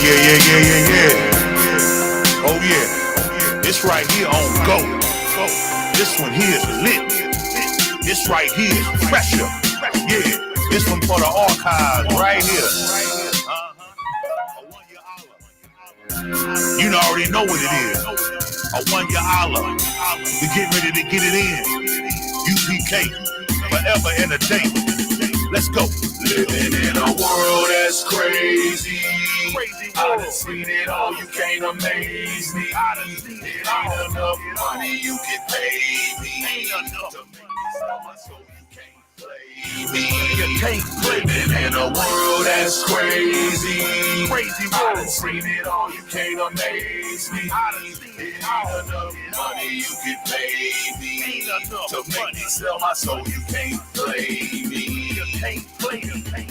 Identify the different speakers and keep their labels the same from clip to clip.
Speaker 1: Yeah. Oh yeah. This right here on go. This one here is lit. This right here is pressure. Yeah. This one for the archives right here. You already know what it is. A 1 year Allah. We getting ready to get it in. UPK. Forever and a day. Let's go.
Speaker 2: Living in a world that's crazy. I done seen it all, you can't amaze me. It ain't enough money you can pay me. Ain't enough to make me sell my soul, you can't play me. You can't living in a world that's crazy. I done seen it all, you can't amaze me. It ain't enough money you can pay me. To make me sell my soul, you can't play me. You can't play me.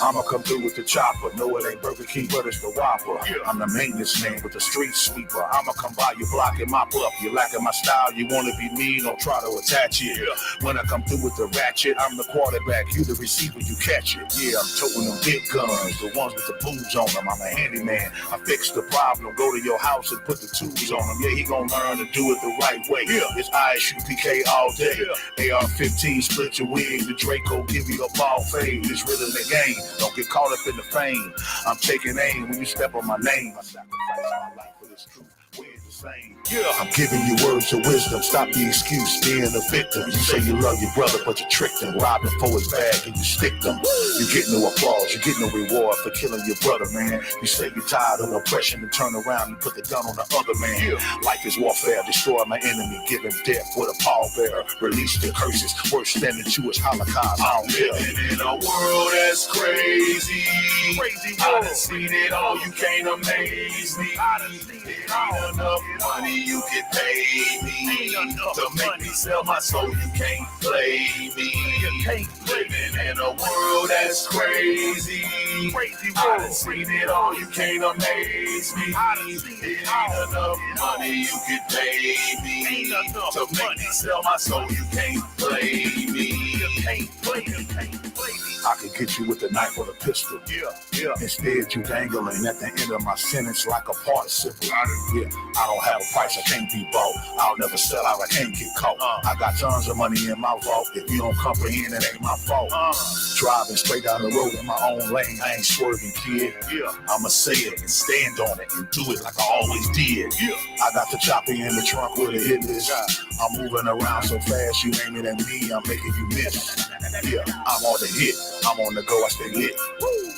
Speaker 3: I'ma come through with the chopper. No, it ain't Burger King, but it's the Whopper. I'm the maintenance man with the street sweeper. I'ma come by your block and mop up. You lacking my style, you wanna be mean, don't try to attach it. When I come through with the ratchet, I'm the quarterback, you the receiver, you catch it. Yeah, I'm toting them big guns, the ones with the booze on them. I'm a handyman, I fix the problem. Go to your house and put the tubes on them. Yeah, he gon' learn to do it the right way. It's I.S.U.P.K all day. AR-15 split your wig, the Draco give you a ball fade. It's really the game. Don't get caught up in the fame. I'm taking aim when you step on my name. I sacrifice my life for this truth. We're the same. I'm giving you words of wisdom. Stop the excuse, being a victim. You say you love your brother, but you tricked him. Robbing for his bag and you stick them. You get no applause, you get no reward for killing your brother, man. You say you're tired of oppression and turn around and put the gun on the other man. Life is warfare, destroy my enemy, give him death with a pallbearer. Release the curses, worse than the Jewish Holocaust. I don't care.
Speaker 2: Living in a world that's crazy. I done seen it all, you can't amaze me. It ain't enough money you can pay me. To make me sell my soul, you can't play me. You can't living in a world that's crazy. I done seen it all, you can't amaze me. It ain't enough money you can pay me. To make me sell my soul, you can't play me. You can't play me.
Speaker 3: I could get you with a knife or a pistol. Instead, you dangling at the end of my sentence like a participle. I don't have a price, I can't be bought. I'll never sell out, I can't get caught. I got tons of money in my vault. If you don't comprehend, it ain't my fault. Driving straight down the road in my own lane, I ain't swerving, kid. I'ma say it and stand on it and do it like I always did. I got the chopper in the trunk with a hit list. I'm moving around so fast, you aiming at me, I'm making you miss. I'm on the hit, I'm on the go, I stay lit.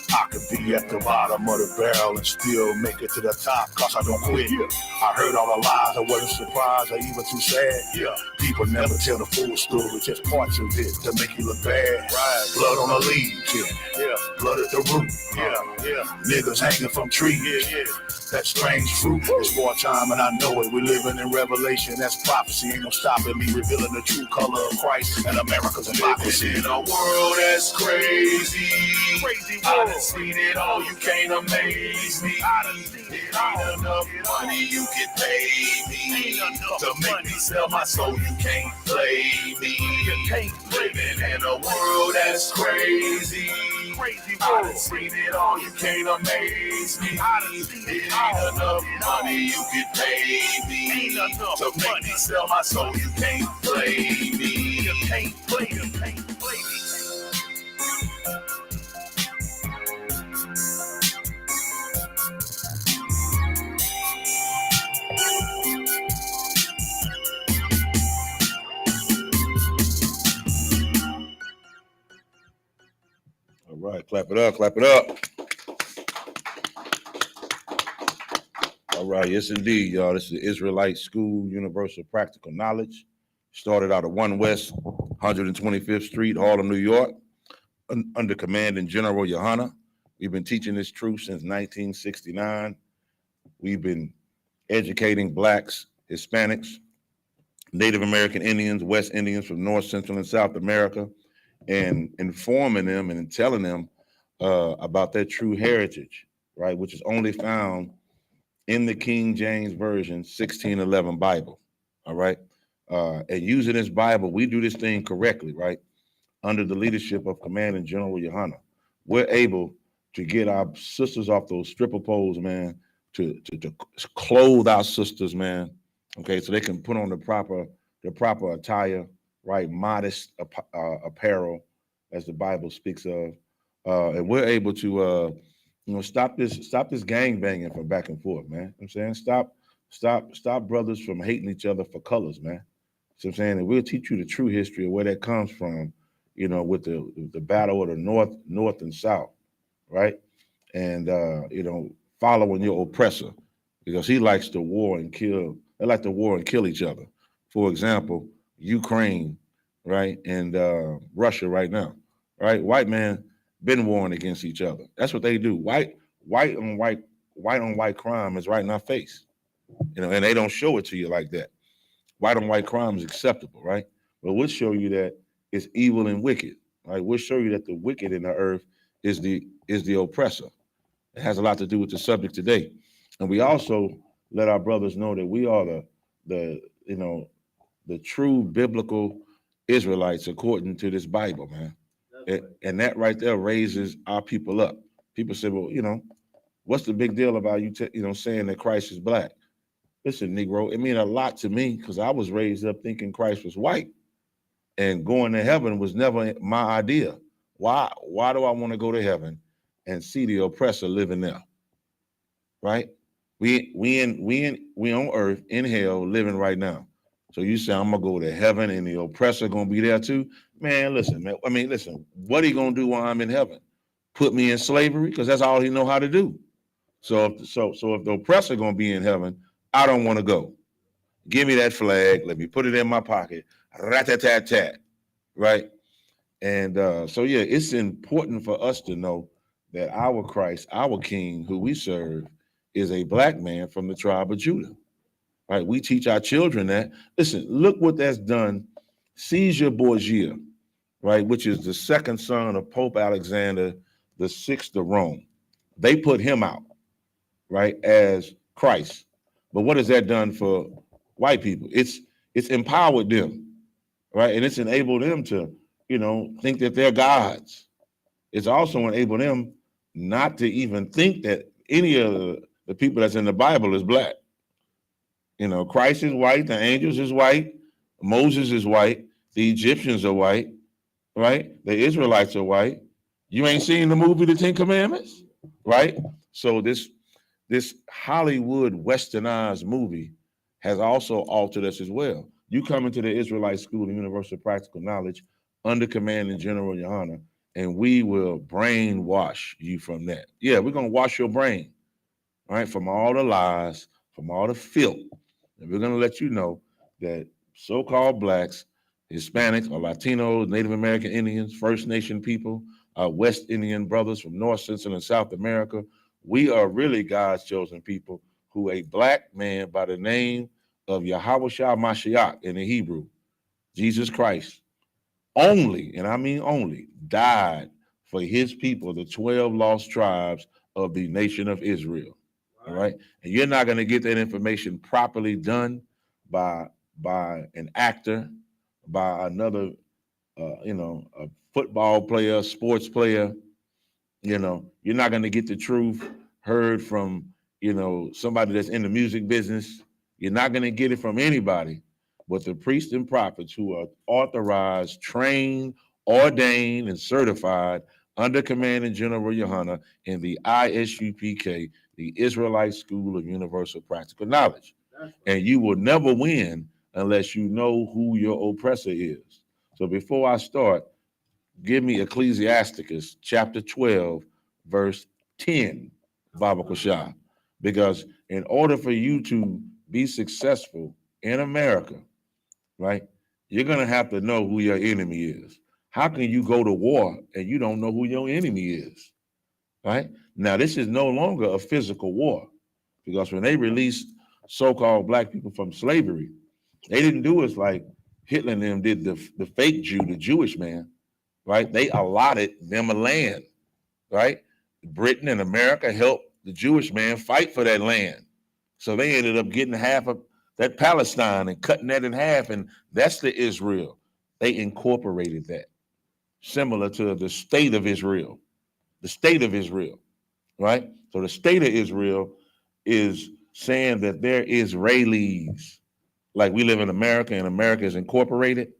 Speaker 3: I could be at the bottom of the barrel and still make it to the top, cause I don't quit. I heard all the lies, I wasn't surprised or even too sad. People never tell the full story, just parts of it to make you look bad. Blood on the leaves, blood at the root. Niggas hanging from trees. That strange fruit, it's wartime and I know it. We living in revelation, that's prophecy. Ain't no stopping me, revealing the true color of Christ and America's democracy.
Speaker 2: In a world that's crazy. I done seen it all, you can't amaze me. It ain't enough money you can pay me. To make me sell my soul, you can't play me. You can't living in a world that's crazy. I done seen it all, you can't amaze me. It ain't enough money you can pay me. To make me sell my soul, you can't play me. You can't play me.
Speaker 1: All right, clap it up, clap it up. All right, yes indeed, y'all. This is the Israelite School, Universal Practical Knowledge. Started out at 1 West 125th Street, Harlem, New York, under Command and General YAHANNA. We've been teaching this truth since 1969. We've been educating Blacks, Hispanics, Native American Indians, West Indians from North, Central, and South America, and informing them and telling them about their true heritage, right, which is only found in the King James Version 1611 Bible, all right? And using this Bible, we do this thing correctly, right? Under the leadership of Command and General YAHANNA. We're able to get our sisters off those stripper poles, man, to clothe our sisters, man. Okay, so they can put on the proper attire, right? Modest apparel, as the Bible speaks of, and we're able to, stop this gang banging from back and forth, man. I'm saying stop brothers from hating each other for colors, man. So I'm saying, and we'll teach you the true history of where that comes from, with the battle of the North and South, right? And following your oppressor, because he likes to war and kill. They like to war and kill each other. For example, Ukraine, right, and Russia right now, right? White man been warring against each other. That's what they do. White on white crime is right in our face, and they don't show it to you like that. White on white crime is acceptable, right? But we'll show you that it's evil and wicked, right? We'll show you that the wicked in the earth is the oppressor. It has a lot to do with the subject today. And we also let our brothers know that we are the true biblical Israelites according to this Bible, man. And that right there raises our people up. People say, well, what's the big deal about you saying that Christ is black? Listen, Negro, it means a lot to me because I was raised up thinking Christ was white, and going to heaven was never my idea. Why do I want to go to heaven and see the oppressor living there? Right? We on earth in hell living right now. So you say I'm gonna go to heaven and the oppressor gonna be there too? Man, listen, man. I mean, listen, what he gonna do while I'm in heaven? Put me in slavery? Because that's all he know how to do. So if the oppressor gonna be in heaven, I don't want to go. Give me that flag. Let me put it in my pocket. Rat-tat-tat-tat. Right? And so, yeah, it's important for us to know that our Christ, our King, who we serve, is a black man from the tribe of Judah. Right? We teach our children that. Listen, look what that's done. Caesar Borgia, right, which is the second son of Pope Alexander VI of Rome. They put him out, right, as Christ. But what has that done for white people? It's empowered them, right? And it's enabled them to, think that they're gods. It's also enabled them not to even think that any of the people that's in the Bible is black. Christ is white, the angels is white, Moses is white, the Egyptians are white, right? The Israelites are white. You ain't seen the movie The Ten Commandments, right? So this Hollywood westernized movie has also altered us as well. You come into the Israelite School of Universal Practical Knowledge under command in General YAHANNA, and we will brainwash you from that. Yeah, we're going to wash your brain, right, from all the lies, from all the filth. And we're going to let you know that so-called blacks, Hispanics, or Latinos, Native American Indians, First Nation people, West Indian brothers from North, Central, and South America, we are really God's chosen people who a black man by the name of Yahawashi Mashiach in the Hebrew, Jesus Christ, only, and I mean only, died for his people, the 12 lost tribes of the nation of Israel. All right. And you're not going to get that information properly done by an actor, by another, a football player, sports player. You're not going to get the truth heard from, somebody that's in the music business. You're not going to get it from anybody but the priests and prophets who are authorized, trained, ordained, and certified under command in General YAHANNA in the I.S.U.P.K, the Israelite School of Universal Practical Knowledge. And you will never win unless you know who your oppressor is. So before I start, give me Ecclesiasticus chapter 12, verse 10, Baba Kushah. Because in order for you to be successful in America, right, you're going to have to know who your enemy is. How can you go to war and you don't know who your enemy is, right? Now, this is no longer a physical war, because when they released so-called black people from slavery, they didn't do it like Hitler and them did the fake Jew, the Jewish man, right? They allotted them a land, right? Britain and America helped the Jewish man fight for that land. So they ended up getting half of that Palestine and cutting that in half, and that's the Israel. They incorporated that, similar to the state of Israel. the state of Israel, right? So the state of Israel is saying that they're Israelis. Like we live in America and America is incorporated,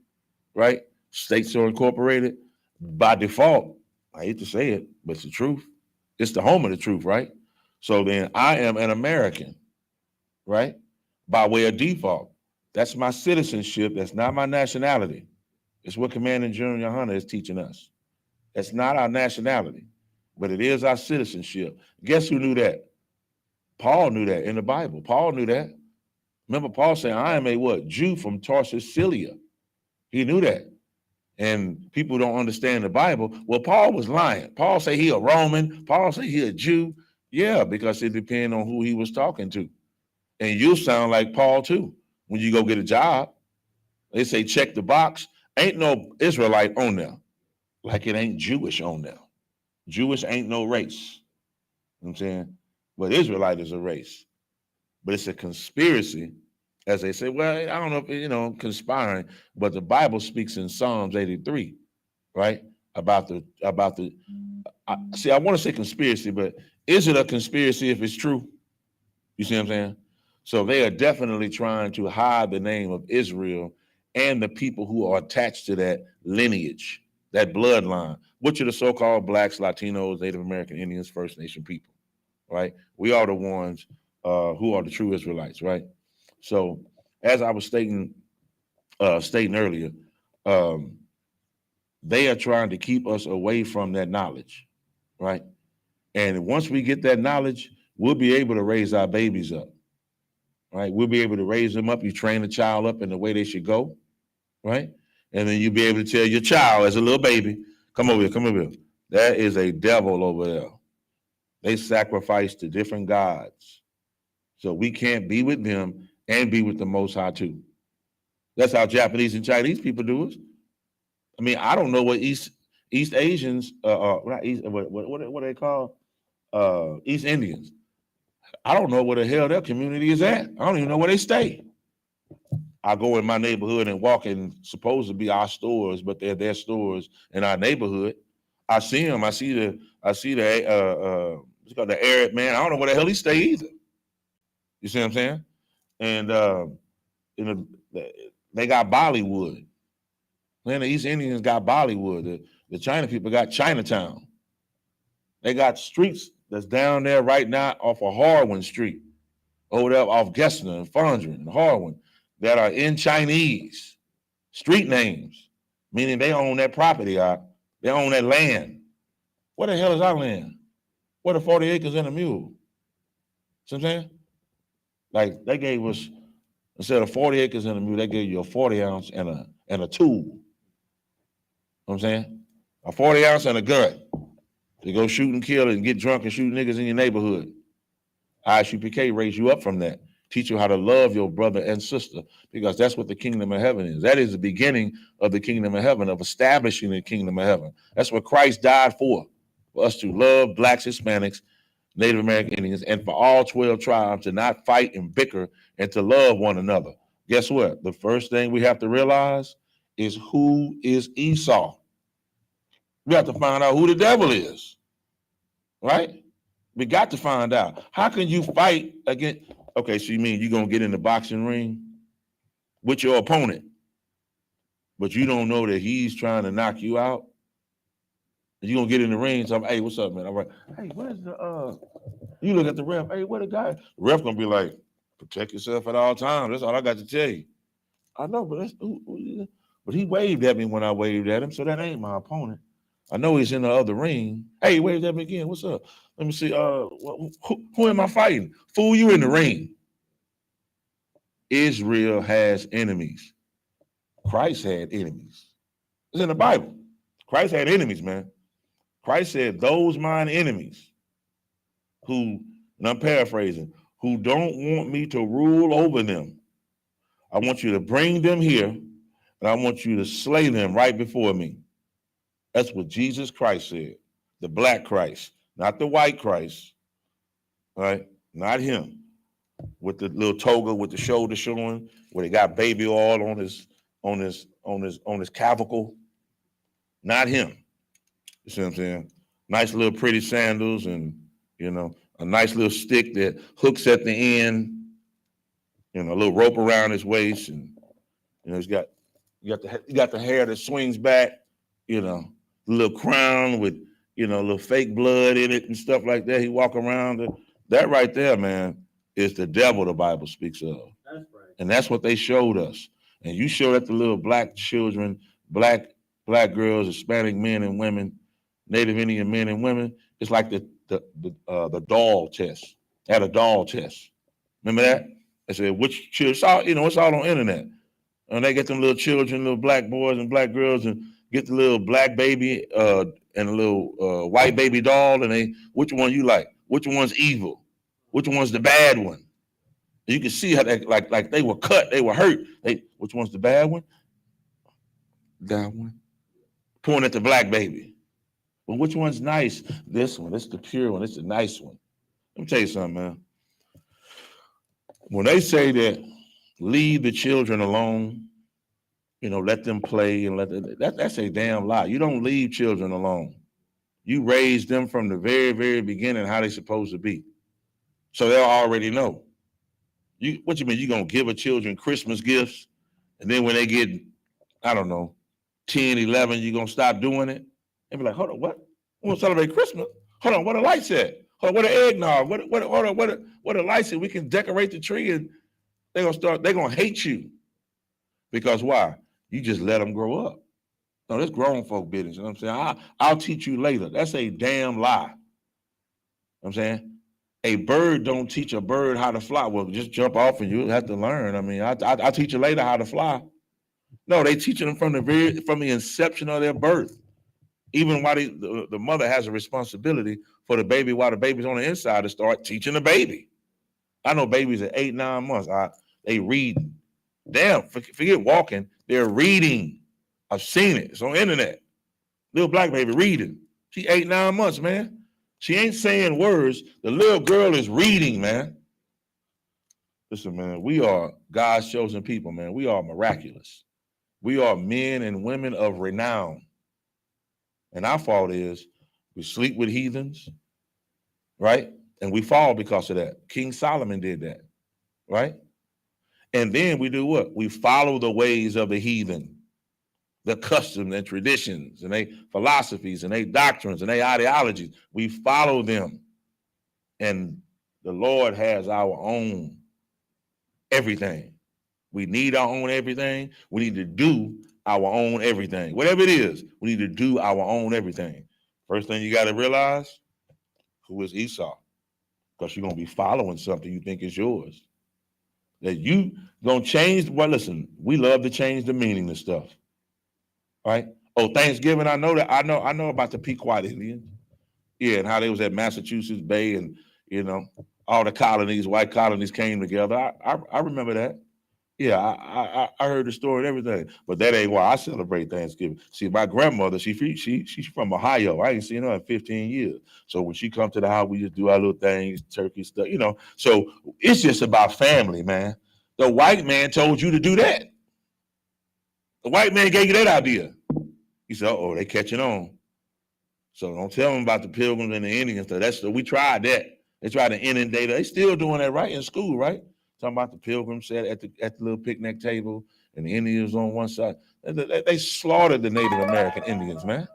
Speaker 1: right? States are incorporated by default. I hate to say it, but it's the truth. It's the home of the truth, right? So then I am an American, right? By way of default. That's my citizenship. That's not my nationality. It's what Commander General YAHANNA is teaching us. That's not our nationality, but it is our citizenship. Guess who knew that? Paul knew that in the Bible. Paul knew that. Remember Paul saying, I am a what? Jew from Tarsus, Syria. He knew that. And people don't understand the Bible. Well, Paul was lying. Paul say he a Roman. Paul say he a Jew. Yeah, because it depends on who he was talking to. And you'll sound like Paul too. When you go get a job, they say check the box. Ain't no Israelite on there. Like it ain't Jewish on there. Jewish ain't no race. You know what I'm saying? But Israelite is a race. But it's a conspiracy, as they say. Well, I don't know if, conspiring, but the Bible speaks in Psalms 83, right? I want to say conspiracy, but is it a conspiracy if it's true? You see what I'm saying? So they are definitely trying to hide the name of Israel and the people who are attached to that lineage, that bloodline, which are the so-called blacks, Latinos, Native American Indians, First Nation people, right? We are the ones who are the true Israelites, right? So as I was stating earlier, they are trying to keep us away from that knowledge, right? And once we get that knowledge, we'll be able to raise our babies up, right? We'll be able to raise them up. You train a child up in the way they should go, right? And then you'll be able to tell your child as a little baby, come over here. That is a devil over there. They sacrifice to different gods. So we can't be with them and be with the Most High too. That's how Japanese and Chinese people do it. I mean, I don't know what East Asians, not East, what they call East Indians. I don't know where the hell their community is at. I don't even know where they stay. I go in my neighborhood and walk in supposed to be our stores, but they're their stores in our neighborhood. I see them. I see the what's called the Arab man. I don't know where the hell he stay either. You see what I'm saying? And they got Bollywood. Man, the East Indians got Bollywood. The China people got Chinatown. They got streets that's down there right now off of Harwin Street, over there off Gessner and Fondren and Harwin, that are in Chinese street names, meaning they own that property. They own that land. What the hell is our land? What are 40 acres and a mule? See what I'm saying? Like they gave us, instead of 40 acres and a mule, they gave you a 40 ounce and a tool. You know what I'm saying? A 40 ounce and a gun to go shoot and kill and get drunk and shoot niggas in your neighborhood. I.S.U.P.K. raised you up from that. Teach you how to love your brother and sister, because that's what the kingdom of heaven is. That is the beginning of the kingdom of heaven, of establishing the kingdom of heaven. That's what Christ died for us to love blacks, Hispanics, Native American Indians, and for all 12 tribes to not fight and bicker and to love one another. Guess what? The first thing we have to realize is who is Esau. We have to find out who the devil is, right? We got to find out. How can you fight against? Okay, so you mean you're going to get in the boxing ring with your opponent, but you don't know that he's trying to knock you out? You're going to get in the ring and say, hey, what's up, man? All right. Hey, where's you look at the ref. Hey, where the guy? The ref going to be like, protect yourself at all times. That's all I got to tell you. I know, but but he waved at me when I waved at him, so that ain't my opponent. I know he's in the other ring. Hey, he waved at me again. What's up? Let me see. Who am I fighting? Fool, you in the ring. Israel has enemies. Christ had enemies. It's in the Bible. Christ had enemies, man. Christ said, those mine enemies who, and I'm paraphrasing, who don't want me to rule over them, I want you to bring them here, and I want you to slay them right before me. That's what Jesus Christ said. The black Christ, not the white Christ, right? Not him with the little toga with the shoulder showing, where they got baby oil on his clavicle. Not him. You see what I'm saying? Nice little pretty sandals and, a nice little stick that hooks at the end, a little rope around his waist. And, he's got, you got the hair that swings back, the little crown with, a little fake blood in it and stuff like that. He walk around. That right there, man, is the devil the Bible speaks of.
Speaker 4: That's right.
Speaker 1: And that's what they showed us. And you showed that to little black children, black girls, Hispanic men and women, Native Indian men and women. It's like the doll test. They had a doll test. Remember that? They said which children. It's all on the internet. And they get them little children, little black boys and black girls, and get the little black baby and a little white baby doll, and which one you like? Which one's evil? Which one's the bad one? You can see how they like they were cut, they were hurt. Which one's the bad one? That one. Pointing at the black baby. Well, which one's nice? This one. It's the pure one. It's the nice one. Let me tell you something, man. When they say that leave the children alone, let them play and that's a damn lie. You don't leave children alone. You raise them from the very, very beginning how they're supposed to be. So they'll already know. What you mean? You gonna give a children Christmas gifts, and then when they get, I don't know, 10, 11, you gonna stop doing it? And be like, hold on, what? We wanna celebrate Christmas? Hold on, what a lights at? Hold on, what an eggnog? What a lights at? We can decorate the tree, and they're gonna hate you. Because why? You just let them grow up. No, that's grown folk business. You know what I'm saying? I'll teach you later. That's a damn lie. You know what I'm saying? A bird don't teach a bird how to fly. Well, just jump off and you'll have to learn. I mean, I'll teach you later how to fly. No, they teaching them from the inception of their birth. Even while the mother has a responsibility for the baby while the baby's on the inside to start teaching the baby. I know babies at 8, 9 months, they read. Damn, forget walking. They're reading. I've seen it. It's on the internet. Little black baby reading. She 8, 9 months, man. She ain't saying words. The little girl is reading, man. Listen, man, we are God's chosen people, man. We are miraculous. We are men and women of renown. And our fault is we sleep with heathens, right? And we fall because of that. King Solomon did that, right? And then we do what? We follow the ways of the heathen, the customs and traditions and their philosophies and their doctrines and their ideologies. We follow them. And the Lord has our own everything. We need our own everything. We need to do our own everything. Whatever it is, we need to do our own everything. First thing you got to realize, who is Esau? Because you're going to be following something you think is yours. That you going to change. Well, listen, we love to change the meaning of stuff. Right? Oh, Thanksgiving, I know about the Pequot Indians. Yeah, and how they was at Massachusetts Bay and, all the colonies, white colonies came together. I remember that. Yeah, I heard the story and everything, but that ain't why I celebrate Thanksgiving. See, my grandmother, she's from Ohio. I ain't seen her in 15 years. So when she come to the house, we just do our little things, turkey stuff, So it's just about family, man. The white man told you to do that. The white man gave you that idea. He said, "Oh, they catching on." So don't tell them about the Pilgrims and the Indians. So we tried that. They tried to inundate us. They still doing that right in school, right? Talking about the Pilgrims sat at the little picnic table and the Indians on one side. They slaughtered the Native American Indians, man.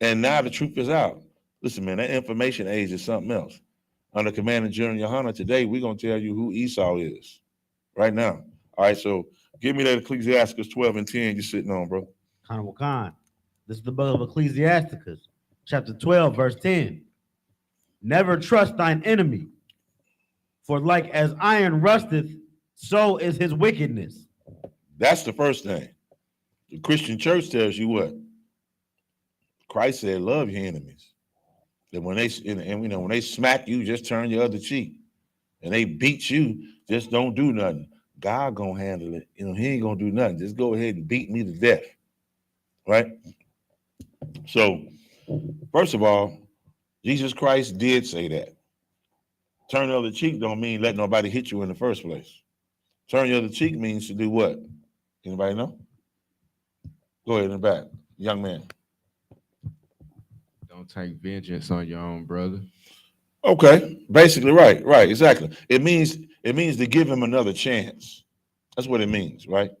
Speaker 1: And now the truth is out. Listen, man, that information age is something else. Under Commander General YAHANNA today, we're going to tell you who Esau is right now. All right, so give me that Ecclesiastes 12 and 10 you're sitting on, bro.
Speaker 4: Khan. This is the book of Ecclesiasticus, chapter 12, verse 10. Never trust thine enemy, for like as iron rusteth, so is his wickedness.
Speaker 1: That's the first thing. The Christian church tells you what? Christ said, love your enemies. And when they smack you, just turn your other cheek. And they beat you, just don't do nothing. God gonna handle it. He ain't gonna do nothing. Just go ahead and beat me to death. Right? So, first of all, Jesus Christ did say that. Turn the other cheek don't mean let nobody hit you in the first place. Turn your other cheek means to do what? Anybody know? Go ahead in the back, young man.
Speaker 5: Don't take vengeance on your own brother.
Speaker 1: Okay, basically, right, exactly. It means to give him another chance. That's what it means, right?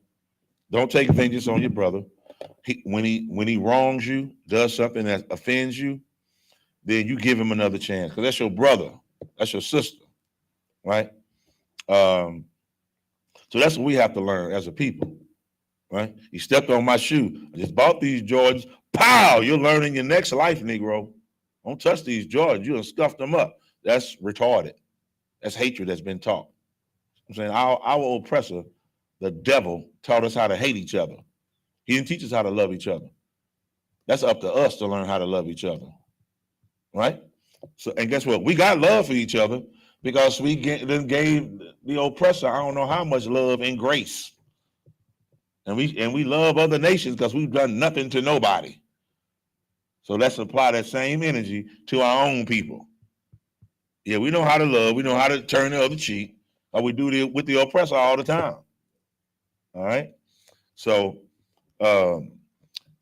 Speaker 1: Don't take vengeance on your brother. When he wrongs you, does something that offends you, then you give him another chance because that's your brother, that's your sister, right? So that's what we have to learn as a people, right? You stepped on my shoe. I just bought these Jordans. Pow! You're learning your next life, Negro. Don't touch these Jordans. You done scuffed them up. That's retarded. That's hatred that's been taught. I'm saying our oppressor, the devil, taught us how to hate each other. He didn't teach us how to love each other. That's up to us to learn how to love each other, right? So, and guess what? We got love for each other because we gave the oppressor I don't know how much love and grace, and we love other nations because we've done nothing to nobody. So let's apply that same energy to our own people. Yeah, we know how to love. We know how to turn the other cheek. Or we do it with the oppressor all the time. All right. So,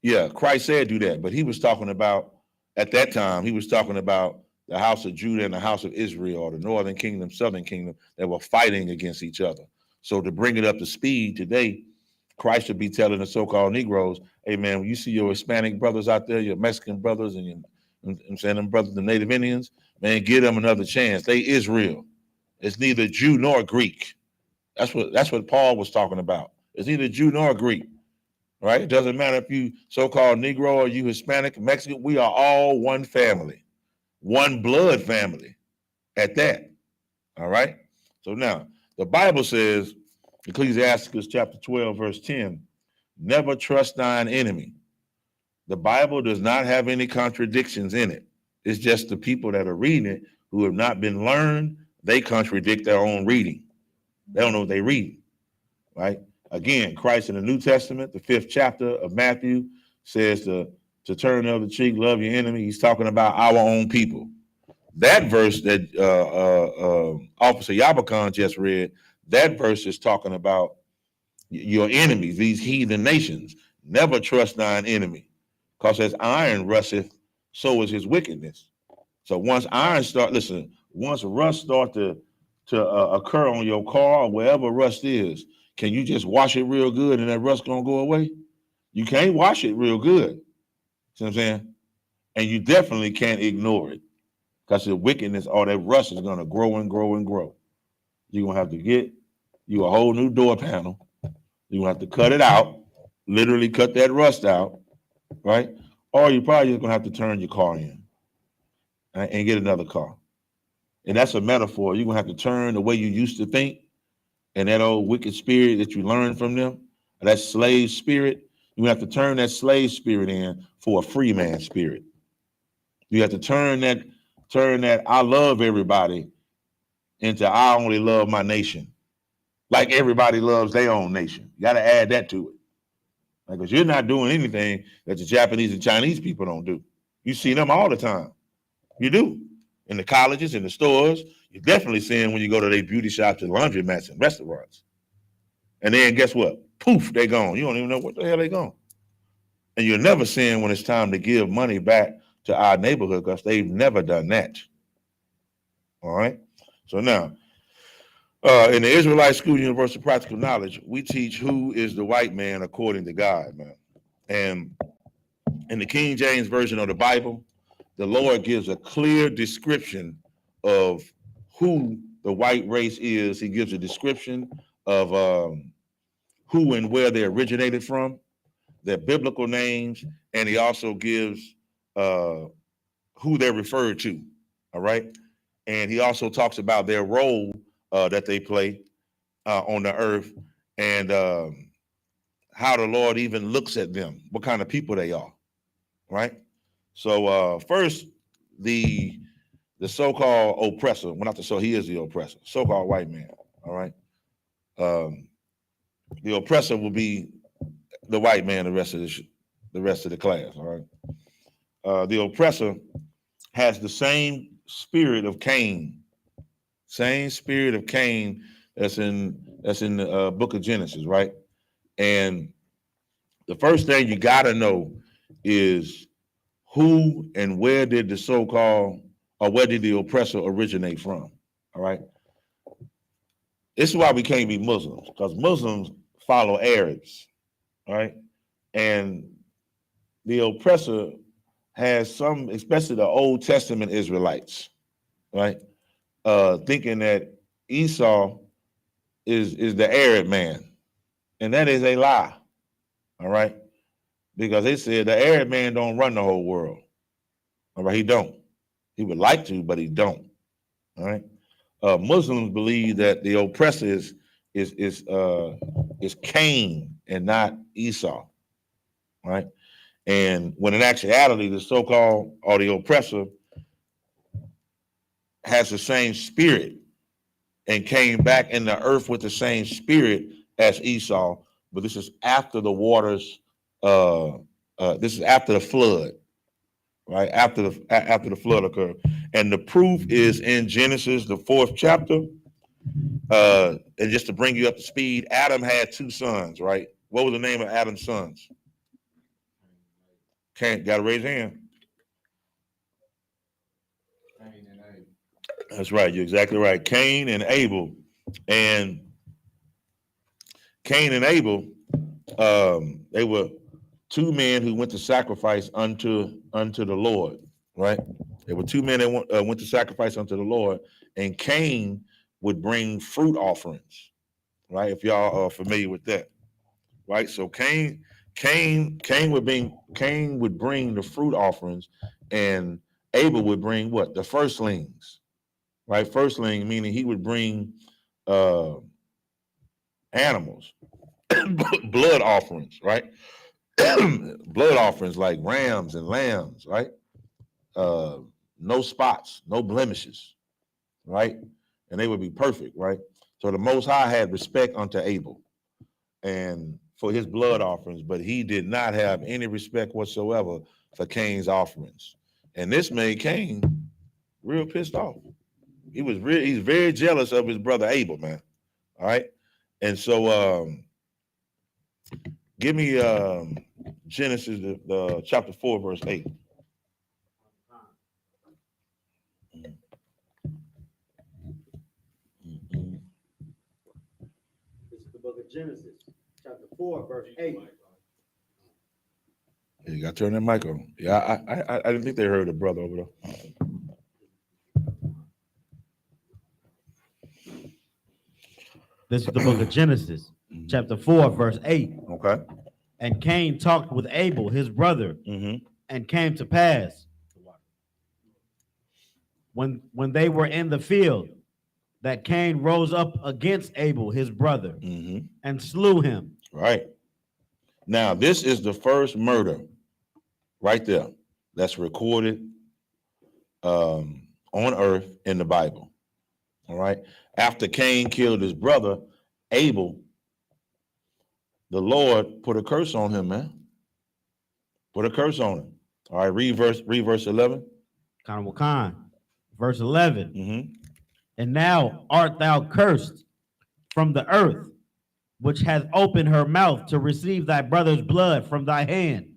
Speaker 1: yeah, Christ said do that, but he was talking about at that time. He was talking about the house of Judah and the house of Israel, or the northern kingdom, southern kingdom, that were fighting against each other. So to bring it up to speed today, Christ should be telling the so-called Negroes, "Hey man, when you see your Hispanic brothers out there, your Mexican brothers, and I'm saying them brothers, the Native Indians, man, give them another chance. They Israel. It's neither Jew nor Greek. That's what Paul was talking about. It's neither Jew nor Greek, right? It doesn't matter if you so-called Negro or you Hispanic, Mexican. We are all one family, one blood family at that. All right. So now the Bible says, Ecclesiasticus chapter 12, verse 10, never trust thine enemy. The Bible does not have any contradictions in it. It's just the people that are reading it who have not been learned, they contradict their own reading. They don't know what they read, right? Again, Christ in the New Testament, the 5th chapter of Matthew, says to turn the other cheek, love your enemy. He's talking about our own people. That verse that Officer Yabakan just read, that verse is talking about your enemies, these heathen nations. Never trust thine enemy, because as iron rusteth, so is his wickedness. So once rust start to occur on your car or wherever rust is, can you just wash it real good and that rust gonna go away? You can't wash it real good. See what I'm saying? And you definitely can't ignore it, because the wickedness or that rust is gonna grow and grow and grow. You're gonna have to get you a whole new door panel. You're gonna have to cut it out, literally cut that rust out, right? Or you're probably just gonna have to turn your car in and get another car. And that's a metaphor. You're gonna have to turn the way you used to think, and that old wicked spirit that you learned from them, that slave spirit, you have to turn that slave spirit in for a free man spirit. You have to turn that I love everybody into I only love my nation. Like everybody loves their own nation. You got to add that to it. Because you're not doing anything that the Japanese and Chinese people don't do. You see them all the time. You do. In the colleges, in the stores. You're definitely seeing when you go to their beauty shops and laundromats and restaurants. And then guess what? Poof, they gone. You don't even know what the hell they gone. And you're never seeing when it's time to give money back to our neighborhood, because they've never done that. All right? So now, in the Israelite School Universal Practical Knowledge, we teach who is the white man according to God, man. And in the King James Version of the Bible, the Lord gives a clear description of who the white race is. He gives a description of who and where they originated from, their biblical names, and he also gives who they're referred to, all right? And he also talks about their role that they play on the earth, and how the Lord even looks at them, what kind of people they are, right? So first, the so-called oppressor, well, not the he is the oppressor, so-called white man, all right? The oppressor will be the white man the rest of the class, all right? The oppressor has the same spirit of Cain, that's in the book of Genesis, right? And the first thing you got to know is who and where did the so-called, or where did the oppressor originate from? All right. This is why we can't be Muslims, because Muslims follow Arabs, all right? And the oppressor has some, especially the Old Testament Israelites, right? Thinking that Esau is the Arab man. And that is a lie, all right? Because they said the Arab man don't run the whole world, all right? He don't. He would like to, but he don't, all right? Muslims believe that the oppressor is Cain and not Esau, right? And when in actuality, the so-called or the oppressor has the same spirit and came back in the earth with the same spirit as Esau, but this is after the waters. This is after the flood, right? After the flood occurred, and the proof is in Genesis, the 4th chapter. And just to bring you up to speed, Adam had 2 sons, right? What was the name of Adam's sons? Can't gotta raise your hand. That's right. You're exactly right. Cain and Abel. And Cain and Abel, they were 2 men who went to sacrifice unto the Lord, right? There were 2 men that went to sacrifice unto the Lord, and Cain would bring fruit offerings, right? If y'all are familiar with that, right? So Cain would bring the fruit offerings, and Abel would bring what? The firstlings, right? Firstling meaning he would bring animals, blood offerings, right? Blood offerings like rams and lambs, right? No spots, no blemishes, right? And they would be perfect, right? So the Most High had respect unto Abel and for his blood offerings, but he did not have any respect whatsoever for Cain's offerings. And this made Cain real pissed off. He's very jealous of his brother Abel, man. All right. And so give me Genesis the chapter 4, verse 8.
Speaker 4: This is the book of Genesis, chapter 4, verse 8.
Speaker 1: You got to turn that mic on. Yeah, I didn't think they heard the brother over there.
Speaker 4: This is the book of Genesis, chapter 4, verse 8.
Speaker 1: Okay.
Speaker 4: And Cain talked with Abel, his brother, and came to pass when they were in the field that Cain rose up against Abel, his brother, and slew him.
Speaker 1: Right. Now, this is the first murder right there that's recorded on earth in the Bible. All right. After Cain killed his brother, Abel, the Lord put a curse on him, man. Put a curse on him. All right. Read verse 11.
Speaker 4: Verse 11. And now art thou cursed from the earth, which hath opened her mouth to receive thy brother's blood from thy hand.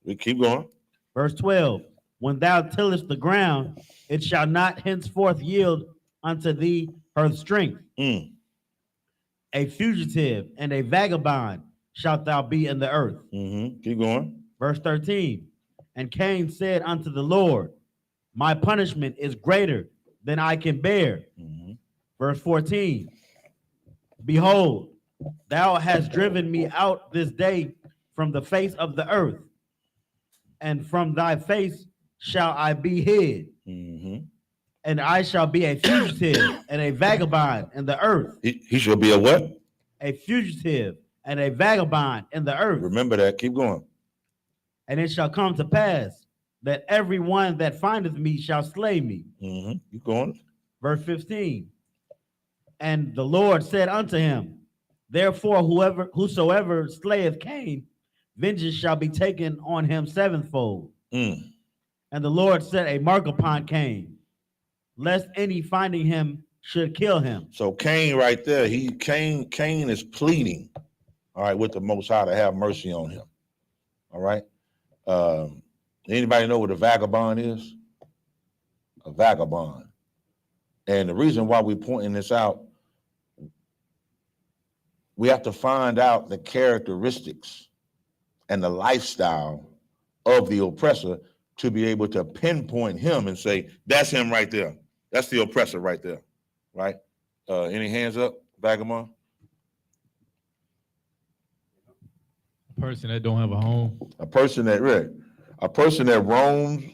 Speaker 1: We keep going.
Speaker 4: Verse 12. When thou tillest the ground, it shall not henceforth yield unto thee her strength. A fugitive and a vagabond shalt thou be in the earth.
Speaker 1: Keep going.
Speaker 4: Verse 13. And Cain said unto the Lord, my punishment is greater than I can bear. Verse 14. Behold, thou hast driven me out this day from the face of the earth, and from thy face shall I be hid. And I shall be a fugitive and a vagabond in the earth.
Speaker 1: He shall be a what?
Speaker 4: A fugitive and a vagabond in the earth.
Speaker 1: Remember that. Keep going.
Speaker 4: And it shall come to pass that every one that findeth me shall slay me.
Speaker 1: Keep going.
Speaker 4: Verse 15. And the Lord said unto him, therefore whosoever slayeth Cain, vengeance shall be taken on him sevenfold. And the Lord set a mark upon Cain, lest any finding him should kill him.
Speaker 1: So Cain right there, Cain is pleading, all right, with the Most High to have mercy on him. All right. Anybody know what a vagabond is? A vagabond. And the reason why we're pointing this out, we have to find out the characteristics and the lifestyle of the oppressor to be able to pinpoint him and say, that's him right there. That's the oppressor right there, right? Any hands up, vagabond?
Speaker 6: A person that don't have a home.
Speaker 1: A person that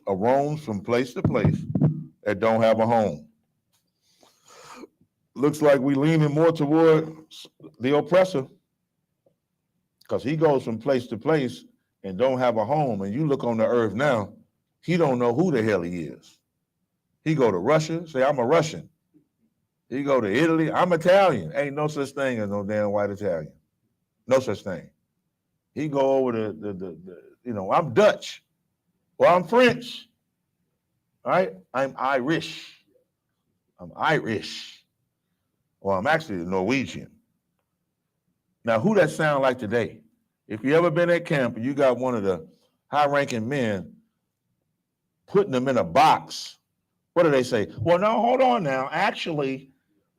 Speaker 1: roams from place to place that don't have a home. Looks like we leaning more toward the oppressor, because he goes from place to place and don't have a home. And you look on the earth now, he don't know who the hell he is. He go to Russia, say, I'm a Russian. He go to Italy, I'm Italian. Ain't no such thing as no damn white Italian. No such thing. He go over I'm Dutch. Well, I'm French. All right? I'm Irish. Well, I'm actually Norwegian. Now, who that sound like today? If you ever been at camp and you got one of the high-ranking men putting them in a box, what do they say? Well, no, hold on now. Actually,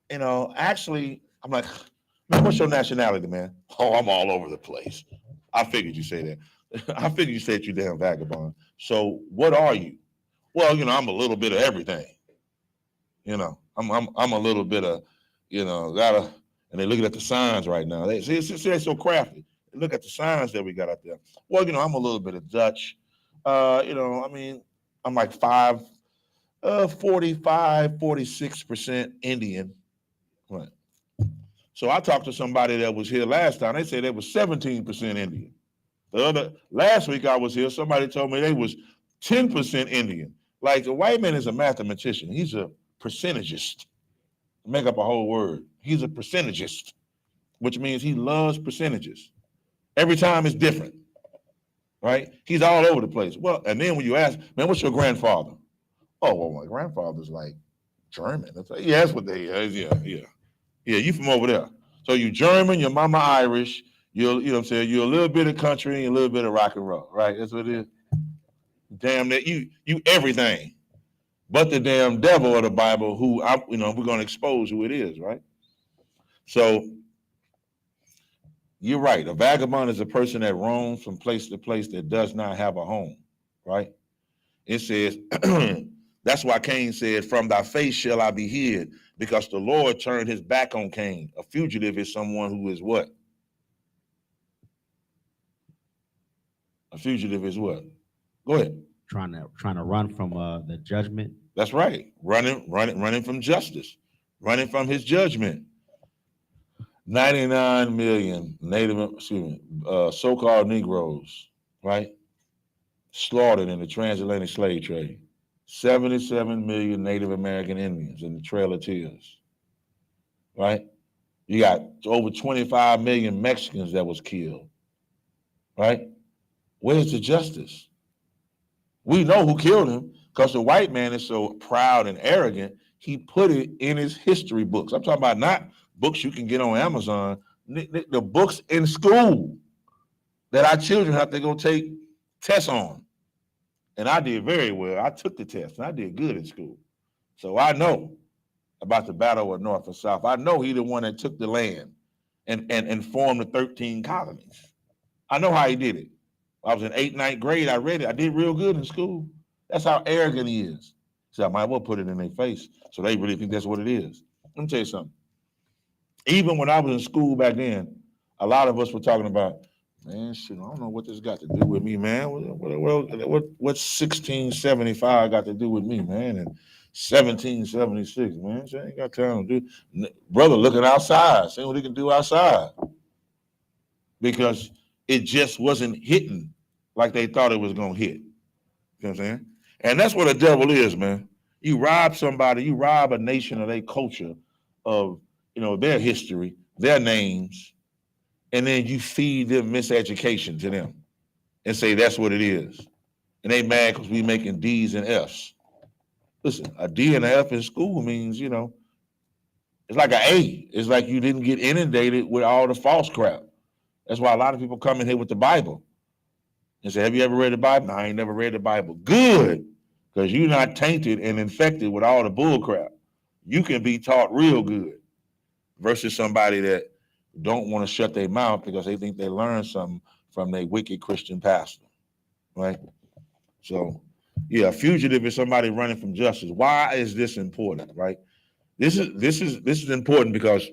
Speaker 1: I'm like, man, what's your nationality, man? Oh, I'm all over the place. I figured you say that. I figured you said you damn vagabond. So what are you? Well, I'm a little bit of everything. I'm a little bit of, and they're looking at the signs right now. They see they're so crafty. They look at the signs that we got out there. Well, I'm a little bit of Dutch. I'm like 46% Indian. Right. So I talked to somebody that was here last time. They said they was 17% Indian. Last week I was here, somebody told me they was 10% Indian. Like, the white man is a mathematician. He's a percentagist. Make up a whole word. He's a percentagist, which means he loves percentages. Every time it's different, right? He's all over the place. Well, and then when you ask, man, what's your grandfather? Oh, well, my grandfather's like German. Yeah, that's what they is. Yeah, you from over there. So you German, your mama Irish, you know what I'm saying? You're a little bit of country and a little bit of rock and roll, right? That's what it is. Damn that, you everything. But the damn devil of the Bible, who we're gonna expose who it is, right? So you're right. A vagabond is a person that roams from place to place that does not have a home, right? It says, that's why Cain said, from thy face shall I be hid, because the Lord turned his back on Cain. A fugitive is someone who is what? A fugitive is what? Go ahead.
Speaker 4: Trying to run from the judgment.
Speaker 1: That's right. Running from justice, running from his judgment. 99 million so-called Negroes, right? Slaughtered in the transatlantic slave trade. 77 million Native American Indians in the Trail of Tears, right? You got over 25 million Mexicans that was killed, right? Where's the justice? We know who killed him, because the white man is so proud and arrogant, he put it in his history books. I'm talking about not books you can get on Amazon, the books in school that our children have to go take tests on. And I did very well. I took the test and I did good in school. So I know about the battle of North and South. I know he the one that took the land and formed the 13 colonies. I know how he did it. I was in 8th, 9th grade. I read it. I did real good in school. That's how arrogant he is. So I might well put it in their face so they really think that's what it is. Let me tell you something. Even when I was in school back then, a lot of us were talking about, man, shit, I don't know what this got to do with me, man. What's 1675 got to do with me, man? And 1776, man. So I ain't got time to do. Brother looking outside, seeing what he can do outside. Because it just wasn't hitting like they thought it was going to hit. You know what I'm saying? And that's what the devil is, man. You rob somebody, you rob a nation of their culture, of their history, their names, and then you feed them miseducation to them and say that's what it is. And they mad because we making D's and F's. Listen, a D and an F in school means, it's like an A. It's like you didn't get inundated with all the false crap. That's why a lot of people come in here with the Bible. and say, have you ever read the Bible? No, I ain't never read the Bible. Good, because you're not tainted and infected with all the bull crap. You can be taught real good versus somebody that don't want to shut their mouth because they think they learned something from their wicked Christian pastor, right? So, yeah, fugitive is somebody running from justice. Why is this important, right? This is important because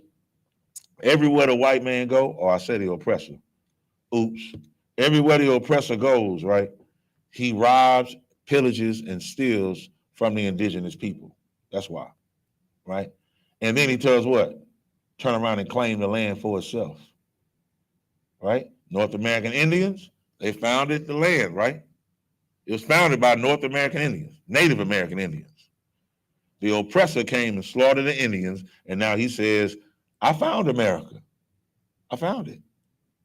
Speaker 1: everywhere the white man go, or I said the oppressor, oops, everywhere the oppressor goes, right, he robs, pillages, and steals from the indigenous people. That's why, right? And then he tells what? Turn around and claim the land for itself, right? North American Indians, they founded the land, right? It was founded by North American Indians, Native American Indians. The oppressor came and slaughtered the Indians, and now he says, I found America. I found it.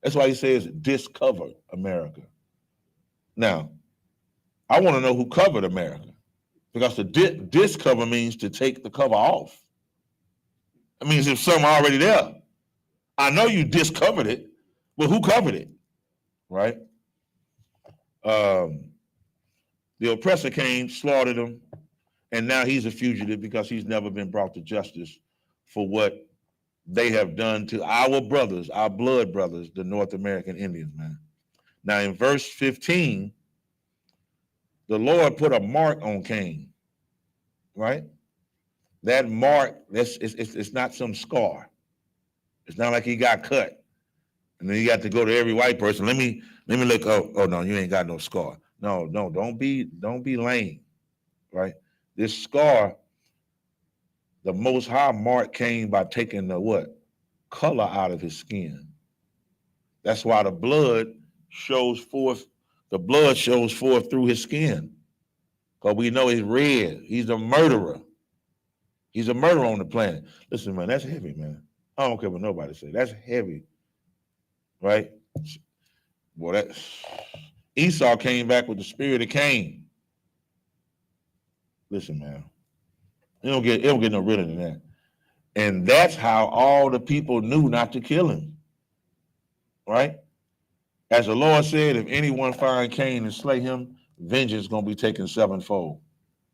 Speaker 1: That's why he says discover America. Now, I want to know who covered America, because the discover means to take the cover off. It means if something already there. I know you discovered it, but who covered it, right? The oppressor came, slaughtered him, and now he's a fugitive because he's never been brought to justice for what they have done to our brothers, our blood brothers, the North American Indians, man. Now in verse 15, the Lord put a mark on Cain, right? That mark, it's not some scar. It's not like he got cut. And then you got to go to every white person. Let me look. Oh no, you ain't got no scar. No, don't be lame, right? This scar, the Most High mark came by taking the what? Color out of his skin. That's why the blood shows forth through his skin. Because we know he's red. He's a murderer. He's a murderer on the planet. Listen, man, that's heavy, man. I don't care what nobody say. That's heavy, right? Boy, that Esau came back with the spirit of Cain. Listen, man, it don't get no realer than that. And that's how all the people knew not to kill him, right? As the Lord said, if anyone find Cain and slay him, vengeance is going to be taken sevenfold,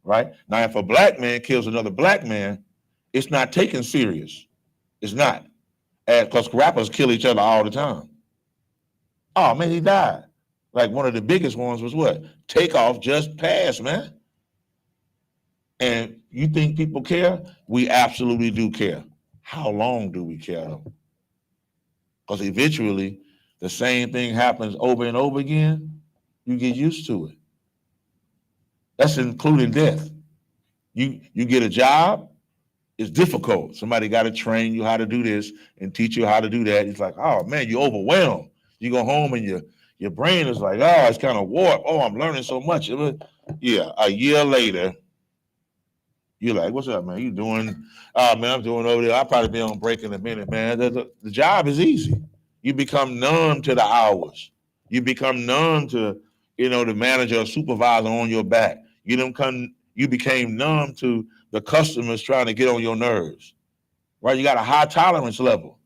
Speaker 1: right? Now, if a black man kills another black man, it's not taken serious. It's not. Because rappers kill each other all the time. Oh, man, he died. Like one of the biggest ones was what? Takeoff just passed, man. And you think people care? We absolutely do care. How long do we care, though? Because eventually, the same thing happens over and over again, you get used to it. That's including death. You get a job, it's difficult. Somebody got to train you how to do this and teach you how to do that. It's like, oh man, you're overwhelmed. You go home and your brain is like, oh, it's kind of warped. Oh, I'm learning so much. Yeah, a year later, you're like, what's up, man? You doing? Oh man, I'm doing over there. I'll probably be on break in a minute, man. The job is easy. You become numb to the hours. You become numb to, the manager or supervisor on your back. You became numb to the customers trying to get on your nerves, right? You got a high tolerance level.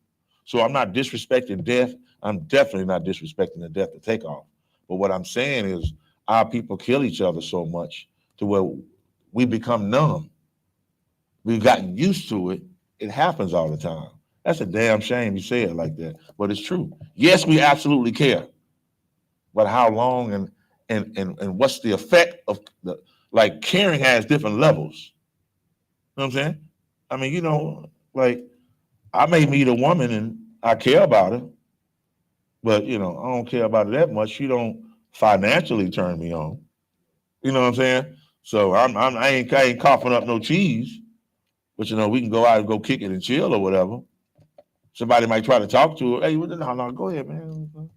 Speaker 1: So I'm not disrespecting death. I'm definitely not disrespecting the death of Takeoff. But what I'm saying is our people kill each other so much to where we become numb. We've gotten used to it. It happens all the time. That's a damn shame you say it like that, but it's true. Yes, we absolutely care. But how long and what's the effect of like caring has different levels. You know what I'm saying? I mean, like I may meet a woman and I care about her, but I don't care about her that much. She don't financially turn me on. You know what I'm saying? So I ain't coughing up no cheese, but we can go out and go kick it and chill or whatever. Somebody might try to talk to her. Hey, no, go ahead, man.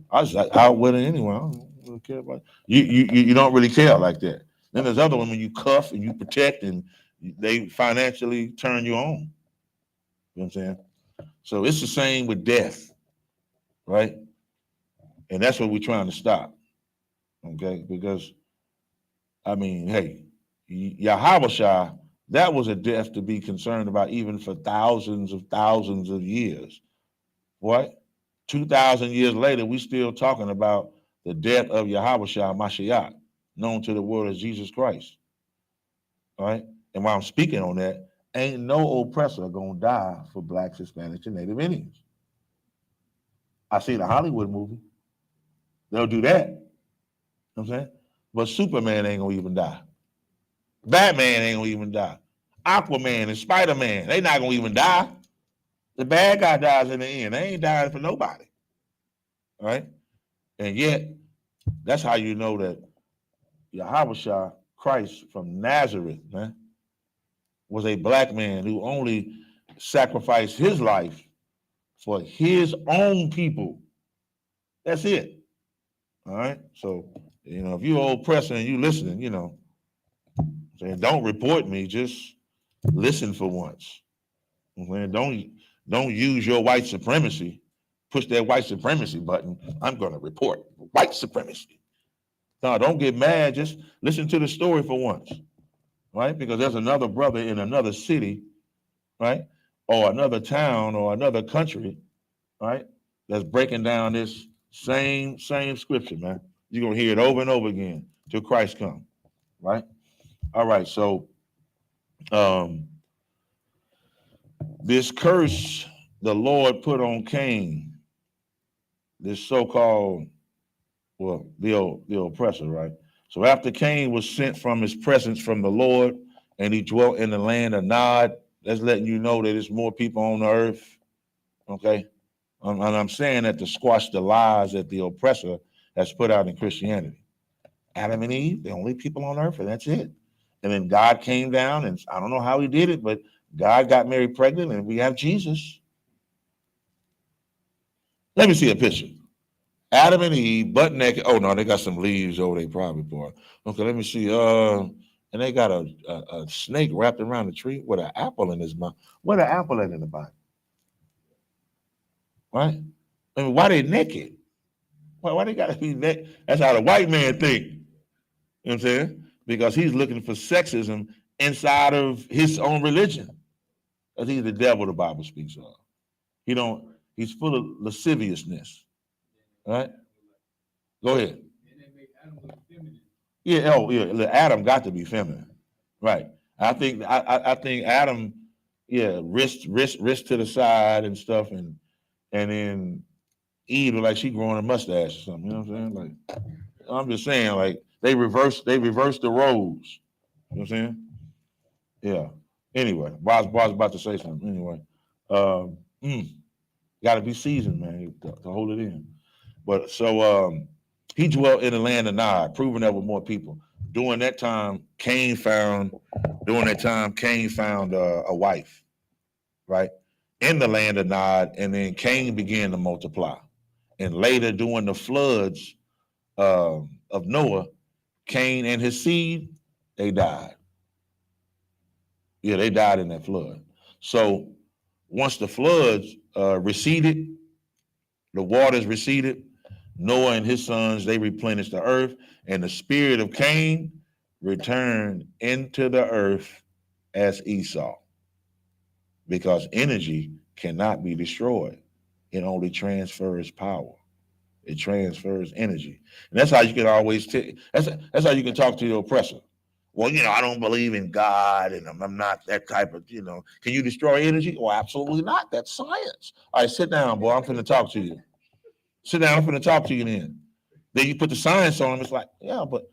Speaker 1: I was out with her anyway. I don't really care about it. You don't really care like that. Then there's other women you cuff and you protect and they financially turn you on. You know what I'm saying? So it's the same with death, right? And that's what we're trying to stop, okay? Because, hey, Yahushua, that was a death to be concerned about even for thousands of years. What? 2,000 years later, we still talking about the death of Yahushua Mashiach, known to the world as Jesus Christ. All right? And while I'm speaking on that, ain't no oppressor gonna die for blacks, Hispanics, and Native Indians. I seen a Hollywood movie. They'll do that. You know what I'm saying? But Superman ain't gonna even die. Batman ain't gonna even die. Aquaman and Spider-Man, they not gonna even die. The bad guy dies in the end. They ain't dying for nobody. All right? And yet, that's how you know that Yahushua Christ from Nazareth, man, was a black man who only sacrificed his life for his own people. That's it. All right? So, if you're old oppressor and you listening, saying don't report me, just listen for once. Don't use your white supremacy. Push that white supremacy button. I'm going to report white supremacy. No, don't get mad. Just listen to the story for once, right? Because there's another brother in another city, right? Or another town or another country, right? That's breaking down this same scripture, man. You're going to hear it over and over again till Christ come, right? All right, so this curse the Lord put on Cain, this so-called, the oppressor, right? So after Cain was sent from his presence from the Lord and he dwelt in the land of Nod, that's letting you know that there's more people on the earth, okay? And I'm saying that to squash the lies that the oppressor has put out in Christianity. Adam and Eve, the only people on earth, and that's it. And then God came down, and I don't know how he did it, but God got Mary pregnant, and we have Jesus. Let me see a picture. Adam and Eve, butt naked. Oh, no, they got some leaves over they probably bought. Okay, let me see. And they got a snake wrapped around the tree with an apple in his mouth. What an apple in the Bible? Right? I mean, why they naked? Why they gotta be naked? That's how the white man think. You know what I'm saying? Because he's looking for sexism inside of his own religion. Because he's the devil the Bible speaks of. He's full of lasciviousness. All right? Go ahead. Yeah, Adam got to be feminine. Right. I think Adam, wrist to the side and stuff, and then Eve like she growing a mustache or something. You know what I'm saying? Like, I'm just saying, like, they reversed the roles. You know what I'm saying? Yeah. Anyway, Boss about to say something. Anyway, got to be seasoned, man, to hold it in. But so he dwelt in the land of Nod, proving there were more people. During that time, Cain found a wife, right, in the land of Nod, and then Cain began to multiply. And later, during the floods of Noah, Cain and his seed, they died. Yeah, they died in that flood. So once the floods receded, the waters receded, Noah and his sons, they replenished the earth, and the spirit of Cain returned into the earth as Esau. Because energy cannot be destroyed. It only transfers power. It transfers energy. And that's how you can always that's how you can talk to your oppressor. Well, I don't believe in God, and I'm not that type of, Can you destroy energy? Well, absolutely not. That's science. All right, sit down, boy. I'm finna talk to you. Sit down. I'm finna talk to you then. Then you put the science on them. It's like, yeah, but,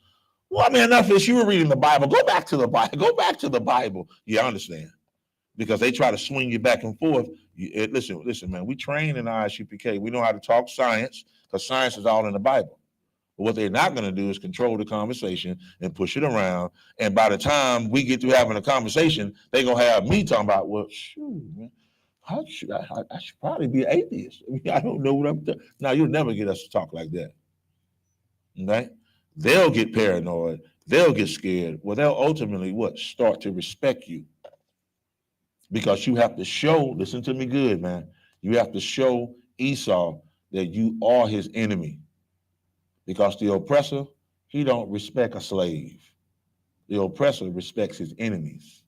Speaker 1: well, I mean, enough is you were reading the Bible. Go back to the Bible. Go back to the Bible. You understand? Because they try to swing you back and forth. Listen, man, we train in I.S.U.P.K. We know how to talk science because science is all in the Bible. But what they're not going to do is control the conversation and push it around. And by the time we get to having a conversation, they're going to have me talking about, well, shoot, man, I should probably be an atheist. I don't know what I'm doing. Now, you'll never get us to talk like that. Okay? They'll get paranoid. They'll get scared. Well, they'll ultimately start to respect you. Because you have to show, listen to me good, man. You have to show Esau that you are his enemy. Because the oppressor, he don't respect a slave. The oppressor respects his enemies.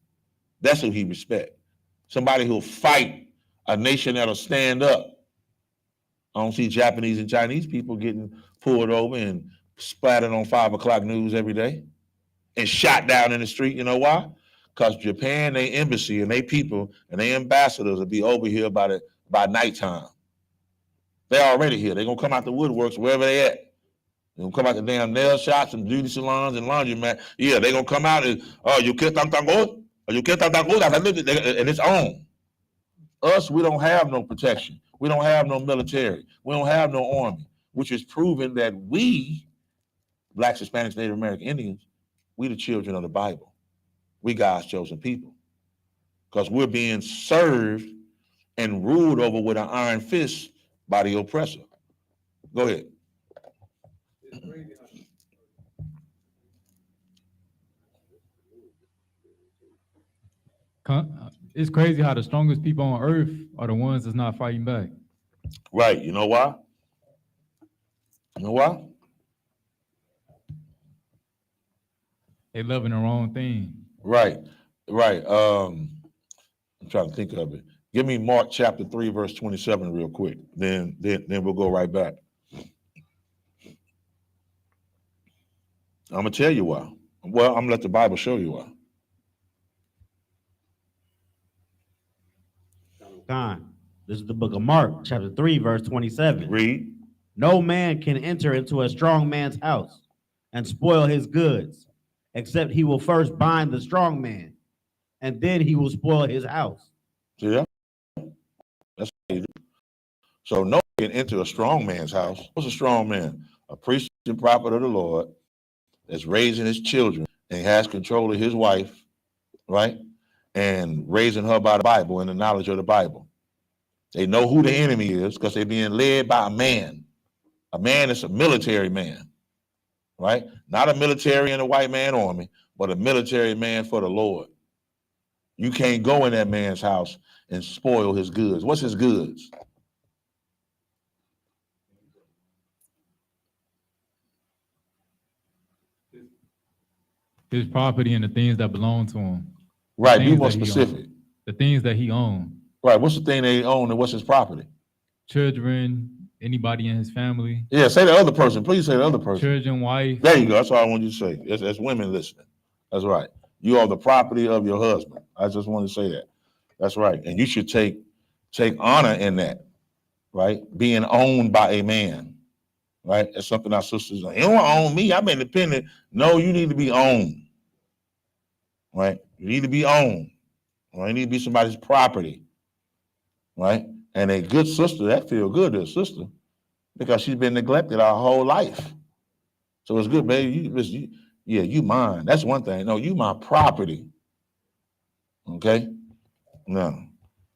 Speaker 1: That's who he respects. Somebody who'll fight, a nation that'll stand up. I don't see Japanese and Chinese people getting pulled over and splattered on 5 o'clock news every day and shot down in the street. You know why? Because Japan, they embassy and they people and they ambassadors will be over here by nighttime. They're already here. They're gonna come out the woodworks wherever they at. They're gonna come out the damn nail shops and beauty salons and laundromat. Yeah, they're gonna come out and you can't and it's on. Us, we don't have no protection. We don't have no military. We don't have no army, which is proven that we, Blacks, Hispanics, Native American Indians, we the children of the Bible. We God's chosen people. Because we're being served and ruled over with an iron fist by the oppressor. Go ahead.
Speaker 6: It's crazy how the strongest people on earth are the ones that's not fighting back.
Speaker 1: Right. You know why? You know why?
Speaker 6: They loving the wrong thing.
Speaker 1: Right. Right. I'm trying to think of it. Give me Mark chapter 3, verse 27 real quick. Then we'll go right back. I'm gonna tell you why. Well, I'm gonna let the Bible show you why.
Speaker 4: This is the book of Mark, chapter 3, verse 27.
Speaker 1: Read.
Speaker 4: No man can enter into a strong man's house and spoil his goods, except he will first bind the strong man, and then he will spoil his house.
Speaker 1: See that? That's what you do. So no one can enter a strong man's house. What's a strong man? A priest and prophet of the Lord that's raising his children and has control of his wife, right? And raising her by the Bible and the knowledge of the Bible. They know who the enemy is because they're being led by a man. A man that's a military man, right? Not a military in a white man army, but a military man for the Lord. You can't go in that man's house and spoil his goods. What's his goods?
Speaker 6: His property and the things that belong to him.
Speaker 1: Right, be more specific.
Speaker 6: The things that he owns.
Speaker 1: Right, what's the thing they own and what's his property?
Speaker 6: Children, anybody in his family.
Speaker 1: Yeah, say the other person. Please say the other person.
Speaker 6: Children, wife.
Speaker 1: There you go. That's all I want you to say. That's women listening. That's right. You are the property of your husband. I just want to say that. That's right. And you should take honor in that, right? Being owned by a man, right? That's something our sisters say. You don't own me. I'm independent. No, you need to be owned, right? You need to be owned. Right? You need to be somebody's property, right? And a good sister, that feel good to a sister because she's been neglected our whole life. So it's good, baby. You mine. That's one thing. No, you my property. Okay? No.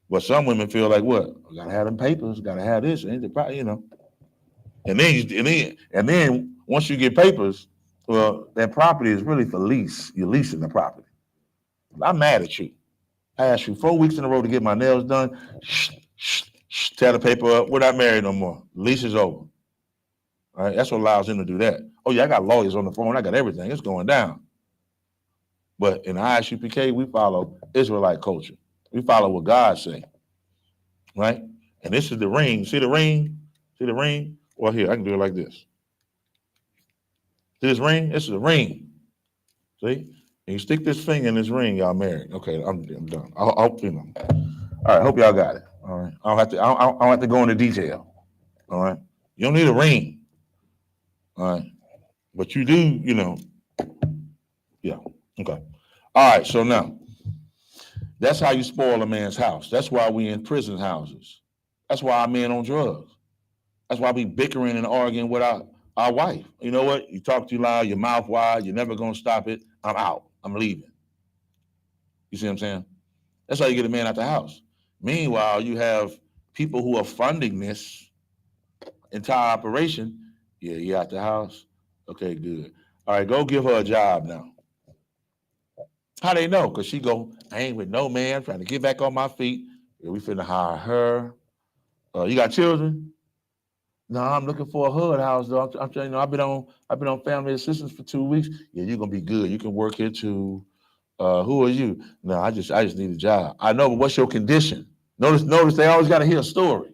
Speaker 1: But some women feel like what? I gotta have them papers, gotta have this, you know. And then once you get papers, well, that property is really for lease. You're leasing the property. I'm mad at you. I asked you 4 weeks in a row to get my nails done. Tear the paper up. We're not married no more. Lease is over. All right, that's what allows him to do that. Oh yeah, I got lawyers on the phone. I got everything. It's going down. But in I.S.U.P.K, we follow Israelite culture. We follow what God say, right? And this is the ring. See the ring? See the ring? Well, here, I can do it like this. See this ring? This is a ring. See? And you stick this finger in this ring, y'all married. Okay, I'm done. I hope you know. All right, hope y'all got it. All right. I don't have to go into detail. All right. You don't need a ring. All right. But you do, you know. Yeah. Okay. All right. So now, that's how you spoil a man's house. That's why we in prison houses. That's why our men on drugs. That's why we bickering and arguing with our wife. You know what? You talk too loud, your mouth wide, you're never gonna stop it. I'm out. I'm leaving. You see what I'm saying? That's how you get a man out the house. Meanwhile, you have people who are funding this entire operation. Yeah, you out the house? Okay, good. All right, go give her a job now. How they know? Because she go, I ain't with no man, trying to get back on my feet. Yeah, we finna hire her. You got children? No, I'm looking for a hood house though. I'm telling you, I've been on family assistance for 2 weeks. Yeah, you're gonna be good. You can work here too. Who are you? No, I just need a job. I know, but what's your condition? Notice they always gotta hear a story.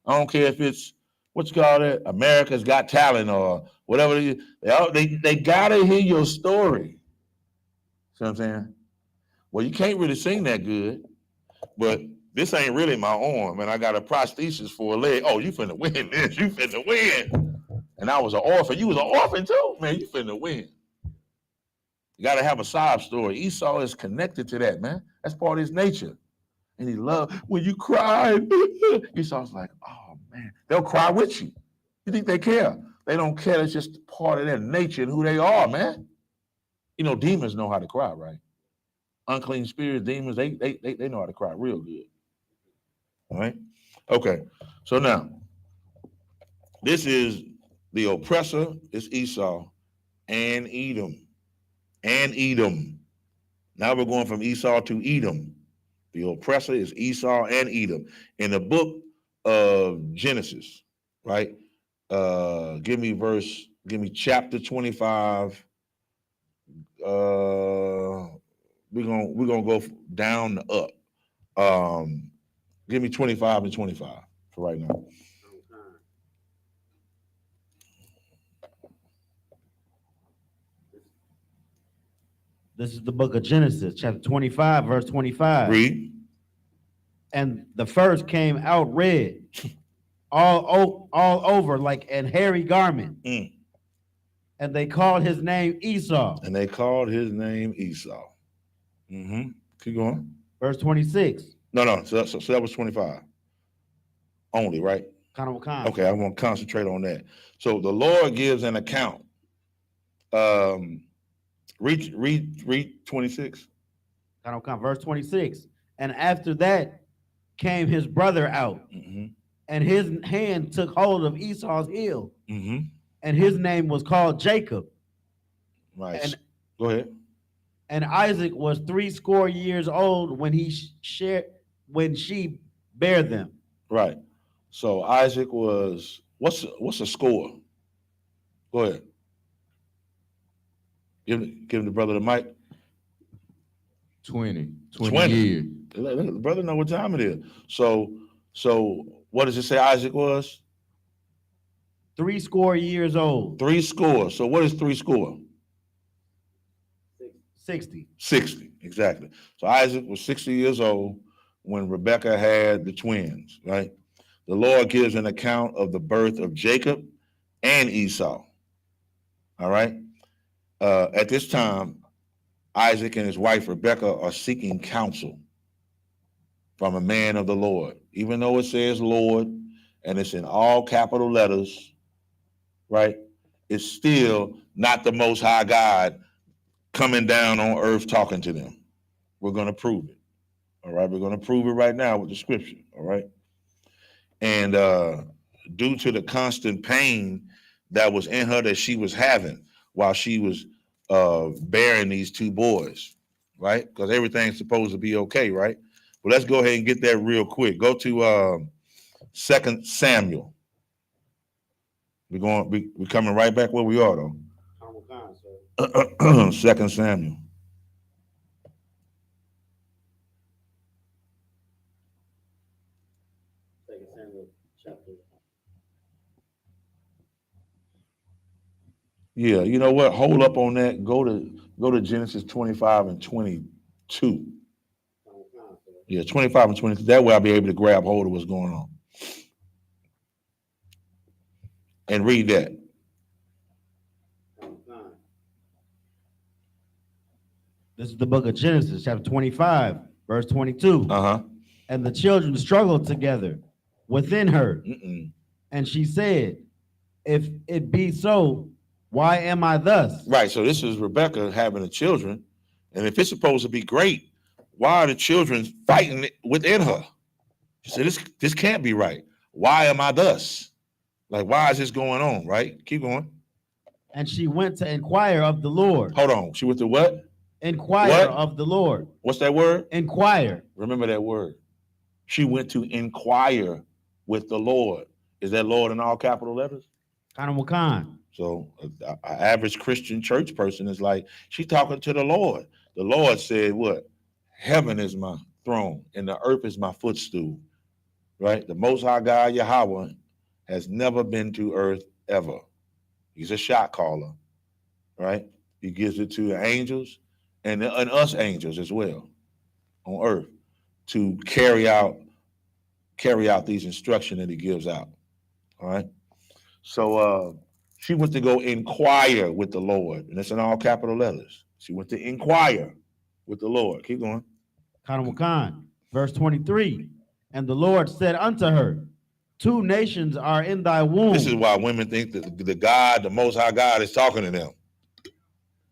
Speaker 1: I don't care if it's what you call it? America's Got Talent or whatever. They gotta hear your story. See what I'm saying? Well, you can't really sing that good, but this ain't really my arm, and I got a prosthesis for a leg. Oh, you finna win this. You finna win. And I was an orphan. You was an orphan too? Man, you finna win. You gotta have a sob story. Esau is connected to that, man. That's part of his nature. And he loved when you cry. Esau's like, oh man, they'll cry with you. You think they care? They don't care. It's just part of their nature and who they are, man. You know, demons know how to cry, right? Unclean spirits, demons, they know how to cry real good. All right? Okay. So now, this is the oppressor is Esau and Edom. And Edom. Now we're going from Esau to Edom. The oppressor is Esau and Edom. In the book of Genesis, right? Give me chapter 25. We're gonna go down to up. Give me 25 and 25 for right now.
Speaker 4: This is the book of Genesis, chapter 25, verse 25.
Speaker 1: Read.
Speaker 4: And the first came out red, all over like an hairy garment.
Speaker 1: Mm.
Speaker 4: And they called his name Esau.
Speaker 1: And they called his name Esau. Mm-hmm. Keep going.
Speaker 4: Verse 26.
Speaker 1: No. So that was 25. Only, right? Okay, I want to concentrate on that. So the Lord gives an account. Read 26.
Speaker 4: Verse 26. And after that came his brother out,
Speaker 1: Mm-hmm.
Speaker 4: and his hand took hold of Esau's heel,
Speaker 1: Mm-hmm.
Speaker 4: and his name was called Jacob.
Speaker 1: Right.
Speaker 4: And,
Speaker 1: go ahead.
Speaker 4: And Isaac was 80 years old when she bare them.
Speaker 1: Right. So Isaac was what's a score? Go ahead. Give the brother the mic.
Speaker 5: 20
Speaker 1: 20
Speaker 5: years.
Speaker 1: Let the brother know what time it is. So what does it say Isaac was?
Speaker 4: 80 years old.
Speaker 1: 80. So what is 80?
Speaker 4: 60.
Speaker 1: 60, exactly. So Isaac was 60 years old when Rebekah had the twins, right? The Lord gives an account of the birth of Jacob and Esau. All right. At this time, Isaac and his wife Rebekah are seeking counsel from a man of the Lord. Even though it says Lord and it's in all capital letters, right? It's still not the Most High God coming down on earth talking to them. We're going to prove it. All right. We're going to prove it right now with the scripture. All right. And due to the constant pain that was in her that she was having while she was bearing these two boys, right? Because everything's supposed to be okay, right? But let's go ahead and get that real quick. Go to 2 Samuel. We're coming right back where we are though. 2 Samuel. Yeah, you know what? Hold up on that. Go to Genesis 25 and 22. Yeah, 25 and 22. That way I'll be able to grab hold of what's going on. And read that.
Speaker 4: This is the book of Genesis, chapter 25, verse 22.
Speaker 1: Uh-huh.
Speaker 4: And the children struggled together within her.
Speaker 1: Mm-mm.
Speaker 4: And she said, if it be so, why am I thus?
Speaker 1: Right. So this is Rebekah having the children. And if it's supposed to be great, why are the children fighting within her? She said, this can't be right. Why am I thus? Like, why is this going on? Right? Keep going.
Speaker 4: And she went to inquire of the Lord.
Speaker 1: Hold on. She went to what?
Speaker 4: Inquire of the Lord.
Speaker 1: What's that word?
Speaker 4: Inquire.
Speaker 1: Remember that word. She went to inquire with the Lord. Is that Lord in all capital letters?
Speaker 4: Khan.
Speaker 1: So an average Christian church person is like, she's talking to the Lord. The Lord said what? Heaven is my throne and the earth is my footstool, right? The Most High God, Yahweh, has never been to earth ever. He's a shot caller, right? He gives it to the angels and us angels as well on earth to carry out these instructions that he gives out. All right. So she went to go inquire with the Lord, and it's in all capital letters. She went to inquire with the Lord. Keep going.
Speaker 4: Verse 23. And the Lord said unto her, 2 nations are in thy womb.
Speaker 1: This is why women think that the God, the Most High God, is talking to them.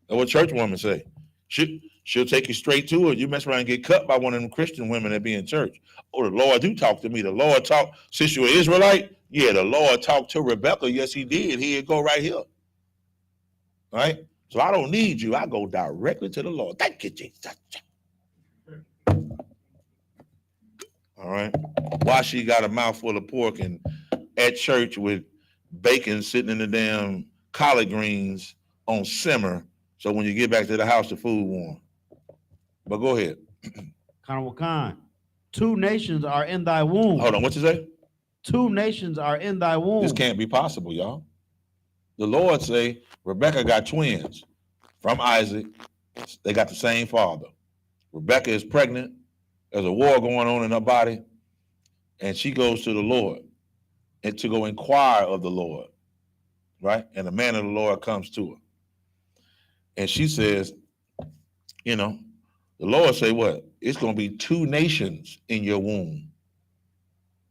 Speaker 1: That's what church women say. She'll take you straight to it. You mess around and get cut by one of them Christian women that be in church. Oh, the Lord do talk to me. The Lord talk, since you're an Israelite, yeah, the Lord talked to Rebecca. Yes, he did. He'd go right here. All right? So I don't need you. I go directly to the Lord. Thank you, Jesus. All right? Why she got a mouthful of pork and at church with bacon sitting in the damn collard greens on simmer, so when you get back to the house, the food warm. But go ahead.
Speaker 4: 2 nations are in thy womb.
Speaker 1: Hold on, what you say?
Speaker 4: 2 nations are in thy womb.
Speaker 1: This can't be possible, y'all. The Lord say Rebecca got twins from Isaac. They got the same father. Rebecca is pregnant. There's a war going on in her body. And she goes to the Lord and to go inquire of the Lord, right? And the man of the Lord comes to her. And she says, you know, the Lord say what? It's going to be 2 nations in your womb.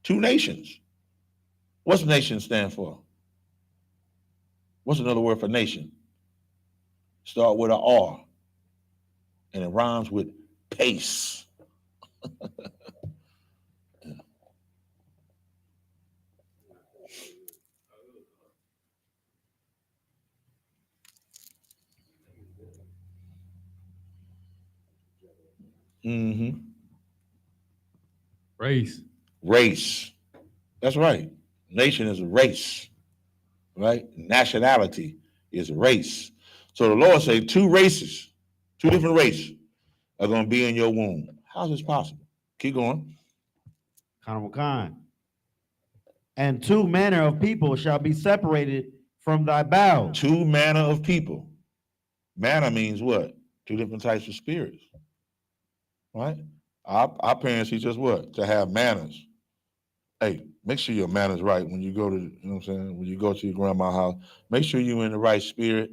Speaker 1: 2 nations. What's nation stand for? What's another word for nation? Start with an R. And it rhymes with pace. Mm-hmm. Race. That's right. Nation is a race, right? Nationality is a race. So the Lord say 2 races, 2 different races are going to be in your womb. How's this possible? Keep going.
Speaker 4: And 2 manner of people shall be separated from thy bowels.
Speaker 1: 2 manner of people. Manner means what? 2 different types of spirits, right? Our parents teach us what? To have manners. Hey, make sure your manners right when you go to, you know what I'm saying? When you go to your grandma's house, make sure you're in the right spirit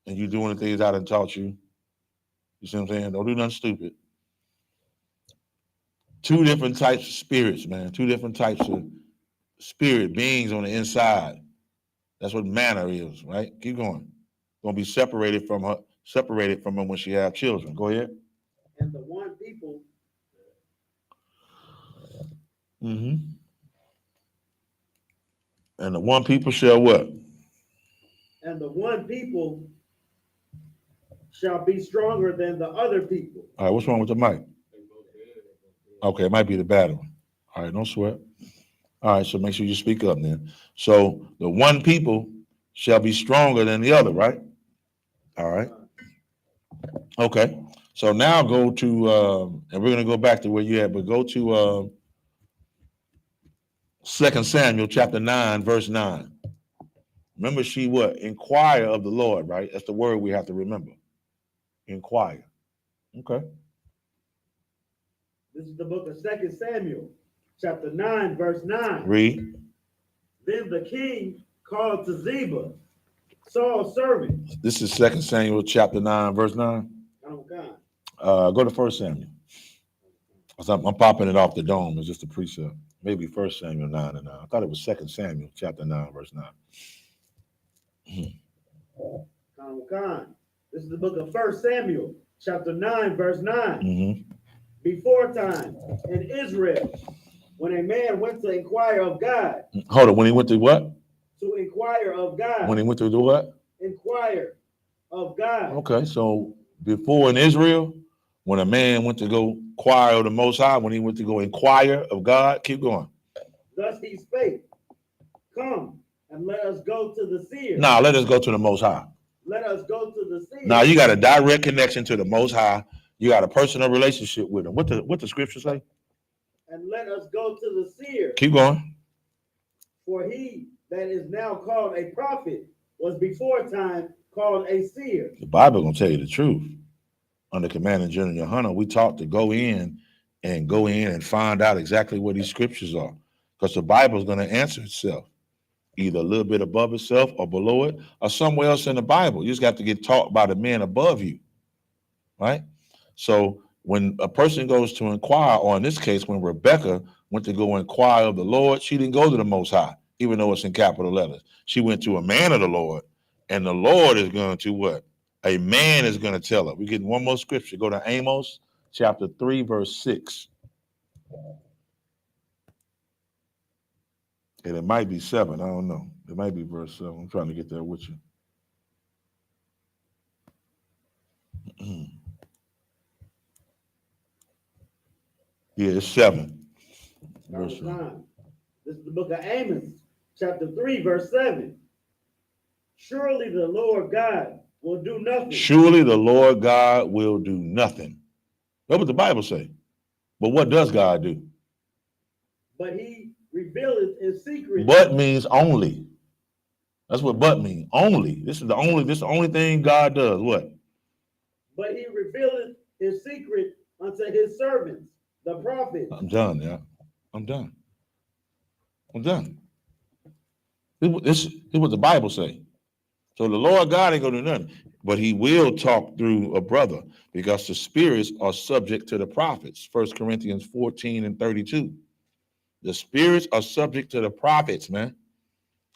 Speaker 1: and you're doing the things I done taught you. You see what I'm saying? Don't do nothing stupid. 2 different types of spirits, man. 2 different types of spirit beings on the inside. That's what manner is, right? Keep going. Gonna be separated from her when she have children. Go ahead.
Speaker 4: And the one people.
Speaker 1: Mm-hmm. And the one people shall what?
Speaker 4: And the one people shall be stronger than the other people.
Speaker 1: All right, what's wrong with the mic? Okay, it might be the battery. All right, don't sweat. All right, so make sure you speak up then. So the one people shall be stronger than the other, right? All right. Okay, so now go to, and we're going to go back to where you had, but go to 2 Samuel chapter 9, verse 9. Remember, she what? Inquire of the Lord, right? That's the word we have to remember. Inquire. Okay.
Speaker 4: This is the book of 2 Samuel, chapter 9, verse 9.
Speaker 1: Read.
Speaker 4: Then the king called to Ziba, Saul's servant.
Speaker 1: This is 2 Samuel chapter 9, verse 9.
Speaker 4: Oh, God.
Speaker 1: Go to 1 Samuel. I'm popping it off the dome. It's just a precept. Maybe 1 Samuel 9 and 9. I thought it was 2 Samuel chapter 9, verse 9.
Speaker 4: This is the book of 1 Samuel, chapter 9, verse 9.
Speaker 1: Mm-hmm.
Speaker 4: Before time in Israel, when a man went to inquire of God.
Speaker 1: Hold on. When he went to what?
Speaker 4: To inquire of God.
Speaker 1: When he went to do what?
Speaker 4: Inquire of God.
Speaker 1: Okay, so before in Israel, when a man went to go inquire of the Most High, when he went to go inquire of God, keep going.
Speaker 4: Thus he spake, come and let us go to the seer.
Speaker 1: Now let us go to the Most High.
Speaker 4: Let us go to the seer.
Speaker 1: Now you got a direct connection to the Most High. You got a personal relationship with him. What the scripture say?
Speaker 4: And let us go to the seer.
Speaker 1: Keep going.
Speaker 4: For he that is now called a prophet was before time called a seer.
Speaker 1: The Bible gonna tell you the truth. Under Commander General YAHANNA, we taught to go in and find out exactly what these scriptures are. Because the Bible is gonna answer itself, either a little bit above itself or below it, or somewhere else in the Bible. You just got to get taught by the men above you, right? So when a person goes to inquire, or in this case, when Rebecca went to go inquire of the Lord, she didn't go to the Most High, even though it's in capital letters. She went to a man of the Lord, and the Lord is going to what? A man is going to tell her. We get one more scripture. Go to Amos chapter 3, verse 6. And it might be 7. I don't know. It might be verse 7. I'm trying to get there with you. Yeah, it's 7. Verse 7.
Speaker 4: This is the book of Amos, chapter 3, verse 7. Surely the Lord God will do nothing.
Speaker 1: Surely the Lord God will do nothing. That's what the Bible say. But what does God do?
Speaker 4: But he revealeth his secret.
Speaker 1: But means only. That's what but means. Only. This is the only thing God does. What?
Speaker 4: But he revealeth his secret unto his servants, the prophets.
Speaker 1: I'm done, yeah. I'm done. This is what the Bible say. So the Lord God ain't gonna do nothing, but he will talk through a brother because the spirits are subject to the prophets. 1 Corinthians 14 and 32. The spirits are subject to the prophets, man.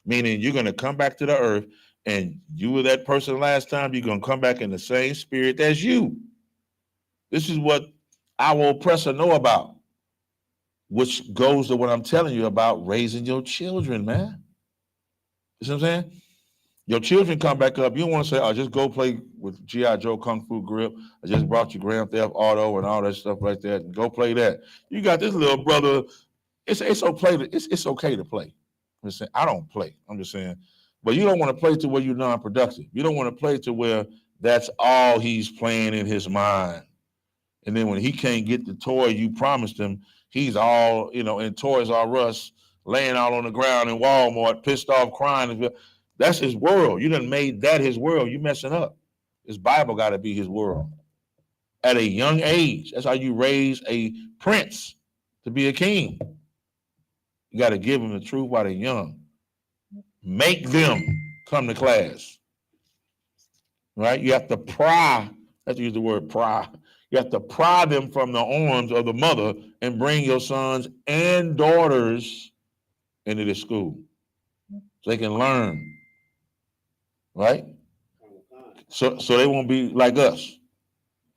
Speaker 1: Meaning you're gonna come back to the earth and you were that person last time, you're gonna come back in the same spirit as you. This is what our oppressor know about, which goes to what I'm telling you about raising your children, man. You see what I'm saying? Your children come back up. You don't want to say, "Oh, just go play with G.I. Joe Kung Fu Grip. I just brought you Grand Theft Auto and all that stuff like that. And go play that." You got this little brother. It's okay to play. I'm just saying, I don't play. I'm just saying, but you don't want to play to where you're non-productive. You don't want to play to where that's all he's playing in his mind. And then when he can't get the toy you promised him, he's all, in Toys R Us, laying out on the ground in Walmart, pissed off, crying. That's his world. You done made that his world. You messing up. His Bible got to be his world. At a young age, that's how you raise a prince to be a king. You got to give them the truth while they're young. Make them come to class. Right? You have to pry. Let's use the word pry. You have to pry them from the arms of the mother and bring your sons and daughters into the school so they can learn. Right? So they won't be like us,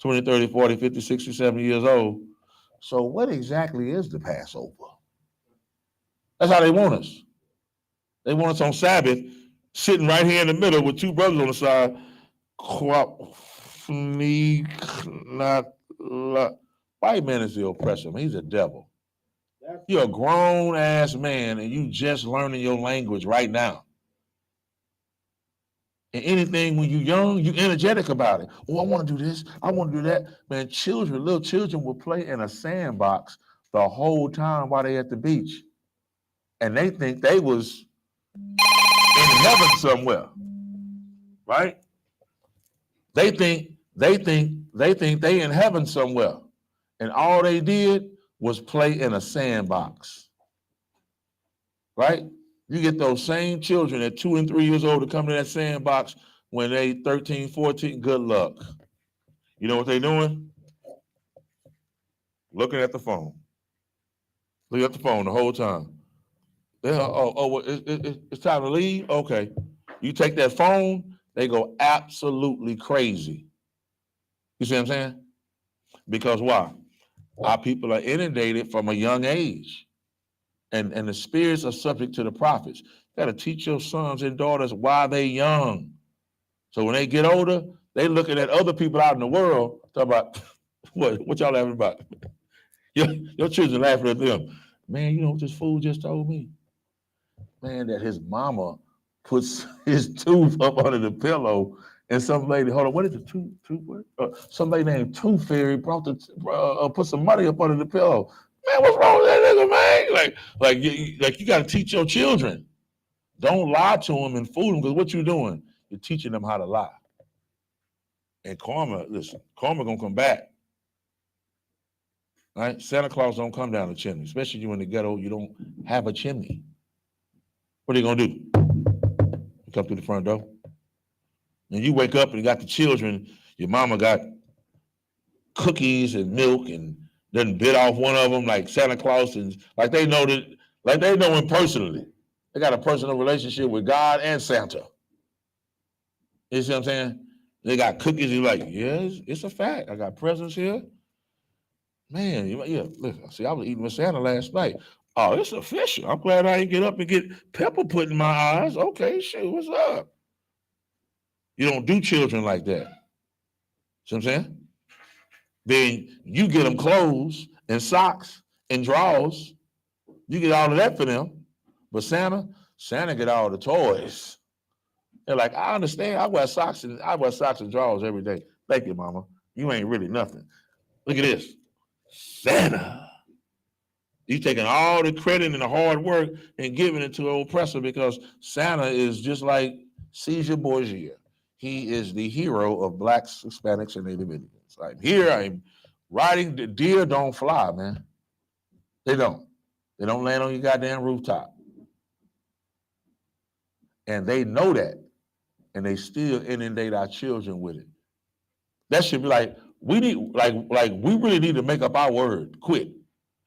Speaker 1: 20, 30, 40, 50, 60, 70 years old. So what exactly is the Passover? That's how they want us. They want us on Sabbath, sitting right here in the middle with two brothers on the side. White man is the oppressor. Man, he's a devil. You're a grown ass man and you just learning your language right now. And anything when you're young, you're energetic about it. Oh, I want to do this. I want to do that. Man, little children will play in a sandbox the whole time while they at the beach. And they think they was in heaven somewhere. Right? They think they in heaven somewhere. And all they did was play in a sandbox. Right? You get those same children at 2 and 3 years old to come to that sandbox when they 13, 14, good luck. You know what they doing? Looking at the phone. Looking at the phone the whole time. It's time to leave? Okay. You take that phone, they go absolutely crazy. You see what I'm saying? Because why? Our people are inundated from a young age. And the spirits are subject to the prophets. You got to teach your sons and daughters while they're young. So when they get older, they looking at other people out in the world, talking about, what y'all laughing about? Your children laughing at them. Man, you know what this fool just told me? Man, that his mama puts his tooth up under the pillow and some lady, hold on, what is the tooth word? Some lady named Tooth Fairy put some money up under the pillow. Man, what's wrong with that nigga, man? Like you got to teach your children. Don't lie to them and fool them, because what you doing? You're teaching them how to lie. And karma, listen, karma gonna come back. Right? Santa Claus don't come down the chimney, especially you in the ghetto. You don't have a chimney. What are you gonna do? You come through the front door, and you wake up and you got the children. Your mama got cookies and milk, and then bit off one of them like Santa Claus, and like they know him personally. They got a personal relationship with God and Santa. You see what I'm saying? They got cookies. You're like, yes, it's a fact. I got presents here. Man, yeah, listen, see, I was eating with Santa last night. Oh, it's official. I'm glad I didn't get up and get pepper put in my eyes. Okay, shit, what's up? You don't do children like that. See what I'm saying? Then you get them clothes and socks and drawers. You get all of that for them. But Santa get all the toys. They're like, I understand. I wear socks and drawers every day. Thank you, mama. You ain't really nothing. Look at this. Santa. You taking all the credit and the hard work and giving it to an oppressor, because Santa is just like Caesar Borgia. He is the hero of Blacks, Hispanics, and Native Indians. I'm here. I'm riding. The deer don't fly, man. They don't. They don't land on your goddamn rooftop. And they know that. And they still inundate our children with it. That should be like, we really need to make up our word quick.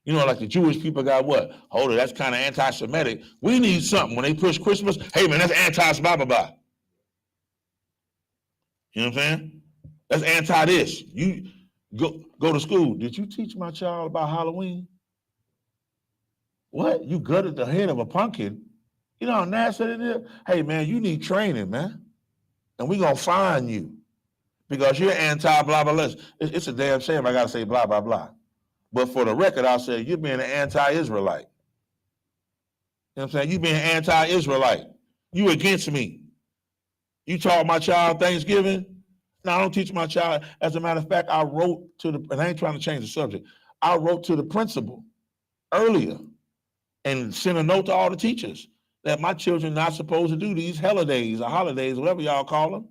Speaker 1: You know, like the Jewish people got what? Hold it, that's kind of anti-Semitic. We need something. When they push Christmas, hey man, that's anti-blah-blah-blah. You know what I'm saying? That's anti-this. You go to school. Did you teach my child about Halloween? What? You gutted the head of a pumpkin? You know how nasty it is? Hey man, you need training, man. And we're going to fine you because you're anti-blah-blah-blah. It's a damn shame I got to say blah-blah-blah. But for the record, I'll say you're being an anti-Israelite. You know what I'm saying? You being anti-Israelite. You against me. You taught my child Thanksgiving? No, I don't teach my child. As a matter of fact, I wrote to and I ain't trying to change the subject. I wrote to the principal earlier and sent a note to all the teachers that my children not supposed to do these holidays or holidays, whatever y'all call them.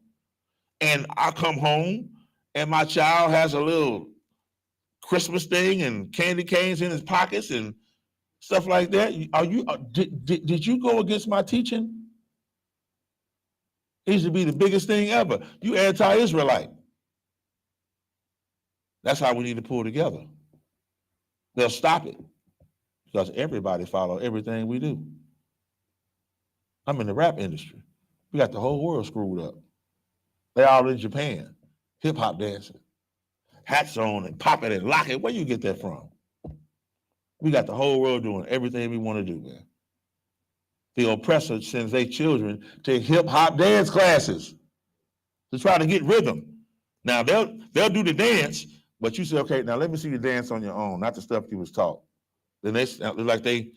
Speaker 1: And I come home and my child has a little Christmas thing and candy canes in his pockets and stuff like that. Did you go against my teaching? It used to be the biggest thing ever. You anti-Israelite. That's how we need to pull together. They'll stop it because everybody follow everything we do. I'm in the rap industry. We got the whole world screwed up. They all in Japan, hip hop dancing, hats on and pop it and lock it. Where you get that from? We got the whole world doing everything we want to do, man. The oppressor sends their children to hip hop dance classes to try to get rhythm. Now they'll do the dance, but you say, okay, now let me see you dance on your own, not the stuff you was taught. Then they look like they,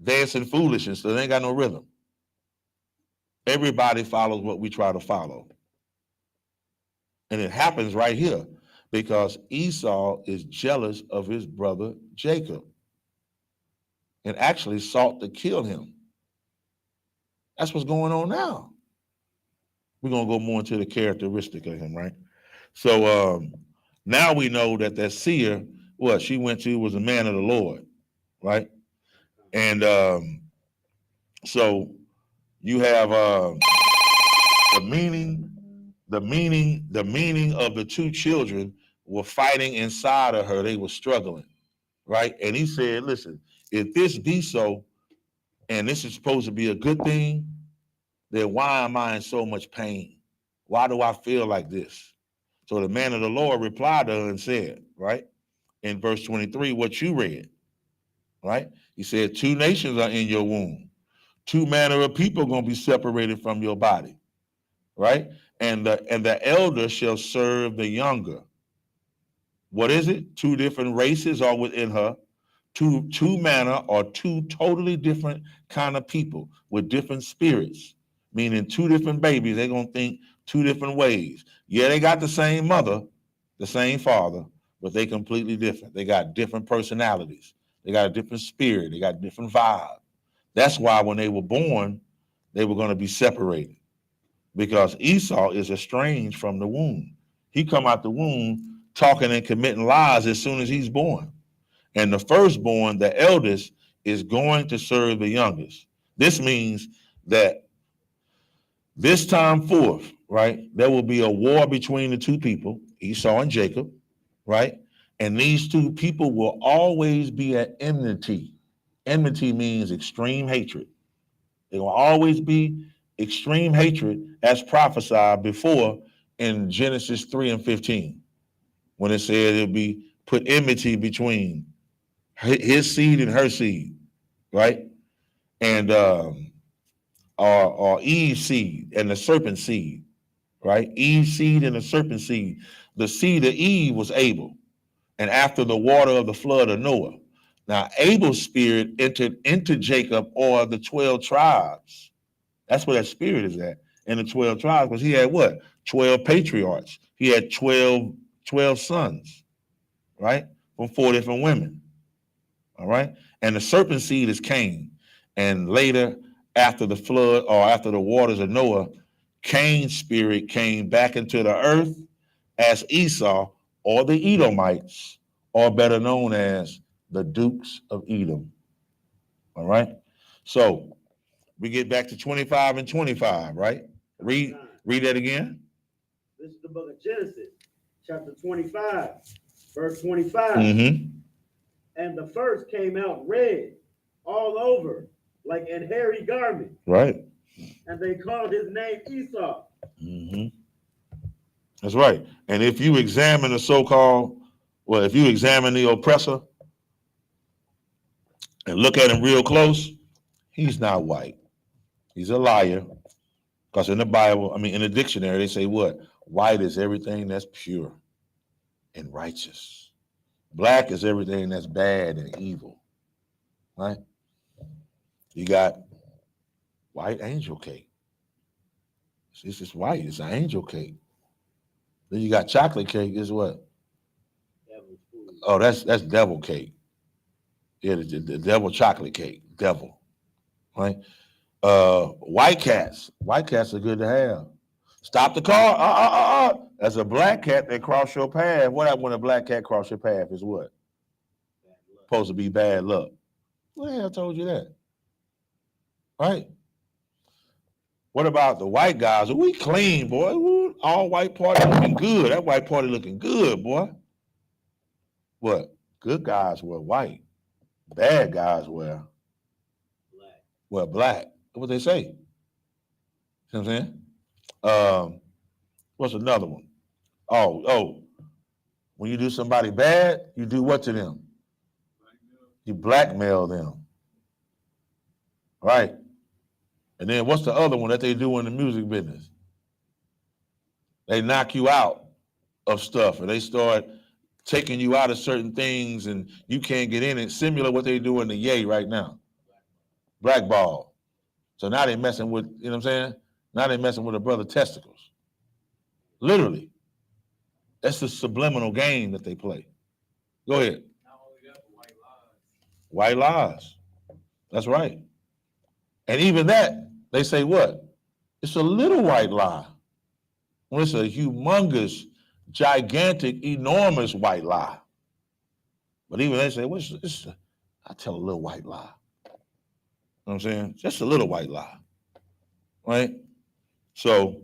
Speaker 1: dancing foolish and so they ain't got no rhythm. Everybody follows what we try to follow. And it happens right here because Esau is jealous of his brother Jacob and actually sought to kill him. That's what's going on now. We're going to go more into the characteristic of him, right? So now we know that seer, what she went to was a man of the Lord, right? And so you have the meaning of the two children were fighting inside of her. They were struggling, right? And he said, listen, if this be so, and this is supposed to be a good thing, then why am I in so much pain? Why do I feel like this? So the man of the Lord replied to her and said, right, in verse 23, what you read, right? He said, 2 nations are in your womb. 2 manner of people are going to be separated from your body, right? And the elder shall serve the younger. What is it? 2 different races are within her. Two manner or 2 totally different kind of people with different spirits, meaning 2 different babies. They're going to think 2 different ways. Yeah, they got the same mother, the same father, but they completely different. They got different personalities. They got a different spirit. They got different vibe. That's why when they were born, they were going to be separated, because Esau is estranged from the womb. He come out the womb talking and committing lies as soon as he's born. And the firstborn, the eldest, is going to serve the youngest. This means that this time forth, right, there will be a war between the two people, Esau and Jacob, right? And these two people will always be at enmity. Enmity means extreme hatred. There will always be extreme hatred as prophesied before in Genesis 3 and 15, when it said it'll be put enmity between his seed and her seed, right? And or Eve's seed and the serpent seed, right? Eve's seed and the serpent seed. The seed of Eve was Abel, and after the water of the flood of Noah. Now Abel's spirit entered into Jacob, or the 12 tribes. That's where that spirit is at, in the 12 tribes, because he had what? 12 patriarchs. He had 12 sons, right? From 4 different women. All right. And the serpent seed is Cain. And later, after the flood, or after the waters of Noah, Cain's spirit came back into the earth as Esau, or the Edomites, or better known as the Dukes of Edom. All right. So we get back to 25 and 25, right? Read that again.
Speaker 4: This is the book of Genesis, chapter 25, verse 25.
Speaker 1: Mm-hmm.
Speaker 4: And the first came out red all over, like an hairy garment.
Speaker 1: Right.
Speaker 4: And they called his name Esau.
Speaker 1: Mm-hmm. That's right. And if you examine the so-called, well, if you examine the oppressor and look at him real close, he's not white. He's a liar. Because in the Bible, in the dictionary, they say what? White is everything that's pure and righteous. Black is everything that's bad and evil, right? You got white angel cake. It's just white. It's an angel cake. Then you got chocolate cake. Is what? Oh, that's devil cake. Yeah, the devil chocolate cake. Devil, right? White cats. White cats are good to have. Stop the car. That's a black cat that crossed your path. What happens when a black cat crosses your path is what? Supposed to be bad luck. What the hell told you that? Right? What about the white guys? We clean, boy. Ooh, all white party looking good. That white party looking good, boy. What? Good guys wear white. Bad guys wear black. What they say? You know what I'm saying? What's another one? Oh. When you do somebody bad, you do what to them? You blackmail them. Right? And then what's the other one that they do in the music business? They knock you out of stuff, and they start taking you out of certain things, and you can't get in it. Similar to what they do in the Yay right now. Blackball. So now they messing with, you know what I'm saying? Now they messing with a brother testicles. Literally. That's the subliminal game that they play. Go ahead.
Speaker 6: Not only that, but white lies.
Speaker 1: White lies. That's right. And even that, they say what? It's a little white lie. When it's a humongous, gigantic, enormous white lie. But even they say, I tell a little white lie. You know what I'm saying? Just a little white lie. Right? So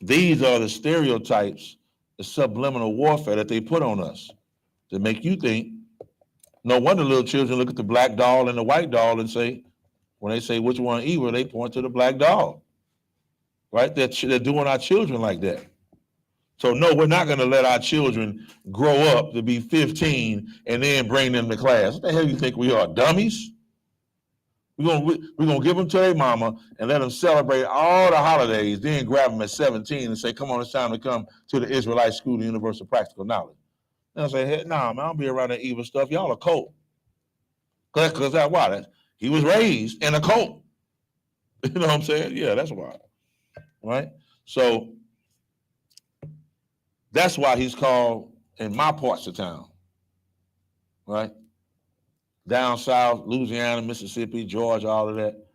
Speaker 1: these are the stereotypes, the subliminal warfare that they put on us to make you think. No wonder little children look at the black doll and the white doll and say, when they say which one evil, they point to the black doll. Right? They're doing our children like that. So no, we're not going to let our children grow up to be 15 and then bring them to class. What the hell you think we are, dummies? We're gonna give them to their mama and let them celebrate all the holidays, then grab them at 17 and say, come on, it's time to come to the Israelite School of Universal Practical Knowledge. And I say, hey, nah, man, I don't be around that evil stuff. Y'all a cult. Because that's why. He was raised in a cult. You know what I'm saying? Yeah, that's why. Right? So that's why he's called in my parts of town, right? Down south, Louisiana, Mississippi, Georgia, all of that.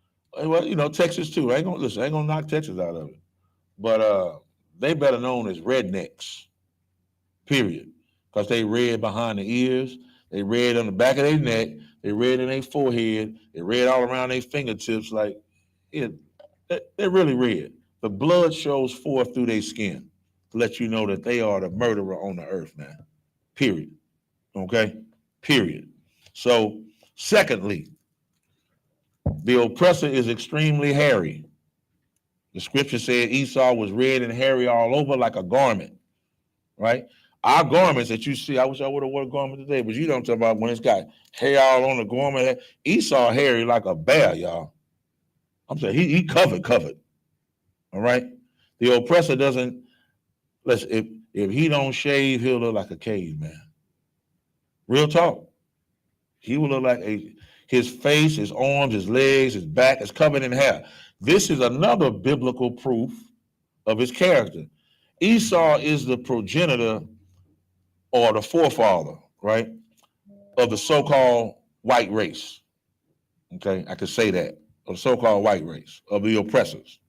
Speaker 1: Well, you know, Texas too. I ain't gonna knock Texas out of it. But they better known as rednecks, period. Because they red behind the ears, they red on the back of their neck, they red in their forehead, they red all around their fingertips, like they're really red. The blood shows forth through their skin to let you know that they are the murderer on the earth, man. Period. Okay? Period. So, secondly, the oppressor is extremely hairy. The scripture said Esau was red and hairy all over like a garment, right? Our garments that you see, I wish I would have worn a garment today, but you don't talk about when it's got hair all on the garment. Esau hairy like a bear, y'all. I'm saying he covered. All right. The oppressor doesn't. If he don't shave, he'll look like a caveman. Real talk. He will look like his face, his arms, his legs, his back is covered in hair. This is another biblical proof of his character. Esau is the progenitor or the forefather, right, of the so-called white race. Okay, I could say that, of the so-called white race, of the oppressors.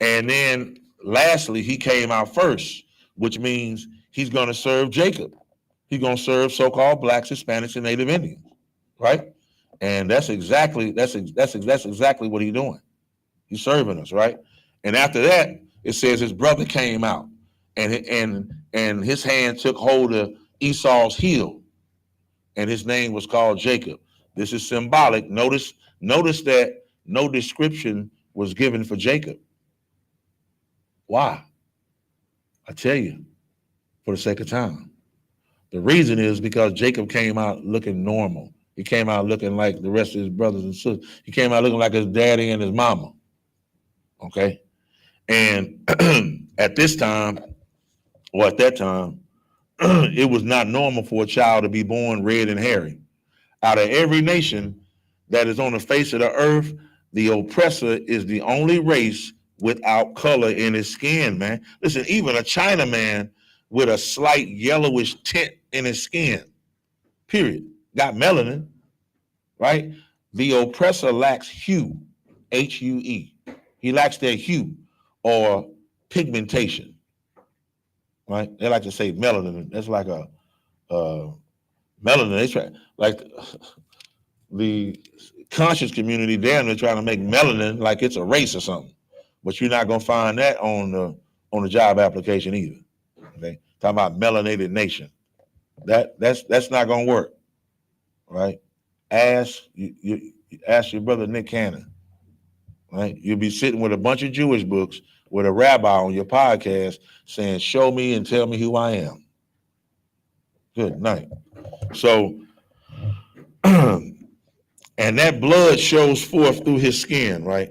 Speaker 1: And then lastly, he came out first, which means he's going to serve Jacob. He's going to serve so-called blacks, Hispanics, and Native Indians, right? And that's exactly what he's doing. He's serving us, right? And after that, it says his brother came out, and his hand took hold of Esau's heel, and his name was called Jacob. This is symbolic. Notice that no description was given for Jacob. Why? I tell you, for the sake of time. The reason is because Jacob came out looking normal. He came out looking like the rest of his brothers and sisters. He came out looking like his daddy and his mama. Okay? And at that time, it was not normal for a child to be born red and hairy. Out of every nation that is on the face of the earth, the oppressor is the only race without color in his skin, man. Listen, even a Chinaman with a slight yellowish tint in his skin, period, got melanin, right? The oppressor lacks hue, H-U-E. He lacks their hue or pigmentation, right? They like to say melanin. That's like a melanin. They try, like the conscious community, they're trying to make melanin like it's a race or something. But you're not gonna find that on the job application either. Okay, talking about melanated nation. That's not gonna work, right? Ask your brother Nick Cannon, right? You'll be sitting with a bunch of Jewish books with a rabbi on your podcast saying, "Show me and tell me who I am." Good night. So, and that blood shows forth through his skin, right?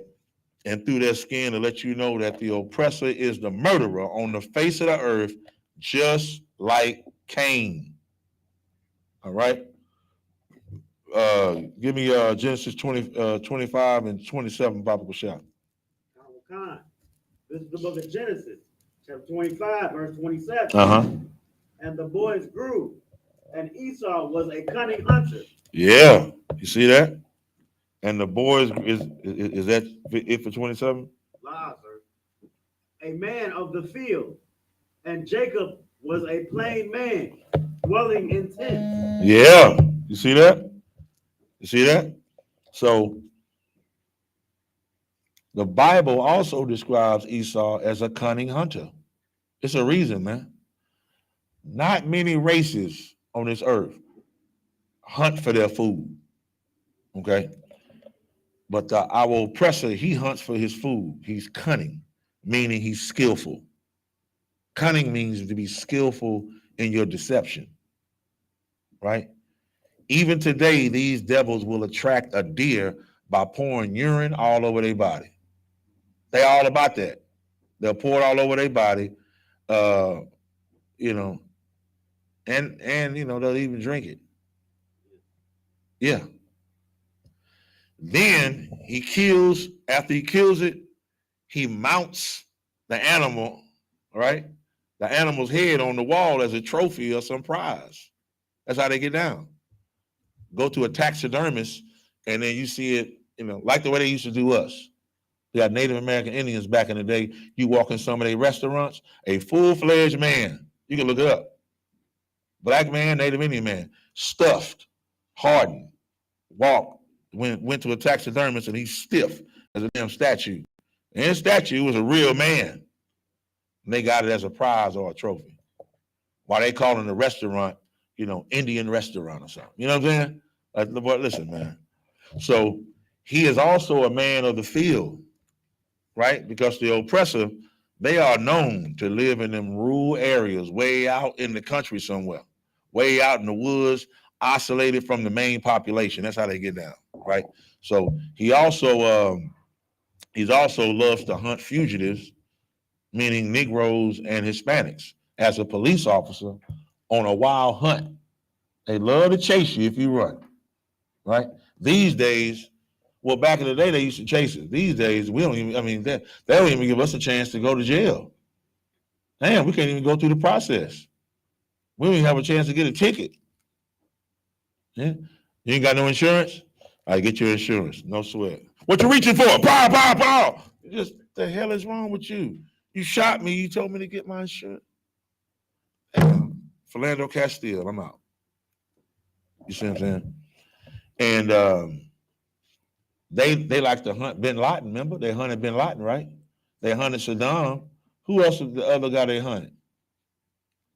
Speaker 1: And through their skin to let you know that the oppressor is the murderer on the face of the earth, just like Cain. All right? Give me Genesis 25 and 27, Papa Bashar.
Speaker 4: This is the book of Genesis, chapter 25, verse 27.
Speaker 1: Uh-huh.
Speaker 4: And the boys grew, and Esau was a cunning hunter.
Speaker 1: Yeah. You see that? And the boys, is that it for 27?
Speaker 4: A man of the field, and Jacob was a plain man, dwelling in tents.
Speaker 1: Yeah. You see that? You see that? So the Bible also describes Esau as a cunning hunter. It's a reason, man. Not many races on this earth hunt for their food. Okay? But our oppressor, he hunts for his food. He's cunning, meaning he's skillful. Cunning means to be skillful in your deception, right? Even today, these devils will attract a deer by pouring urine all over their body. They all about that. They'll pour it all over their body, and they'll even drink it. Yeah. Then after he kills it, he mounts the animal, right? the animal's head on the wall as a trophy or some prize. That's how they get down. Go to a taxidermist, and then you see it, like the way they used to do us. They got Native American Indians back in the day. You walk in some of their restaurants, a full-fledged man, you can look it up. Black man, Native Indian man, stuffed, hardened, walked, went to a taxidermist, and he's stiff as a damn statue. And his statue was a real man. And they got it as a prize or a trophy. Why they calling the restaurant, Indian restaurant or something. You know what I'm saying? But listen, man. So he is also a man of the field, right? Because the oppressor, they are known to live in them rural areas, way out in the country somewhere, way out in the woods, isolated from the main population. That's how they get down, right? So he also loves to hunt fugitives, meaning Negroes and Hispanics, as a police officer on a wild hunt. They love to chase you if you run, right? These days, well, back in the day, they used to chase us. These days, we don't even, they don't even give us a chance to go to jail. Damn, we can't even go through the process. We don't even have a chance to get a ticket. Yeah? You ain't got no insurance? All right, get your insurance. No sweat. What you reaching for? Pow, pow, pow. Just, the hell is wrong with you? You shot me. You told me to get my insurance. Damn. Philando Castile, I'm out. You see what I'm saying? And they like to hunt Bin Laden, remember? They hunted Bin Laden, right? They hunted Saddam. Who else was the other guy they hunted?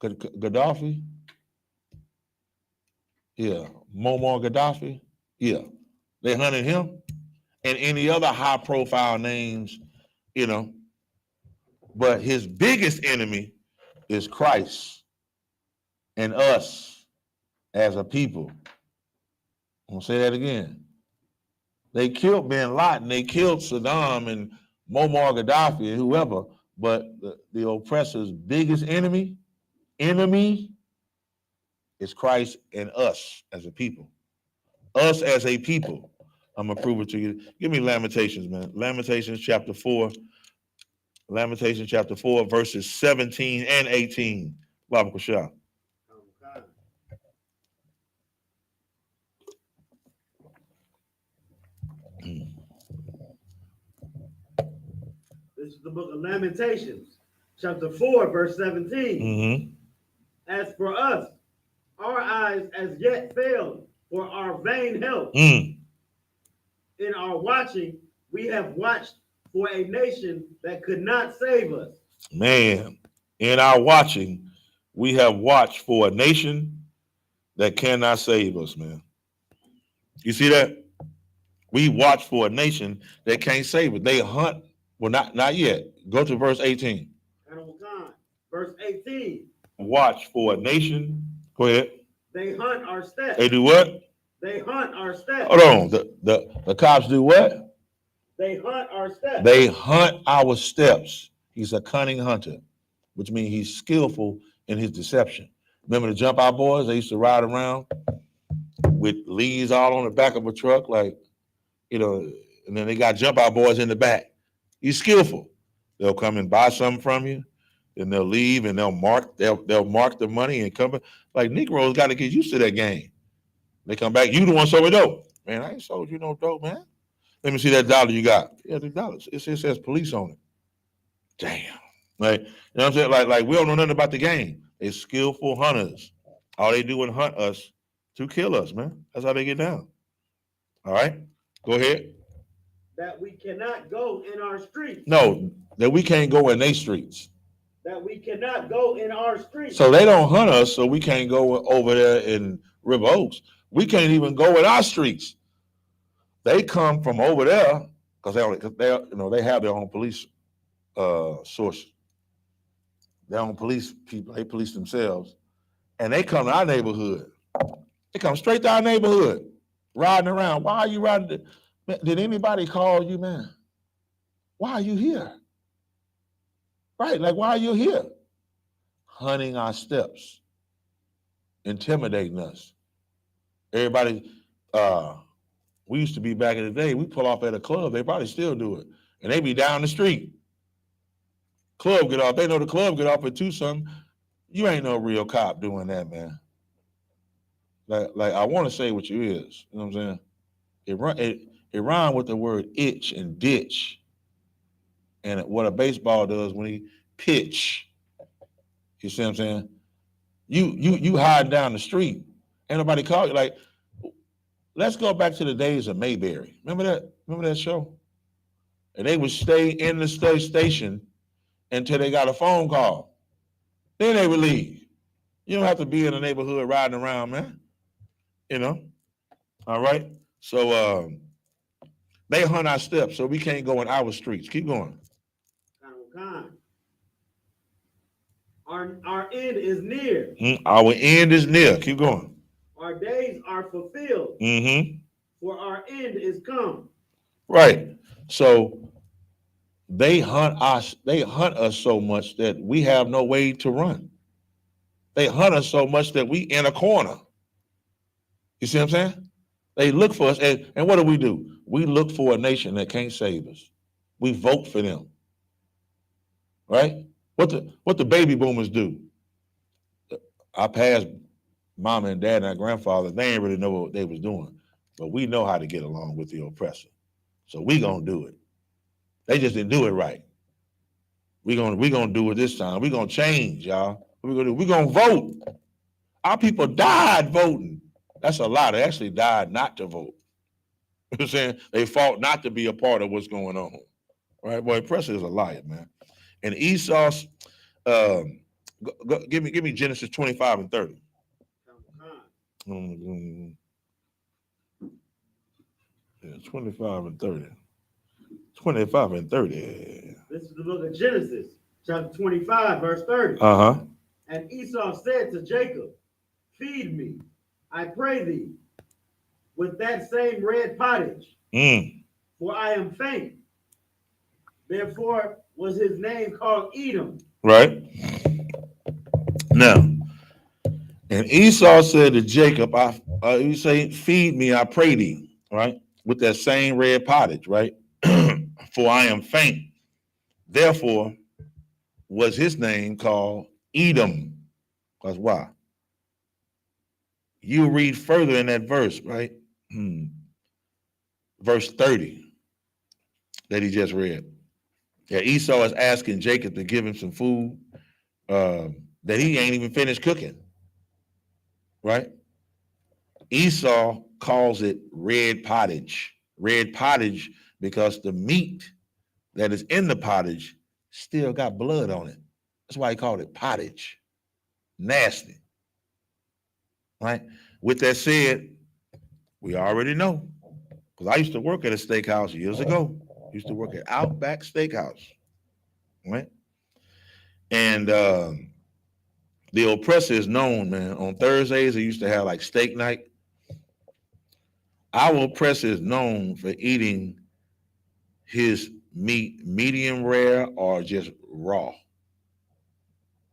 Speaker 1: Gaddafi? Yeah. Muammar Gaddafi? Yeah. They hunted him and any other high-profile names, But his biggest enemy is Christ and us as a people. I'm going to say that again. They killed Bin Laden, they killed Saddam and Muammar Gaddafi and whoever, but the oppressor's biggest enemy is Christ and us as a people. Us as a people. I'm going to prove it to you. Give me Lamentations, man. Lamentations chapter 4, verses 17 and 18. Baba Kushah.
Speaker 4: This is the book of Lamentations, chapter 4, verse 17.
Speaker 1: Mm-hmm.
Speaker 4: As for us, our eyes as yet failed for our vain help.
Speaker 1: Mm.
Speaker 4: In our watching, we have watched for a nation that could not save us.
Speaker 1: Man, in our watching, we have watched for a nation that cannot save us, man. You see that? We watch for a nation that can't save it. They hunt. Well, not yet. Go to verse 18.
Speaker 4: Verse 18.
Speaker 1: Watch for a nation. Go ahead.
Speaker 4: They hunt our steps.
Speaker 1: They do what?
Speaker 4: They hunt our steps.
Speaker 1: Hold on. The cops do what?
Speaker 4: They hunt our steps.
Speaker 1: They hunt our steps. He's a cunning hunter, which means he's skillful in his deception. Remember the jump out boys? They used to ride around with leaves all on the back of a truck, and then they got jump out boys in the back. He's skillful. They'll come and buy something from you, and they'll leave and they'll mark the money and come back. Like Negroes got to get used to that game. They come back, you the one sold me dope. Man, I ain't sold you no dope, man. Let me see that dollar you got. Yeah, the dollars. It says police on it. Damn. Like, you know what I'm saying? Like we don't know nothing about the game. They're skillful hunters. All they do is hunt us to kill us, man. That's how they get down. All right? Go ahead.
Speaker 4: That we cannot go in our streets.
Speaker 1: No, that we can't go in their streets.
Speaker 4: That we cannot go in our streets.
Speaker 1: So they don't hunt us, so we can't go over there in River Oaks. We can't even go in our streets. They come from over there because they have their own police source. Their own police people. They police themselves, and they come to our neighborhood. They come straight to our neighborhood, riding around. Why are you riding? Did anybody call you, man? Why are you here? Right, like why are you here? Hunting our steps, intimidating us. Everybody, we used to be back in the day, we pull off at a club, they probably still do it. And they be down the street. Club get off. They know the club get off at 2 something. You ain't no real cop doing that, man. Like I want to say what you is. You know what I'm saying? It rhymes with the word itch and ditch. And what a baseball does when he pitch. You see what I'm saying? You hiding down the street. Ain't nobody call you. Like, let's go back to the days of Mayberry. Remember that? Remember that show? And they would stay in the station until they got a phone call. Then they would leave. You don't have to be in the neighborhood riding around, man. You know? All right? So they hunt our steps, so we can't go in our streets. Keep going.
Speaker 4: Our end is near.
Speaker 1: Our end is near. Keep going.
Speaker 4: Our days are fulfilled. For our end is come.
Speaker 1: Right. So they hunt us so much that we have no way to run. They hunt us so much that we in a corner. You see what I'm saying? They look for us, and what do? We look for a nation that can't save us. We vote for them. Right? What the baby boomers do? Our past mama and dad and our grandfather, they ain't really know what they was doing. But we know how to get along with the oppressor. So we gonna do it. They just didn't do it right. We gonna do it this time. We gonna change, y'all. What we gonna do? We gonna vote. Our people died voting. That's a lot. They actually died not to vote. You know what I'm saying? They fought not to be a part of what's going on. Right? Boy, oppressor is a liar, man. And Esau's, give me Genesis 25 and 30. Yeah, 25 and 30. 25 and 30.
Speaker 4: This is the book of Genesis, chapter 25, verse 30. And Esau said to Jacob, feed me, I pray thee, with that same red pottage, for I am faint. Therefore was his name called Edom.
Speaker 1: Right. Now, and Esau said to Jacob, you say, feed me, I pray thee, right? With that same red pottage, right? For I am faint. Therefore was his name called Edom. Because why? You read further in that verse, right? Verse 30 that he just read. Yeah, Esau is asking Jacob to give him some food that he ain't even finished cooking, right? Esau calls it red pottage. Red pottage because the meat that is in the pottage still got blood on it. That's why he called it pottage. Nasty. Right? With that said, we already know. Because I used to work at a steakhouse years ago. I used to work at Outback Steakhouse. Right? And the oppressor is known, man. On Thursdays, they used to have like steak night. Our oppressor is known for eating his meat medium rare or just raw.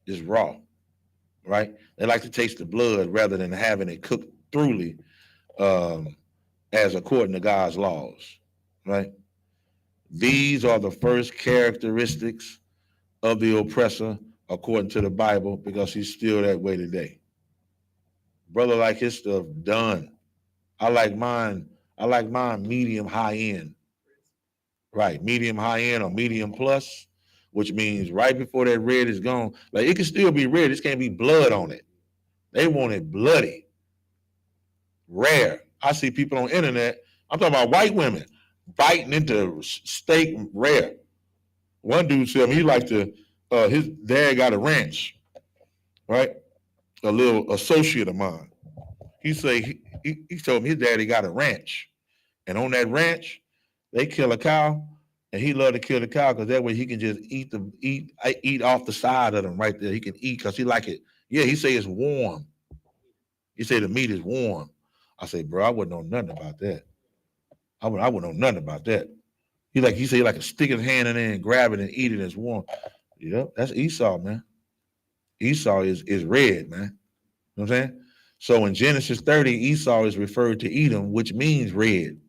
Speaker 1: Just raw, right? They like to taste the blood rather than having it cooked thoroughly as according to God's laws, right? These are the first characteristics of the oppressor according to the Bible because he's still that way today. Brother like his stuff done. I like mine medium high end. Right, medium high end or medium plus, which means right before that red is gone. Like it can still be red, it can't be blood on it. They want it bloody, rare. I see people on the internet, I'm talking about white women, biting into steak rare. One dude said he liked to, his dad got a ranch, right? A little associate of mine. He told me his daddy got a ranch. And on that ranch, they kill a cow, and he loved to kill the cow because that way he can just eat off the side of them right there. He can eat because he like it. Yeah, he say it's warm. He say the meat is warm. I say, bro, I wouldn't know nothing about that. I wouldn't know nothing about that. He say like a stick his hand in there and grab it and eat it. It's warm. Yep, that's Esau, man. Esau is red, man. You know what I'm saying? So in Genesis 30, Esau is referred to Edom, which means red.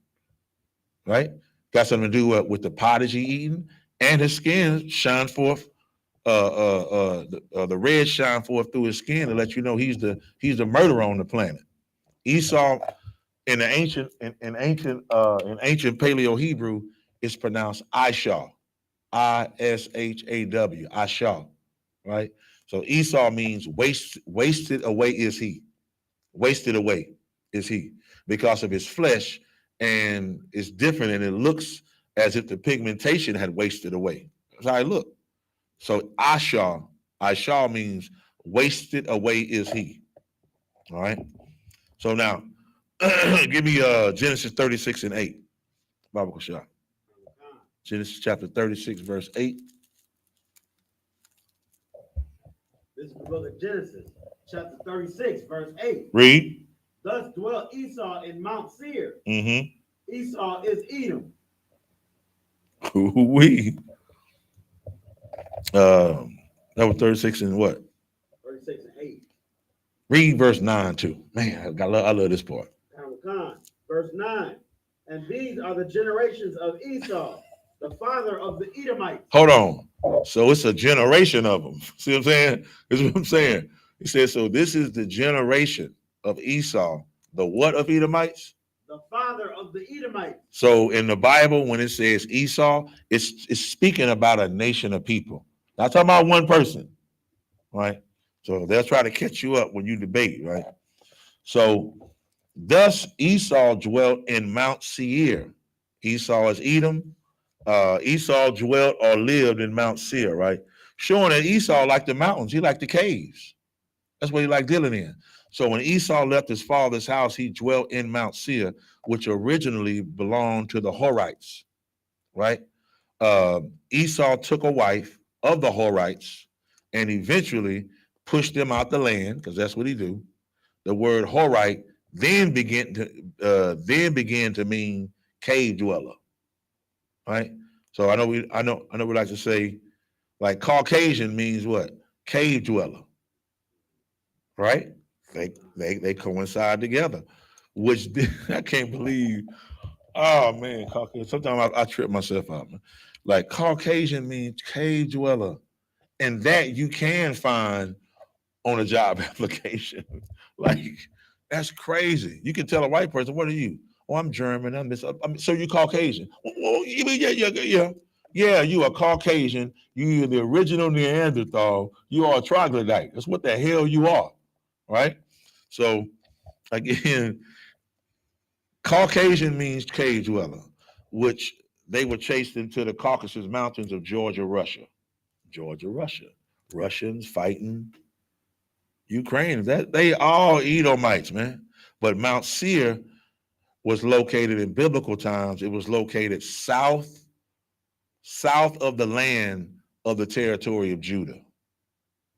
Speaker 1: Right? Got something to do with the pottage he eating, and his skin shine forth the red shine forth through his skin to let you know he's the murderer on the planet. Esau in the ancient in ancient Paleo Hebrew is pronounced I.S.H.A.W. I.S.H.A.W. I.S.H.A.W. Right? So Esau means wasted away is he. Wasted away is he because of his flesh, and it's different, and it looks as if the pigmentation had wasted away. That's how I look. So Ashar means wasted away is he. All right. So now, give me Genesis 36 and 8. Bible shot. Genesis chapter 36, verse 8.
Speaker 4: This is the book of Genesis, chapter 36, verse 8.
Speaker 1: Read.
Speaker 4: Thus dwelt Esau in Mount Seir.
Speaker 1: Mm-hmm.
Speaker 4: Esau is Edom.
Speaker 1: We. That was 36 and what?
Speaker 4: 36 and 8.
Speaker 1: Read verse 9 too. Man, I love this part.
Speaker 4: Verse 9. And these are the generations of Esau, the father of the Edomites.
Speaker 1: Hold on. So it's a generation of them. See what I'm saying? That's what I'm saying. He says, so this is the generation of Esau, the what of Edomites?
Speaker 4: The father of the Edomites.
Speaker 1: So in the Bible, when it says Esau, it's speaking about a nation of people. Not talking about one person, right? So they'll try to catch you up when you debate, right? So thus Esau dwelt in Mount Seir. Esau is Edom. Esau dwelt or lived in Mount Seir, right? Showing that Esau liked the mountains. He liked the caves. That's what he liked dealing in. So when Esau left his father's house, he dwelt in Mount Seir, which originally belonged to the Horites, right? Esau took a wife of the Horites and eventually pushed them out the land, because that's what he do. The word Horite then began to mean cave dweller, right? So I know we like to say, like, Caucasian means what? Cave dweller, right? They coincide together, which I can't believe. Oh man, Caucasian. Sometimes I trip myself out, man. Like, Caucasian means cave dweller, and that you can find on a job application. Like, that's crazy. You can tell a white person, "What are you?" "Oh, I'm German. I'm this." So you Caucasian? Well, yeah. You are Caucasian. You are the original Neanderthal. You are a troglodyte. That's what the hell you are, right? So again, Caucasian means cave dweller, which they were chased into the Caucasus Mountains of Georgia, Russia. Russians fighting Ukraine. That they all Edomites, man. But Mount Seir was located in biblical times. It was located south of the land of the territory of Judah,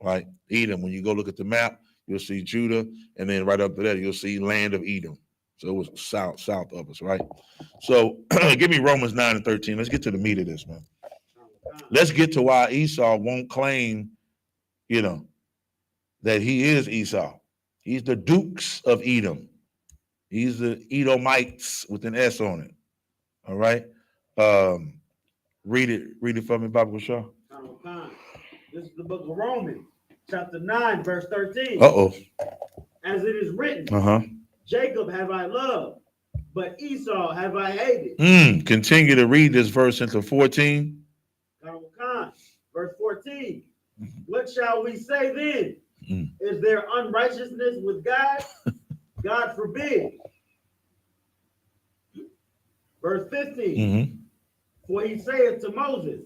Speaker 1: right? Edom. When you go look at the map, you'll see Judah, and then right up to that, you'll see land of Edom. So it was south of us, right? So give me Romans 9 and 13. Let's get to the meat of this, man. Let's get to why Esau won't claim, that he is Esau. He's the Dukes of Edom. He's the Edomites with an S on it. All right. Read it for me, Bible Shaw.
Speaker 4: This is the book of Romans, chapter 9, verse 13.
Speaker 1: Uh-oh.
Speaker 4: As it is written, Jacob have I loved, but Esau have I hated.
Speaker 1: Continue to read this verse into 14.
Speaker 4: Verse 14. What shall we say then? Is there unrighteousness with God? God forbid. Verse 15. For he saith to Moses,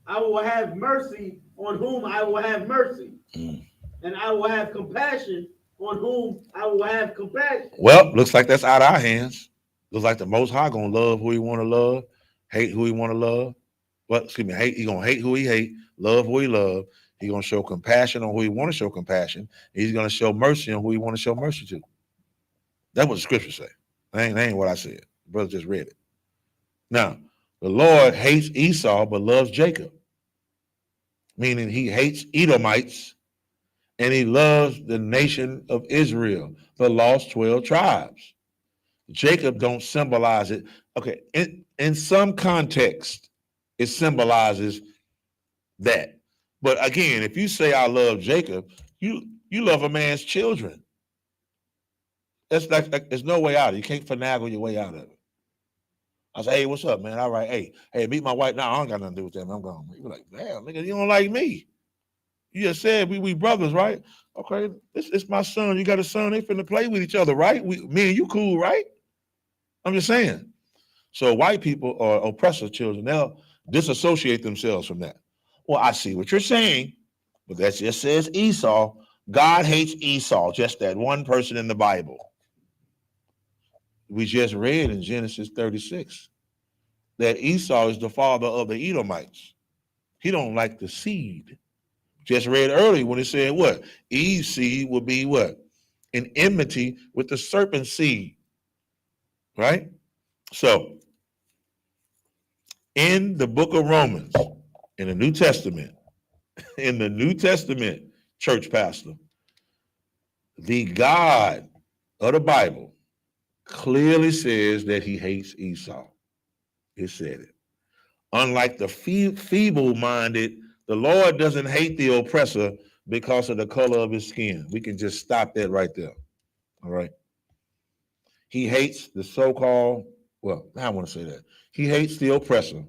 Speaker 4: I will have mercy on whom I will have mercy, and I will have compassion on whom I will have compassion.
Speaker 1: Well, looks like that's out of our hands. Looks like the Most High gonna love who he want to love, hate who he want to love. He gonna hate who he hate, love who he love. He gonna show compassion on who he want to show compassion. He's gonna show mercy on who he want to show mercy to. That's what the scriptures say. That ain't what I said. The brother just read it. Now, the Lord hates Esau but loves Jacob, meaning he hates Edomites and he loves the nation of Israel, the lost 12 tribes. Jacob don't symbolize it. Okay, in some context, it symbolizes that. But again, if you say I love Jacob, you love a man's children. That's like there's no way out of it. You can't finagle your way out of it. I say, hey, what's up, man? All right, hey, meet my wife. Now I don't got nothing to do with them. I'm gone. You like, damn, nigga, you don't like me. You just said we brothers, right? Okay, it's my son. You got a son. They finna play with each other, right? Me and you cool, right? I'm just saying. So white people are oppressor children. They'll disassociate themselves from that. Well, I see what you're saying, but that just says Esau. God hates Esau, just that one person in the Bible. We just read in Genesis 36 that Esau is the father of the Edomites. He don't like the seed. Just read earlier when it said what? Eve's seed will be what? In enmity with the serpent seed, right? So, in the book of Romans, in the New Testament, church pastor, the God of the Bible clearly says that he hates Esau. It said it. Unlike the feeble-minded, the Lord doesn't hate the oppressor because of the color of his skin. We can just stop that right there. All right. He hates the so-called, well, I want to say that. He hates the oppressor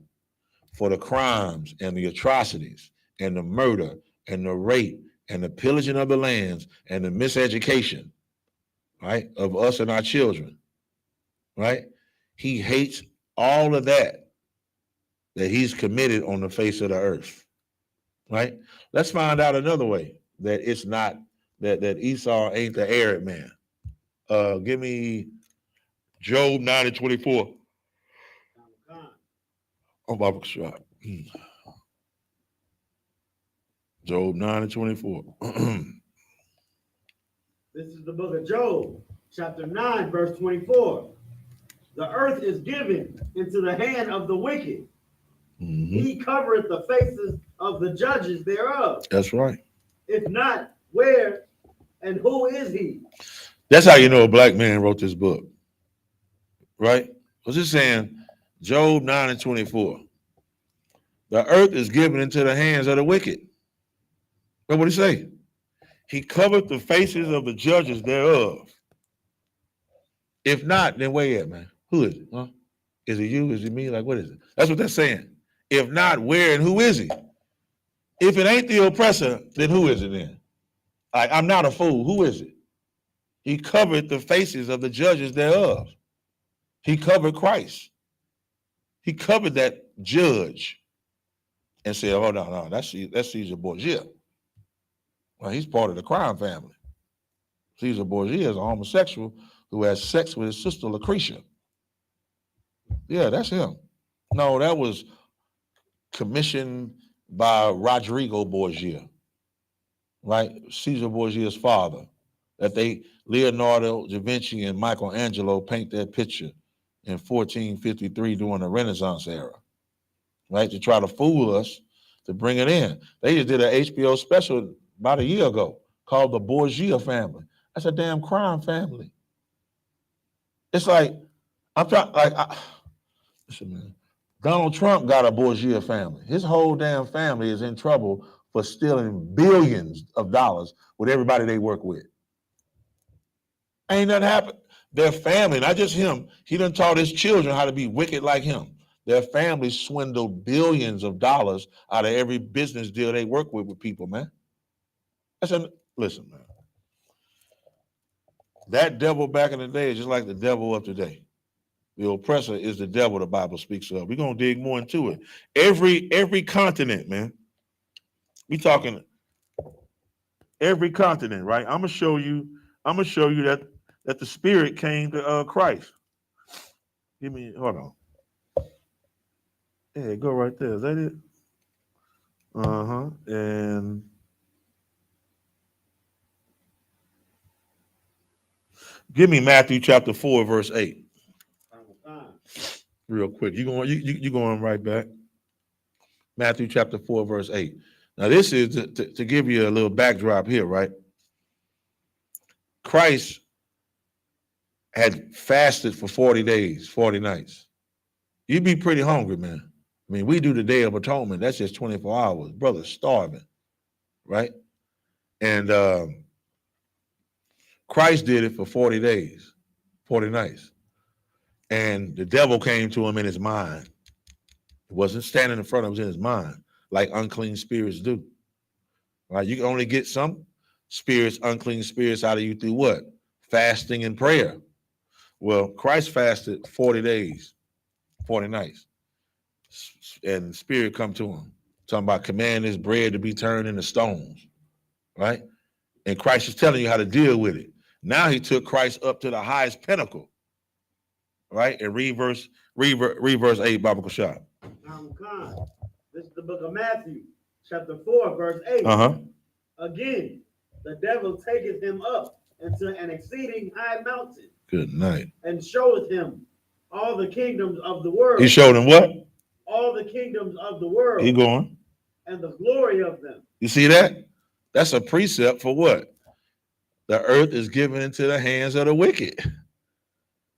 Speaker 1: for the crimes and the atrocities and the murder and the rape and the pillaging of the lands and the miseducation, right, of us and our children, right? He hates all of that he's committed on the face of the earth, right? Let's find out another way that it's not, that Esau ain't the Arab man. Give me Job 9:24. Oh, Bible shot. Job 9:24.
Speaker 4: This is the book of Job, chapter 9, verse 24. The earth is given into the hand of the wicked. Mm-hmm. He covereth the faces of the judges thereof.
Speaker 1: That's right.
Speaker 4: If not, where and who is he?
Speaker 1: That's how you know a black man wrote this book, right? What's it saying? Job 9:24. The earth is given into the hands of the wicked. What would he say? He covered the faces of the judges thereof. If not, then where at, man? Who is it? Huh? Is it you? Is it me? Like, what is it? That's what they're saying. If not, where and who is he? If it ain't the oppressor, then who is it then? Like, I'm not a fool. Who is it? He covered the faces of the judges thereof. He covered Christ. He covered that judge and said, oh, no, that's Caesar Borgia. Well, he's part of the crime family. Caesar Borgia is a homosexual who has sex with his sister Lucretia. Yeah, that's him. No, that was commissioned by Rodrigo Borgia, right? Caesar Borgia's father. That Leonardo da Vinci and Michelangelo paint that picture in 1453 during the Renaissance era, right? To try to fool us, to bring it in. They just did an HBO special about a year ago called The Borgia Family. That's a damn crime family. It's like, listen, man, Donald Trump got a Borgia family. His whole damn family is in trouble for stealing billions of dollars with everybody they work with. Ain't nothing happened. Their family, not just him, he done taught his children how to be wicked like him. Their family swindled billions of dollars out of every business deal they work with people, man. Listen, man. That devil back in the day is just like the devil of today. The oppressor is the devil the Bible speaks of. We're going to dig more into it. Every continent, man. We talking every continent, right? I'm going to show you that the spirit came to Christ. Hold on. Yeah, go right there. Is that it? Uh-huh. And give me Matthew chapter 4, verse 8. Real quick. You going right back. Matthew chapter 4, verse 8. Now, this is to give you a little backdrop here, right? Christ had fasted for 40 days, 40 nights. You'd be pretty hungry, man. I mean, we do the Day of Atonement. That's just 24 hours. Brother, starving. right? And Christ did it for 40 days, 40 nights. And the devil came to him in his mind. It wasn't standing in front of him, it was in his mind, like unclean spirits do. Right? You can only get some spirits, unclean spirits out of you through what? Fasting and prayer. Well, Christ fasted 40 days, 40 nights. And the spirit come to him, talking about command this bread to be turned into stones, right? And Christ is telling you how to deal with it. Now he took Christ up to the highest pinnacle, right? And read verse 8, Bible Shop.
Speaker 4: This is the book of Matthew, chapter 4, verse 8. Again, the devil taketh him up into an exceeding high mountain.
Speaker 1: Good night.
Speaker 4: And showeth him all the kingdoms of the world.
Speaker 1: He showed him what?
Speaker 4: All the kingdoms of the world.
Speaker 1: He going.
Speaker 4: And the glory of them.
Speaker 1: You see that? That's a precept for what? The earth is given into the hands of the wicked.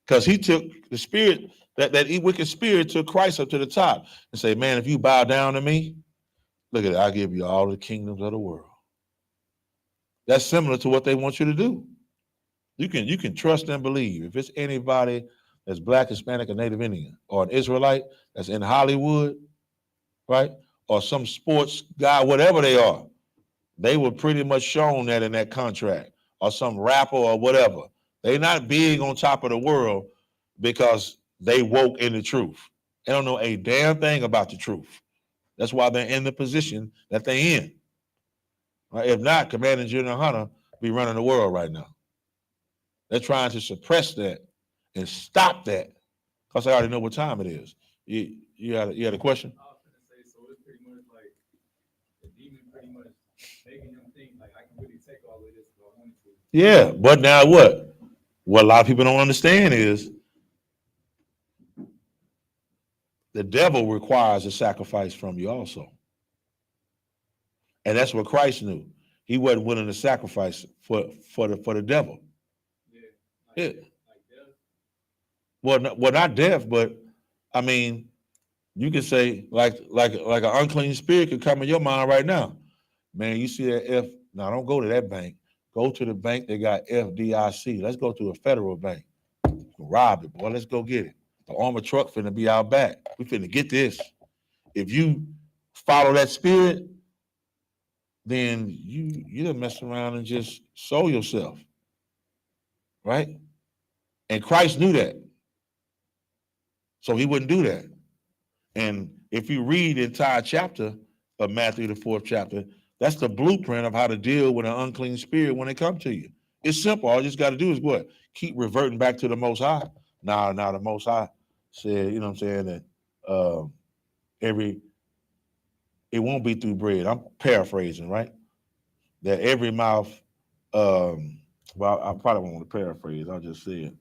Speaker 1: Because he took the spirit, that wicked spirit took Christ up to the top and say, man, if you bow down to me, look at it, I'll give you all the kingdoms of the world. That's similar to what they want you to do. You can trust and believe. If it's anybody that's Black, Hispanic, or Native Indian, or an Israelite that's in Hollywood, right? Or some sports guy, whatever they are, they were pretty much shown that in that contract, or some rapper or whatever. They're not big on top of the world because they woke in the truth. They don't know a damn thing about the truth. That's why they're in the position that they're in. Right? If not, Commander General YAHANNA be running the world right now. They're trying to suppress that and stop that because they already know what time it is. You had a question?
Speaker 6: I was gonna say, so it's pretty much like the demon pretty much making him think like I can really take all of this if I wanted to.
Speaker 1: Yeah, but now what? What a lot of people don't understand is the devil requires a sacrifice from you also. And that's what Christ knew. He wasn't willing to sacrifice for the devil. Yeah.
Speaker 6: Like death.
Speaker 1: Well, not death, but I mean, you could say like an unclean spirit could come in your mind right now. Man, you see that F? Now don't go to that bank. Go to the bank that got FDIC. Let's go to a federal bank. Rob it, boy. Let's go get it. The armored truck finna be out back. We finna get this. If you follow that spirit, then you done mess around and just sow yourself. Right? And Christ knew that. So he wouldn't do that. And if you read the entire chapter of Matthew, the 4th chapter, that's the blueprint of how to deal with an unclean spirit when they come to you. It's simple. All you just got to do is what? Keep reverting back to the Most High. Now the Most High said, you know what I'm saying, that it won't be through bread. I'm paraphrasing, right? That every mouth, well, I probably won't want to paraphrase. I'll just say it.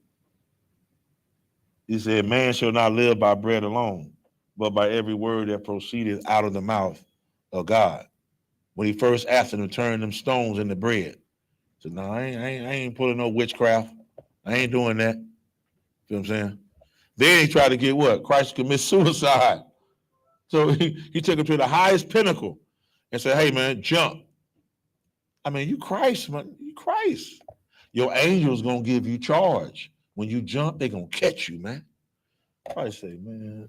Speaker 1: He said, man shall not live by bread alone, but by every word that proceeded out of the mouth of God. When he first asked him to turn them stones into bread, he said, no, I ain't pulling no witchcraft. I ain't doing that. You know what I'm saying? Then he tried to get what? Christ commit suicide. So he took him to the highest pinnacle and said, hey, man, jump. I mean, you Christ, man. You Christ. Your angel's going to give you charge. When you jump, they're going to catch you, man. Christ say, man,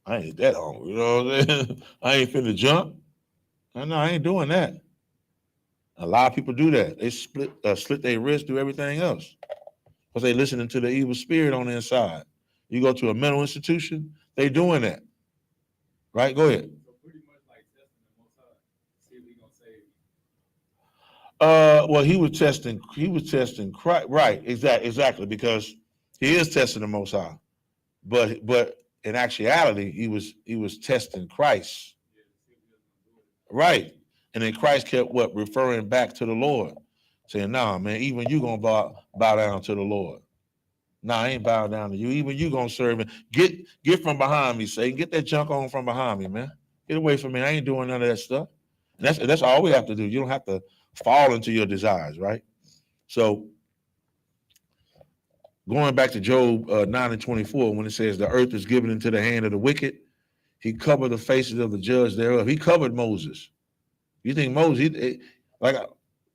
Speaker 1: I ain't that hungry. You know what I'm saying? I ain't finna jump. No, I ain't doing that. A lot of people do that. They slit their wrist, do everything else. Because they listening to the evil spirit on the inside. You go to a mental institution, they doing that. Right? Go ahead.
Speaker 6: So pretty much like testing the Most High, see if he gonna save you.
Speaker 1: Well, he was testing Christ. Right, exactly, because he is testing the Most High. But in actuality, he was testing Christ. Right. And then Christ kept what? Referring back to the Lord. Saying, nah, man, even you gonna bow down to the Lord. Nah, I ain't bowing down to you. Even you gonna serve him. Get from behind me, Satan. Get that junk on from behind me, man. Get away from me. I ain't doing none of that stuff. And that's all we have to do. You don't have to fall into your desires, right? So going back to Job 9:24, when it says the earth is given into the hand of the wicked, he covered the faces of the judge thereof. He covered Moses. You think Moses, like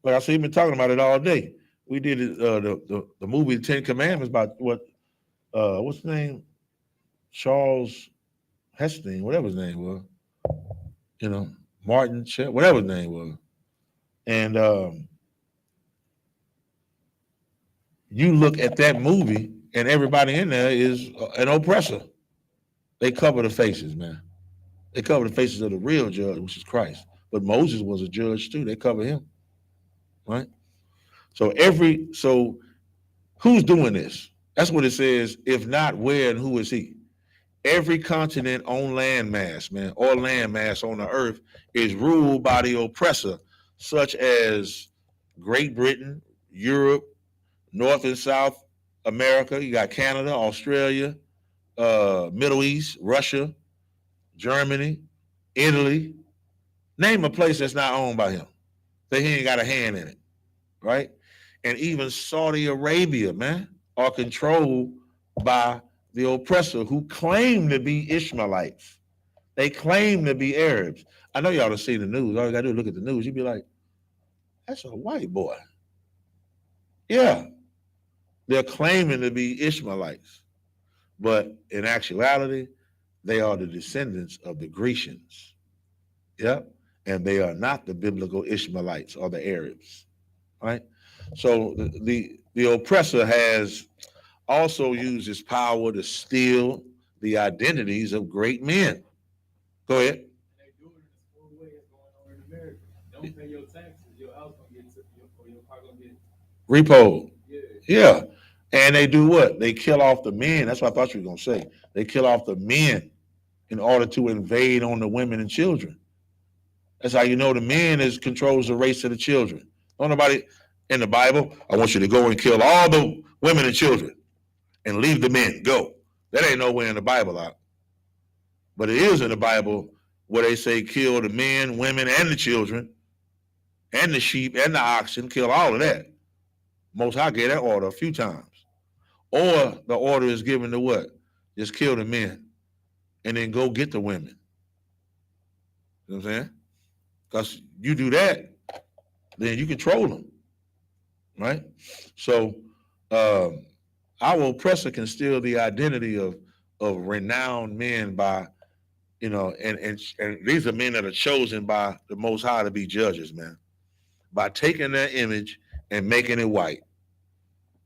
Speaker 1: I said, been talking about it all day. We did it, the movie Ten Commandments about what's his name? Charles Heston, whatever his name was. You know, Martin, whatever his name was. And you look at that movie, and everybody in there is an oppressor. They cover the faces, man. They cover the faces of the real judge, which is Christ. But Moses was a judge too. They cover him, right? So who's doing this? That's what it says. If not, where and who is he? Every continent on landmass, man, or landmass on the earth is ruled by the oppressor, such as Great Britain, Europe, North and South America. You got Canada, Australia, Middle East, Russia, Germany, Italy. Name a place that's not owned by him. That he ain't got a hand in it, right? And even Saudi Arabia, man, are controlled by the oppressor who claim to be Ishmaelites. They claim to be Arabs. I know y'all have seen the news. All you gotta do is look at the news. You'd be like, that's a white boy. Yeah, they're claiming to be Ishmaelites. But in actuality, they are the descendants of the Grecians. Yep. And they are not the biblical Ishmaelites or the Arabs. Right? So the oppressor has also used his power to steal the identities of great men. Go ahead.
Speaker 6: And they do it in a smooth way. It's going on in America. Don't pay your taxes. Your house gonna get your car gonna get
Speaker 1: Repo.
Speaker 6: yeah.
Speaker 1: Yeah. And they do what? They kill off the men. That's what I thought you were going to say. They kill off the men in order to invade on the women and children. That's how you know the men controls the race of the children. Don't nobody in the Bible, I want you to go and kill all the women and children and leave the men. Go. That ain't nowhere in the Bible out. But it is in the Bible where they say kill the men, women, and the children, and the sheep, and the oxen, kill all of that. Most High gave that order a few times. Or the order is given to what? Just kill the men and then go get the women. You know what I'm saying? Because you do that, then you control them, right? So our oppressor can steal the identity of renowned men by, and these are men that are chosen by the Most High to be judges, man, by taking their image and making it white.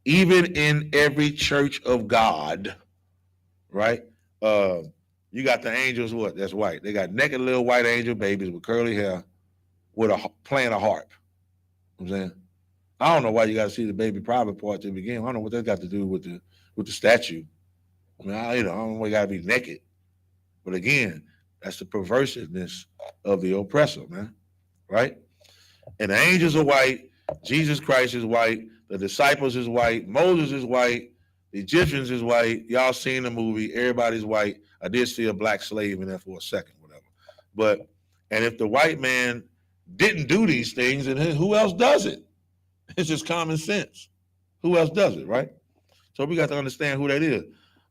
Speaker 1: Even in every church of God, right? You got the angels, what? That's white. They got naked little white angel babies with curly hair with playing a harp. You know what I'm saying? I don't know why you got to see the baby private part to begin. I don't know what that got to do with the statue. I mean, I don't know why you got to be naked. But again, that's the perversiveness of the oppressor, man, right? And the angels are white. Jesus Christ is white. The disciples is white. Moses is white. The Egyptians is white. Y'all seen the movie. Everybody's white. I did see a black slave in there for a second, whatever. And if the white man didn't do these things, then who else does it? It's just common sense. Who else does it, right? So we got to understand who that is.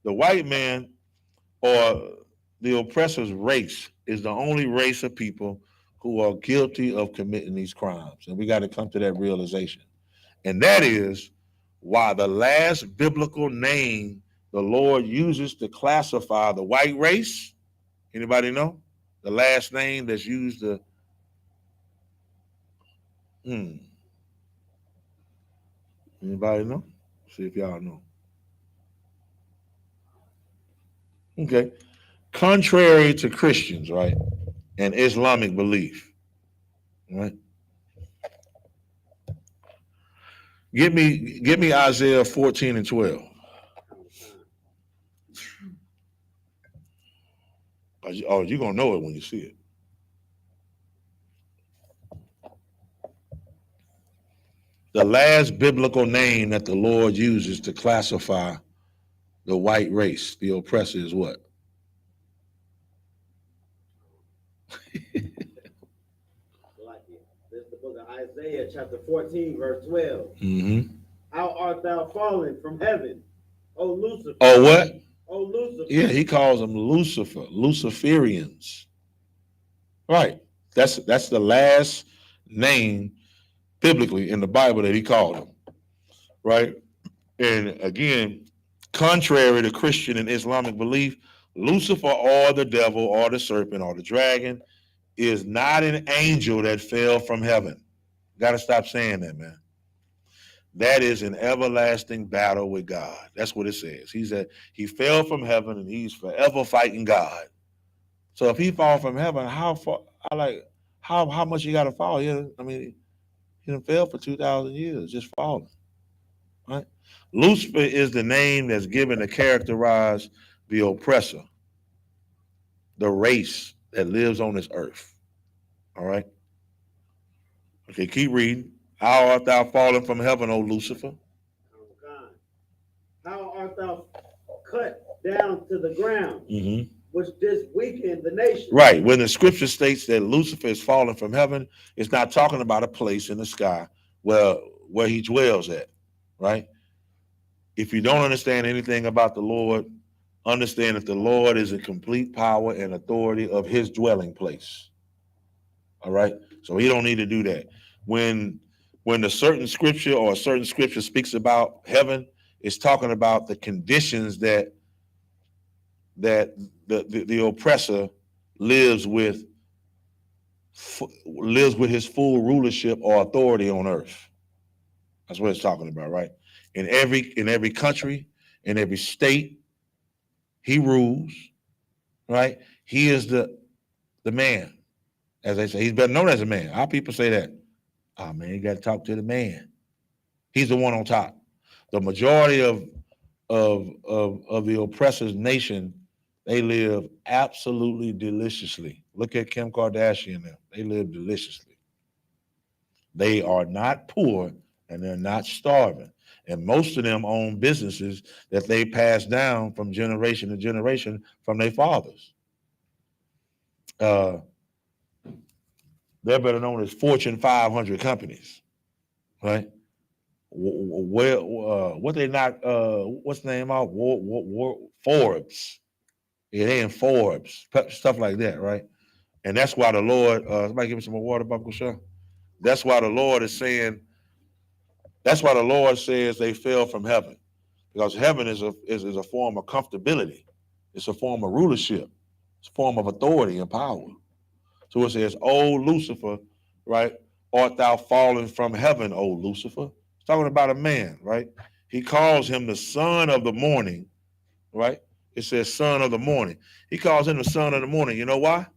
Speaker 1: The white man or the oppressor's race is the only race of people who are guilty of committing these crimes. And we got to come to that realization. And that is why the last biblical name the Lord uses to classify the white race, anybody know? The last name that's used to, anybody know? See if y'all know. Okay. Contrary to Christians, right, and Islamic belief, right? Give me Isaiah 14 and 12. Oh, you're going to know it when you see it. The last biblical name that the Lord uses to classify the white race, the oppressor, is what?
Speaker 4: This is the book of Isaiah, chapter 14, verse 12.
Speaker 1: Mm-hmm.
Speaker 4: How art thou fallen from heaven, O Lucifer?
Speaker 1: Oh, what?
Speaker 4: O Lucifer.
Speaker 1: Yeah, he calls them Lucifer, Luciferians. Right. That's the last name biblically in the Bible that he called him, right? And again, contrary to Christian and Islamic belief, Lucifer or the devil or the serpent or the dragon is not an angel that fell from heaven. Got to stop saying that, man. That is an everlasting battle with God. That's what it says. He fell from heaven and he's forever fighting God. So if he fall from heaven, how far? How much you got to fall? I mean, he done fell for 2,000 years, just falling. Right? Lucifer is the name that's given to characterize the oppressor, the race that lives on this earth. All right. Okay, keep reading. How art thou fallen from heaven, O Lucifer?
Speaker 4: Oh, God. How art thou cut down to the ground, which didst weaken the nation?
Speaker 1: Right. When the scripture states that Lucifer is fallen from heaven, it's not talking about a place in the sky where he dwells at. Right. If you don't understand anything about the Lord, understand that the Lord is in complete power and authority of his dwelling place. All right. So he don't need to do that. When a certain scripture or a certain scripture speaks about heaven, it's talking about the conditions that the oppressor lives with his full rulership or authority on earth. That's what it's talking about, right? In every country, in every state, he rules, right? He is the man, as they say. He's better known as a man. Our people say that. Oh man, you got to talk to the man. He's the one on top. The majority of the oppressor's nation, they live absolutely deliciously. Look at Kim Kardashian now. They live deliciously. They are not poor and they're not starving. And most of them own businesses that they pass down from generation to generation from their fathers. They're better known as Fortune 500 companies, right? What they not? What's the name of Forbes? Yeah, they in Forbes, stuff like that, right? And that's why the Lord. Somebody give me some more water, Buckle Shaw. That's why the Lord is saying. That's why the Lord says they fell from heaven, because heaven is a form of comfortability. It's a form of rulership. It's a form of authority and power. So it says, "O Lucifer, right? Art thou fallen from heaven, O Lucifer?" It's talking about a man, right? He calls him the son of the morning, right? It says son of the morning. He calls him the son of the morning. You know why?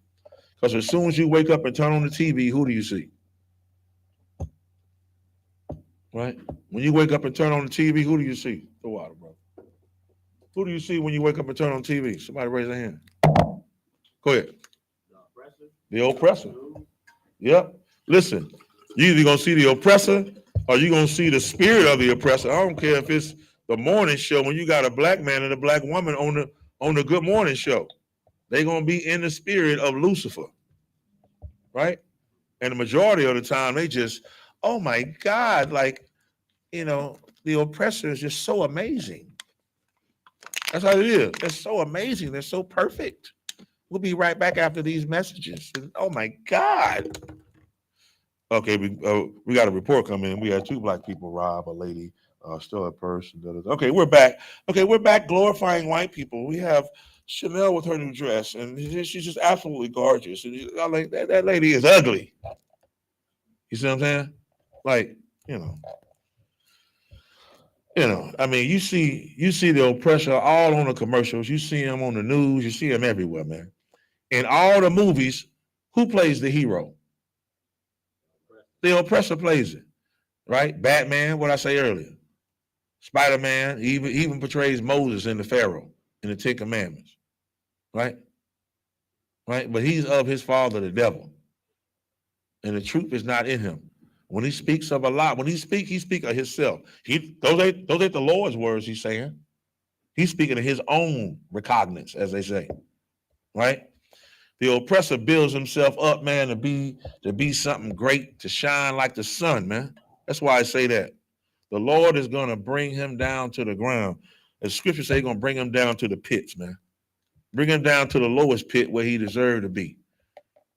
Speaker 1: Because as soon as you wake up and turn on the TV, who do you see? Right? When you wake up and turn on the TV, who do you see? The water, bro. Who do you see when you wake up and turn on TV? Somebody raise their hand. Go ahead. The oppressor. Yep. Listen, you either gonna see the oppressor or you gonna see the spirit of the oppressor. I don't care if it's the morning show when you got a black man and a black woman on the Good Morning show. They're gonna be in the spirit of Lucifer, right? And the majority of the time they just, oh my God, like, the oppressor is just so amazing. That's how it is. They're so amazing. They're so perfect. We'll be right back after these messages. And, oh my God. Okay, we got a report coming in. We had 2 black people rob a lady, still a purse. Okay, we're back. Okay, we're back glorifying white people. We have Chanel with her new dress, and she's just absolutely gorgeous. And I'm like, that lady is ugly. You see what I'm saying? Like, I mean, you see the oppressor all on the commercials. You see him on the news. You see him everywhere, man. In all the movies, who plays the hero? The oppressor plays it, right? Batman, what I say earlier. Spider-Man, he even portrays Moses in the Pharaoh in the 10 Commandments, right? Right? But he's of his father, the devil. And the truth is not in him. When he speaks of a lot, he speaks of himself. Those ain't the Lord's words he's saying. He's speaking of his own recognizance, as they say, right? The oppressor builds himself up, man, to be something great, to shine like the sun, man. That's why I say that. The Lord is going to bring him down to the ground. The scripture say he's going to bring him down to the pits, man. Bring him down to the lowest pit where he deserved to be,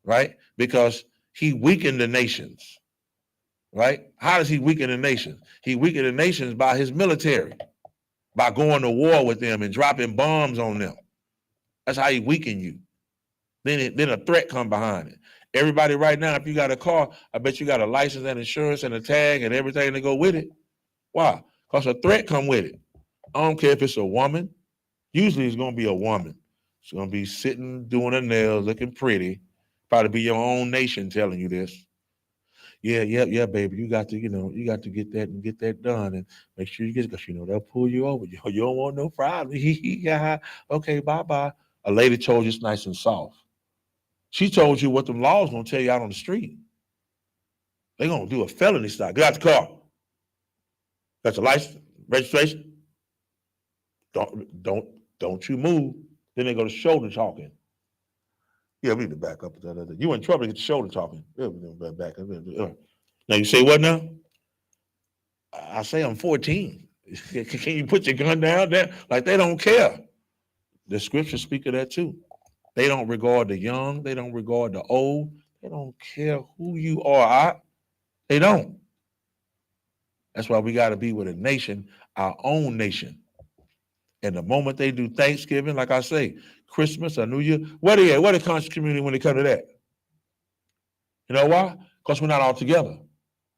Speaker 1: right? Because He weakened the nations, right? How does he weaken the nations? He weakened the nations by his military, by going to war with them and dropping bombs on them. That's how he weakened you. Then a threat come behind it. Everybody right now, if you got a car, I bet you got a license and insurance and a tag and everything to go with it. Why? Because a threat come with it. I don't care if it's a woman. Usually it's going to be a woman. She's going to be sitting, doing her nails, looking pretty. Probably be your own nation telling you this. Yeah, baby. You got to, you got to get that and get that done and make sure you get it because, they'll pull you over. You don't want no problem. Yeah. Okay, bye-bye. A lady told you it's nice and soft. She told you what the law's going to tell you out on the street. They're going to do a felony stop. Get out the car. Got your license, registration. Don't you move. Then they go to shoulder talking. Yeah, we need to back up. You in trouble to get the shoulder talking. Yeah, we back up. Now you say what now? I say I'm 14. Can you put your gun down there? Like they don't care. The scriptures speak of that too. They don't regard the young. They don't regard the old. They don't care who you are. They don't. That's why we got to be with a nation, our own nation. And the moment they do Thanksgiving, like I say, Christmas or New Year, where they at? Where the conscious community when they come to that? You know why? Because we're not all together.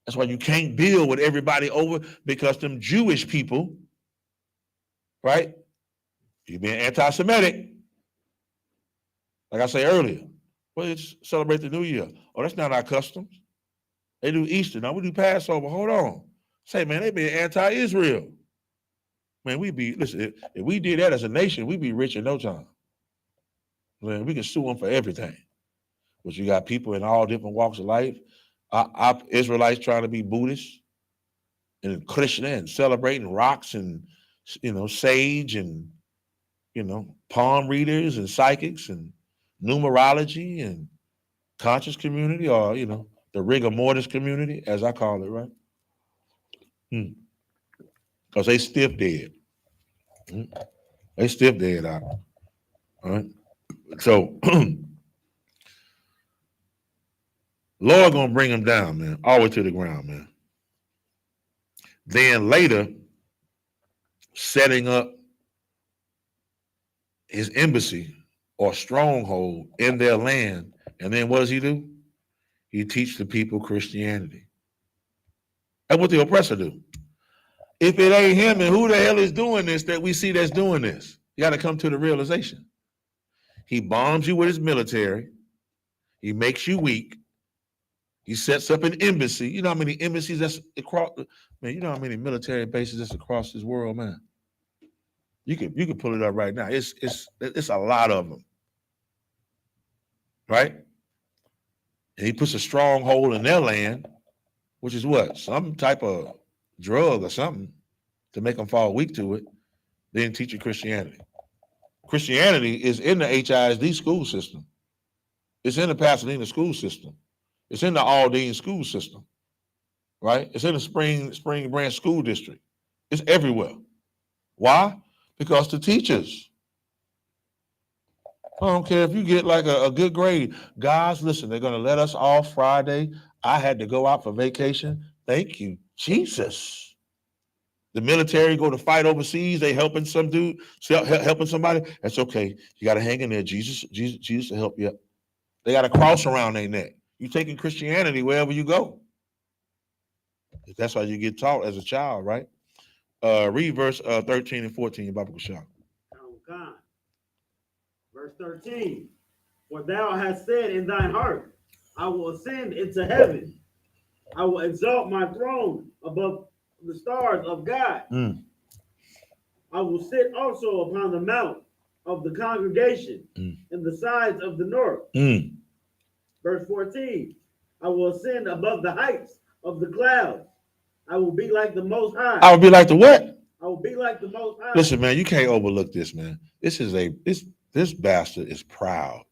Speaker 1: That's why you can't build with everybody over because them Jewish people, right? You're being anti-Semitic. Like I say earlier, well, it's celebrate the New Year. Oh, that's not our customs. They do Easter. Now we do Passover. Hold on. Say, man, they being anti-Israel. Man, listen, if we did that as a nation, we'd be rich in no time. Man, we can sue them for everything. But you got people in all different walks of life. Our Israelites trying to be Buddhists and Krishna and celebrating rocks and, sage and, palm readers and psychics and numerology and conscious community or, the rigor mortis community, as I call it, right? Because they stiff dead. They stiff dead out. All right. So Lord gonna bring them down, man, all the way to the ground, man. Then later, setting up his embassy or stronghold in their land. And then what does he do? He teach the people Christianity. That's what the oppressor do. If it ain't him, and who the hell is doing this that we see that's doing this? You got to come to the realization. He bombs you with his military. He makes you weak. He sets up an embassy. You know how many embassies that's across, man, you know how many military bases that's across this world, man? You can pull it up right now. It's a lot of them. Right? And he puts a stronghold in their land, which is what? Some type of drug or something to make them fall weak to it. Then teach you Christianity. Christianity is in the HISD school system. It's in the Pasadena school system. It's in the Aldine school system, right? It's in the Spring Branch school district. It's everywhere. Why? Because the teachers. I don't care if you get like a good grade. Guys, listen, they're going to let us off Friday. I had to go out for vacation. Thank you, Jesus. The military go to fight overseas. They helping some dude, helping somebody. That's okay. You got to hang in there. Jesus will help you. They got a cross around their neck. You taking Christianity wherever you go. That's how you get taught as a child, right? Read verse 13 and 14 in Bible Shop.
Speaker 4: Verse 13. For thou hast said in thine heart, I will ascend into heaven. I will exalt my throne above the stars of God. I will sit also upon the mount of the congregation in the sides of the north. Verse 14. I will ascend above the heights of the clouds. I will be like the Most High.
Speaker 1: I will be like the what?
Speaker 4: I will be like the Most High.
Speaker 1: Listen, man, you can't overlook this, man. This bastard is proud.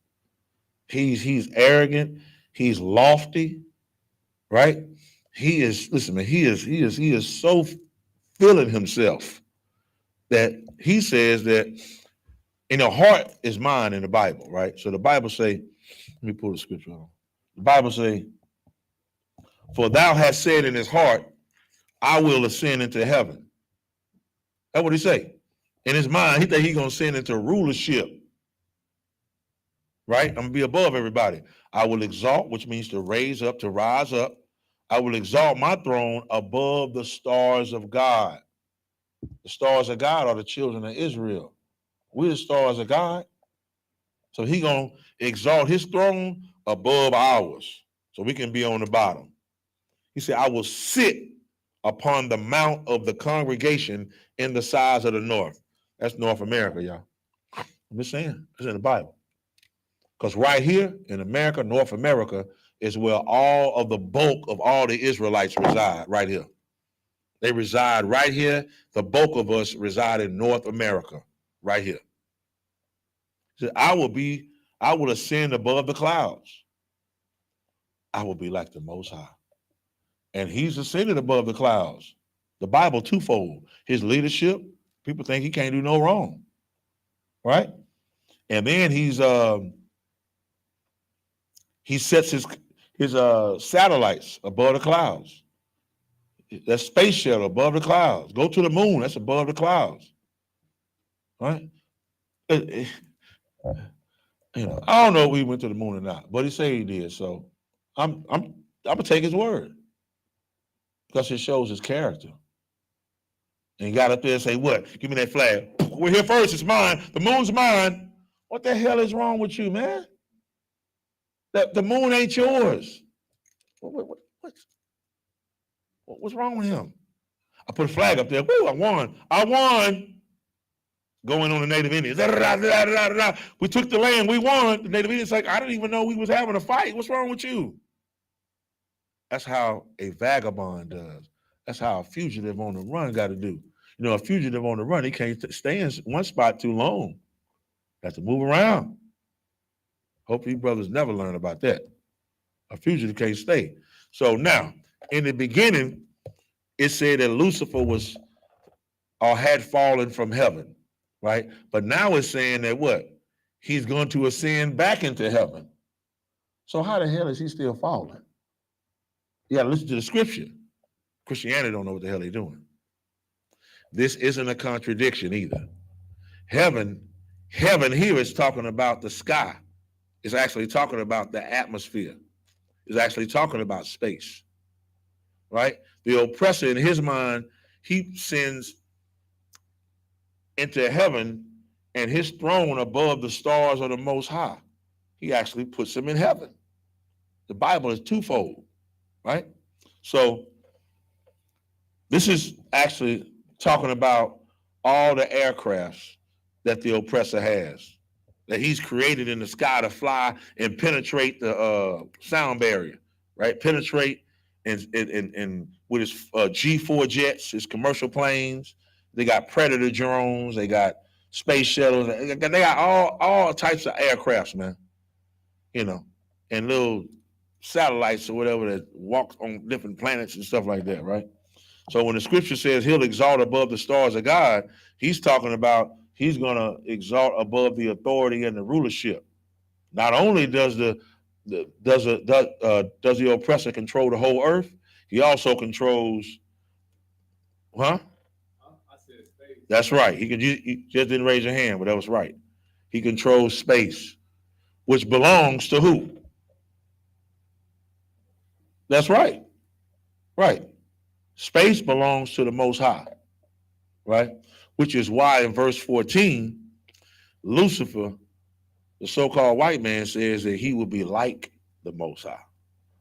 Speaker 1: He's arrogant. He's lofty, right? He is. Listen, man. He is so feeling himself that he says that heart is mine in the Bible, right? So the Bible say, let me pull the scripture on. The Bible say, for thou hast said in his heart, I will ascend into heaven. That's what he say. In his mind, he think he gonna ascend into rulership. Right? I'm gonna be above everybody. I will exalt, which means to raise up, to rise up. I will exalt my throne above the stars of God. The stars of God are the children of Israel. We're the stars of God. So he gonna exalt his throne above ours, so we can be on the bottom. He said, I will sit upon the mount of the congregation in the sides of the north. That's North America, y'all. I'm just saying, it's in the Bible. Because right here in America, North America, is where all of the bulk of all the Israelites reside, right here. They reside right here. The bulk of us reside in North America, right here. He said, I will ascend above the clouds. I will be like the Most High. And he's ascended above the clouds. The Bible twofold. His leadership, people think he can't do no wrong, right? And then he sets his satellites above the clouds. That space shuttle above the clouds. Go to the moon, that's above the clouds, right? You know, I don't know if we went to the moon or not, but he said he did. So I'm gonna take his word because it shows his character. And he got up there and say, "What? Give me that flag. We're here first. It's mine. The moon's mine." What the hell is wrong with you, man? The moon ain't yours. What's wrong with him? I put a flag up there. Woo, I won. I won. Going on the Native Indians. We took the land. We won. The Native Indians like, I didn't even know we was having a fight. What's wrong with you? That's how a vagabond does. That's how a fugitive on the run got to do. You know, a fugitive on the run, he can't stay in one spot too long. Has to move around. Hope you brothers never learn about that. A fugitive can't stay. So now, in the beginning, it said that Lucifer was or had fallen from heaven, right? But now it's saying that what? He's going to ascend back into heaven. So how the hell is he still falling? You got to listen to the scripture. Christianity don't know what the hell they're doing. This isn't a contradiction either. Heaven here is talking about the sky. It's actually talking about the atmosphere. It's actually talking about space, right? The oppressor in his mind, he sends into heaven and his throne above the stars of the Most High. He actually puts him in heaven. The Bible is twofold, right? So this is actually talking about all the aircrafts that the oppressor has, that he's created in the sky to fly and penetrate the sound barrier, right? Penetrate and with his G4 jets, his commercial planes. They got Predator drones. They got space shuttles. They got all types of aircrafts, man. You know, and little satellites or whatever that walk on different planets and stuff like that, right? So when the scripture says he'll exalt above the stars of God, he's talking about he's going to exalt above the authority and the rulership. Not only does the oppressor control the whole earth, he also controls, huh?
Speaker 6: I said space.
Speaker 1: That's right. You just didn't raise your hand, but that was right. He controls space, which belongs to who? That's right. Right. Space belongs to the Most High, right? Which is why in verse 14, Lucifer, the so-called white man, says that he will be like the Most High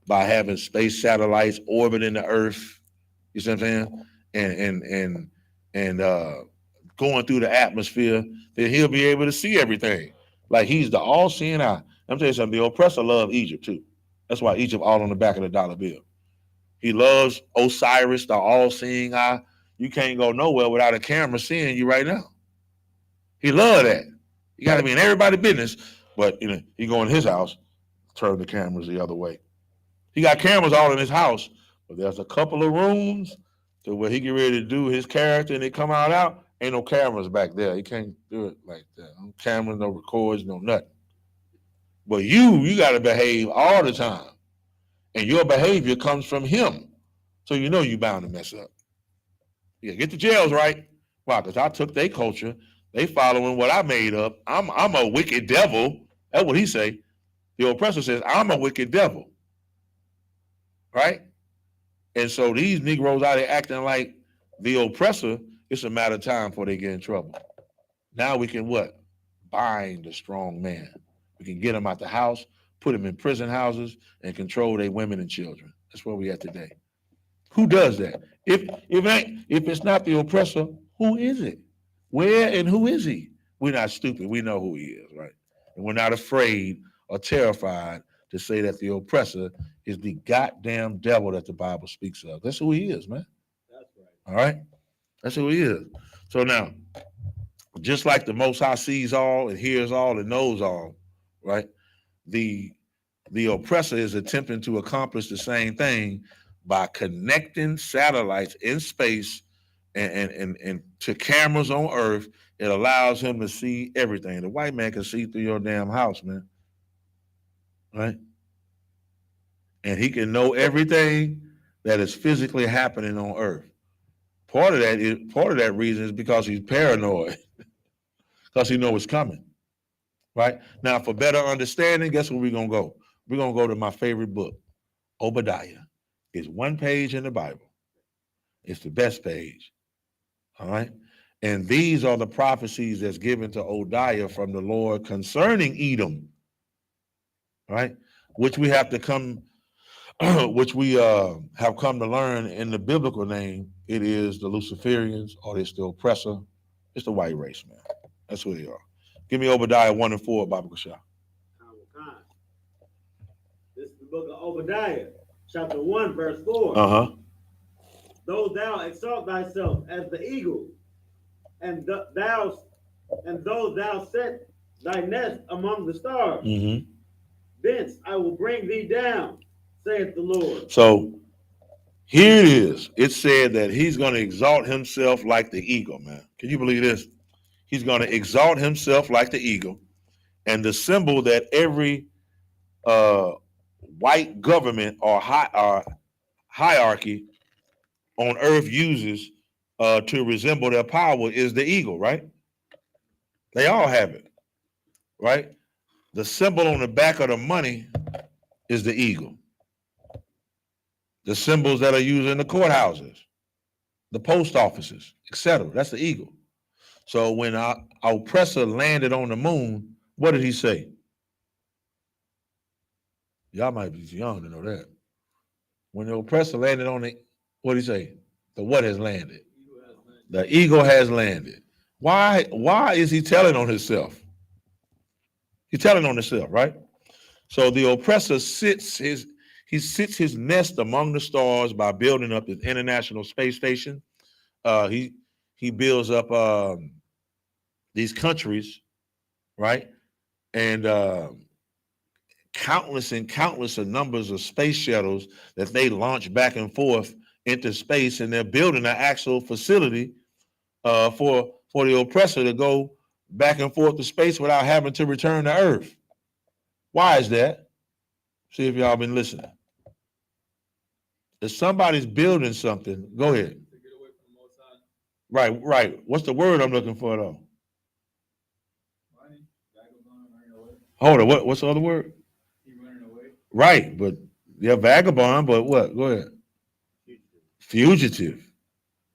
Speaker 1: by having space satellites orbiting the earth, you see what I'm saying? And going through the atmosphere, that he'll be able to see everything. Like he's the all-seeing eye. Let me tell you something, the oppressor loved Egypt too. That's why Egypt all on the back of the dollar bill. He loves Osiris, the all-seeing eye. You can't go nowhere without a camera seeing you right now. He loved that. You got to be in everybody's business, but you know, he go in his house, turn the cameras the other way. He got cameras all in his house, but there's a couple of rooms to where he get ready to do his character and they come out, ain't no cameras back there. He can't do it like that. No cameras, no records, no nothing. But you got to behave all the time. And your behavior comes from him. So you know you bound to mess up. Yeah, get the jails right. Why? Because I took their culture. They following what I made up. I'm a wicked devil. That's what he say. The oppressor says, I'm a wicked devil. Right? And so these Negroes out there acting like the oppressor, it's a matter of time before they get in trouble. Now we can what? Bind the strong man. We can get them out the house, put them in prison houses, and control their women and children. That's where we at today. Who does that? If it's not the oppressor, who is it? Where and who is he? We're not stupid. We know who he is, right? And we're not afraid or terrified to say that the oppressor is the goddamn devil that the Bible speaks of. That's who he is, man.
Speaker 4: That's right.
Speaker 1: All right? That's who he is. So now, just like the Most High sees all and hears all and knows all, right? The oppressor is attempting to accomplish the same thing by connecting satellites in space and to cameras on Earth. It allows him to see everything. The white man can see through your damn house, man. Right? And he can know everything that is physically happening on Earth. Part of that reason is because he's paranoid, because he knows it's coming. Right? Now, for better understanding, guess where we're gonna go? We're gonna go to my favorite book, Obadiah. It's one page in the Bible. It's the best page. All right. And these are the prophecies that's given to Obadiah from the Lord concerning Edom. Right? Which we have to come, which we have come to learn in the biblical name. It is the Luciferians, or it's the oppressor. It's the white race, man. That's who they are. Give me Obadiah 1 and 4, Baba Kashah.
Speaker 4: This is the book of Obadiah, chapter 1, verse 4. Though thou exalt thyself as the eagle, and though thou set thy nest among the stars, thence I will bring thee down, saith the Lord.
Speaker 1: So here it is. It said that he's going to exalt himself like the eagle, man. Can you believe this? He's going to exalt himself like the eagle. And the symbol that every white government or hierarchy on earth uses to resemble their power is the eagle, right? They all have it, right? The symbol on the back of the money is the eagle. The symbols that are used in the courthouses, the post offices, etc. That's the eagle. So when our oppressor landed on the moon, what did he say? Y'all might be too young to know that. When the oppressor landed on it, what did he say? The what has landed? The eagle has landed. Why is he telling on himself? He's telling on himself, right? So the oppressor sits his nest among the stars by building up his International Space Station. He builds up these countries, right? And countless numbers of space shuttles that they launch back and forth into space, and they're building an actual facility for the oppressor to go back and forth to space without having to return to Earth. Why is that? See if y'all been listening. If somebody's building something, go ahead. Right. What's the word I'm looking for though? Hold on. What's the other word? Right, but yeah, vagabond. But what? Go ahead. Fugitive.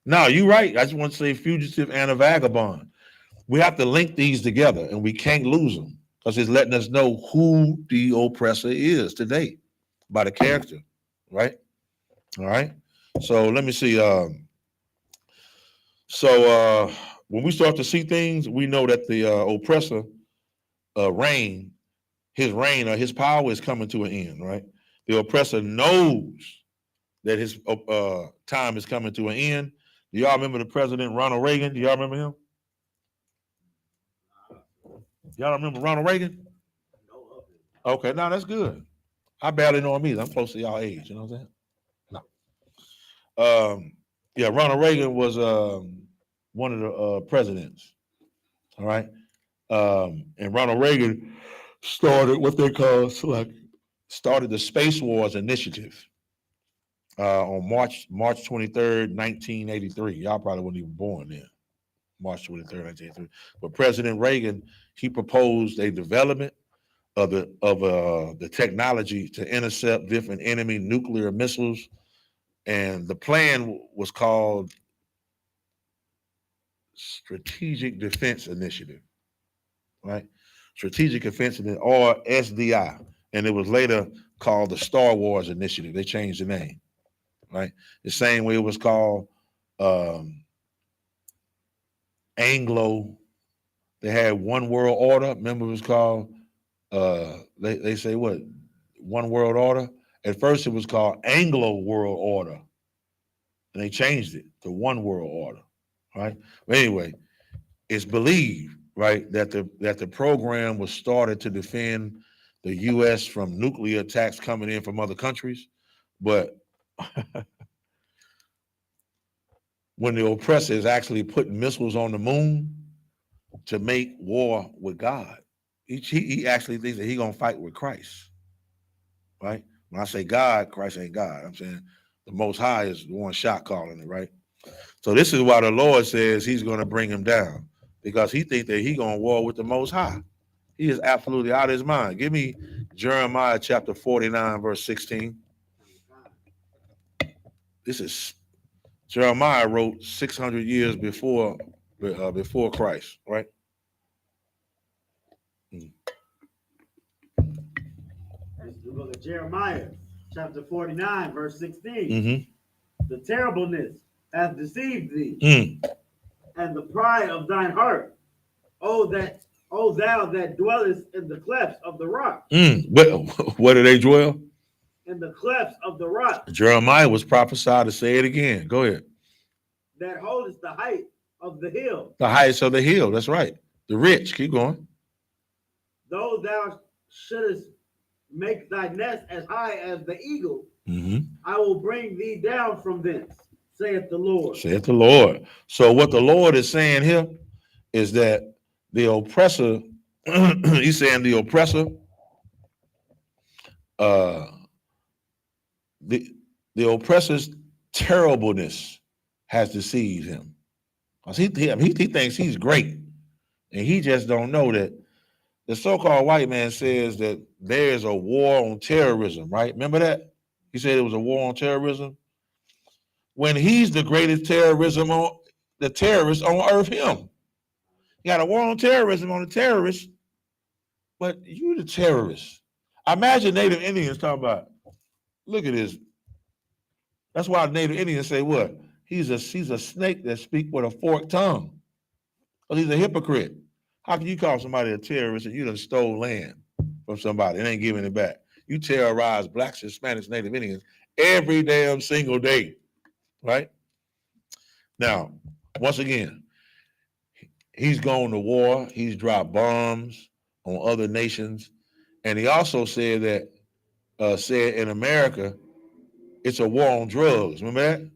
Speaker 1: No, you're right. I just want to say fugitive and a vagabond. We have to link these together, and we can't lose them because it's letting us know who the oppressor is today by the character, right? All right. So let me see. When we start to see things, we know that the oppressor his reign or his power is coming to an end, right? The oppressor knows that his time is coming to an end. Do y'all remember the president Ronald Reagan? Do y'all remember him? Y'all remember Ronald Reagan? Okay, now that's good. I barely know him either. I'm close to y'all age, you know what I'm saying? No. Ronald Reagan was one of the presidents. All right. And Ronald Reagan started what they call started the Space Wars Initiative on March 23rd, 1983. Y'all probably weren't even born then. March 23rd, 1983. But President Reagan, he proposed a development of the technology to intercept different enemy nuclear missiles, and the plan was called Strategic Defense Initiative, right? Strategic Defense Initiative, or SDI, and it was later called the Star Wars Initiative. They changed the name, right? The same way it was called Anglo. They had One World Order. Remember, it was called they say what? One World Order. At first, it was called Anglo World Order, and they changed it to One World Order, right? But anyway, it's believed, right, that the program was started to defend the U.S. from nuclear attacks coming in from other countries, but when the oppressor is actually putting missiles on the moon to make war with God, he actually thinks that he's gonna fight with Christ, right? When I say God, Christ ain't God. I'm saying the Most High is the one shot calling it, right? So this is why the Lord says he's going to bring him down, because he thinks that he's going to war with the Most High. He is absolutely out of his mind. Give me Jeremiah chapter 49, verse 16. This is Jeremiah wrote 600 years before Christ, right?
Speaker 4: The book of Jeremiah, chapter 49, verse 16.
Speaker 1: Mm-hmm.
Speaker 4: The terribleness hath deceived thee, and the pride of thine heart. O thou that dwellest in the clefts of the rock.
Speaker 1: Where do they dwell?
Speaker 4: In the clefts of the rock.
Speaker 1: Jeremiah was prophesied to say it again. Go ahead.
Speaker 4: That holdest the height of the hill.
Speaker 1: The heights of the hill. That's right. The rich. Keep going.
Speaker 4: Though thou shouldest make thy nest as high as the eagle, I will bring thee down from thence, saith the Lord.
Speaker 1: Saith the Lord. So what the Lord is saying here is that the oppressor, he's saying the oppressor, the oppressor's terribleness has deceived him. He thinks he's great, and he just don't know that the so-called white man says that there is a war on terrorism, right? Remember that? He said it was a war on terrorism. When he's the greatest terrorists on earth, him. You got a war on terrorism on the terrorists, but you the terrorist. Imagine Native Indians talking about, look at this. That's why Native Indians say what? He's a snake that speaks with a forked tongue. Because he's a hypocrite. How can you call somebody a terrorist and you done stole land from somebody and ain't giving it back? You terrorize blacks, Hispanics, Native Indians every damn single day, right? Now, once again, he's gone to war. He's dropped bombs on other nations. And he also said that, said in America, it's a war on drugs. Remember that?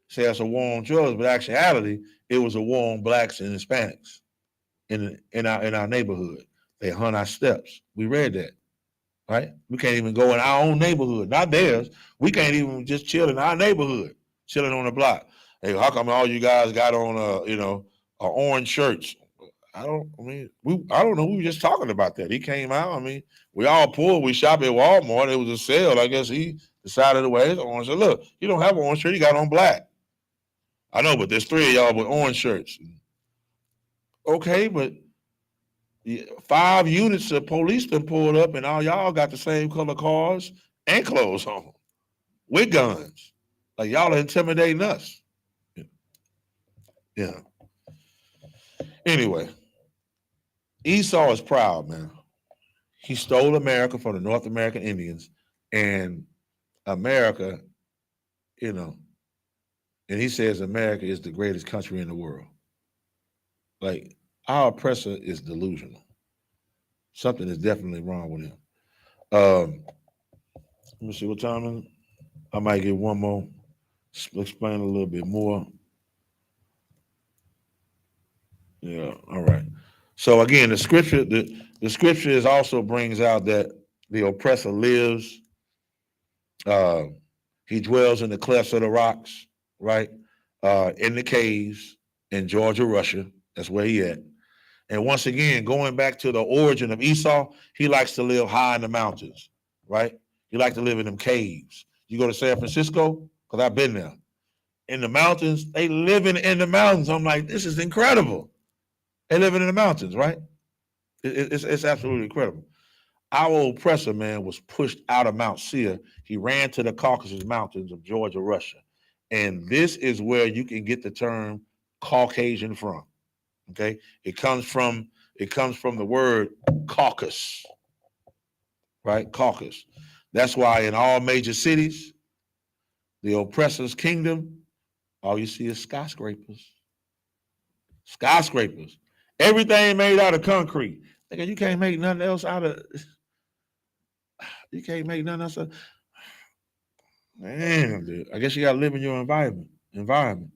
Speaker 1: Say it's a war on drugs, but actuality, it was a war on blacks and Hispanics in our neighborhood. They hunt our steps. We read that, right? We can't even go in our own neighborhood, not theirs. We can't even just chill in our neighborhood, chilling on the block. Hey, how come all you guys got on orange shirts? I don't know. We were just talking about that. He came out. I mean, we all poor. We shop at Walmart. It was a sale. I guess he decided to wear his orange. So look, you don't have an orange shirt. You got on black. I know, but there's 3 of y'all with orange shirts. Okay, but 5 units of police been pulled up, and all y'all got the same color cars and clothes on with guns. Like y'all are intimidating us. Yeah. Anyway, Esau is proud, man. He stole America from the North American Indians, and America, and he says America is the greatest country in the world. Like, our oppressor is delusional. Something is definitely wrong with him. Let me see what time is it? I might get one more. Explain a little bit more. Yeah, all right. So again, the scripture also brings out that the oppressor lives. He dwells in the clefts of the rocks, right? In the caves in Georgia, Russia. That's where he at. And once again, going back to the origin of Esau, he likes to live high in the mountains, right? He likes to live in them caves. You go to San Francisco, because I've been there. In the mountains, they living in the mountains. I'm like, this is incredible. They living in the mountains, right? It's absolutely incredible. Our oppressor, man, was pushed out of Mount Seir. He ran to the Caucasus Mountains of Georgia, Russia. And this is where you can get the term Caucasian from. Okay? It comes from the word caucus, right? Caucus. That's why in all major cities, the oppressor's kingdom, all you see is skyscrapers. Skyscrapers. Everything made out of concrete. Nigga, you can't make nothing else out of. You can't make nothing else. Man, dude, I guess you gotta live in your environment.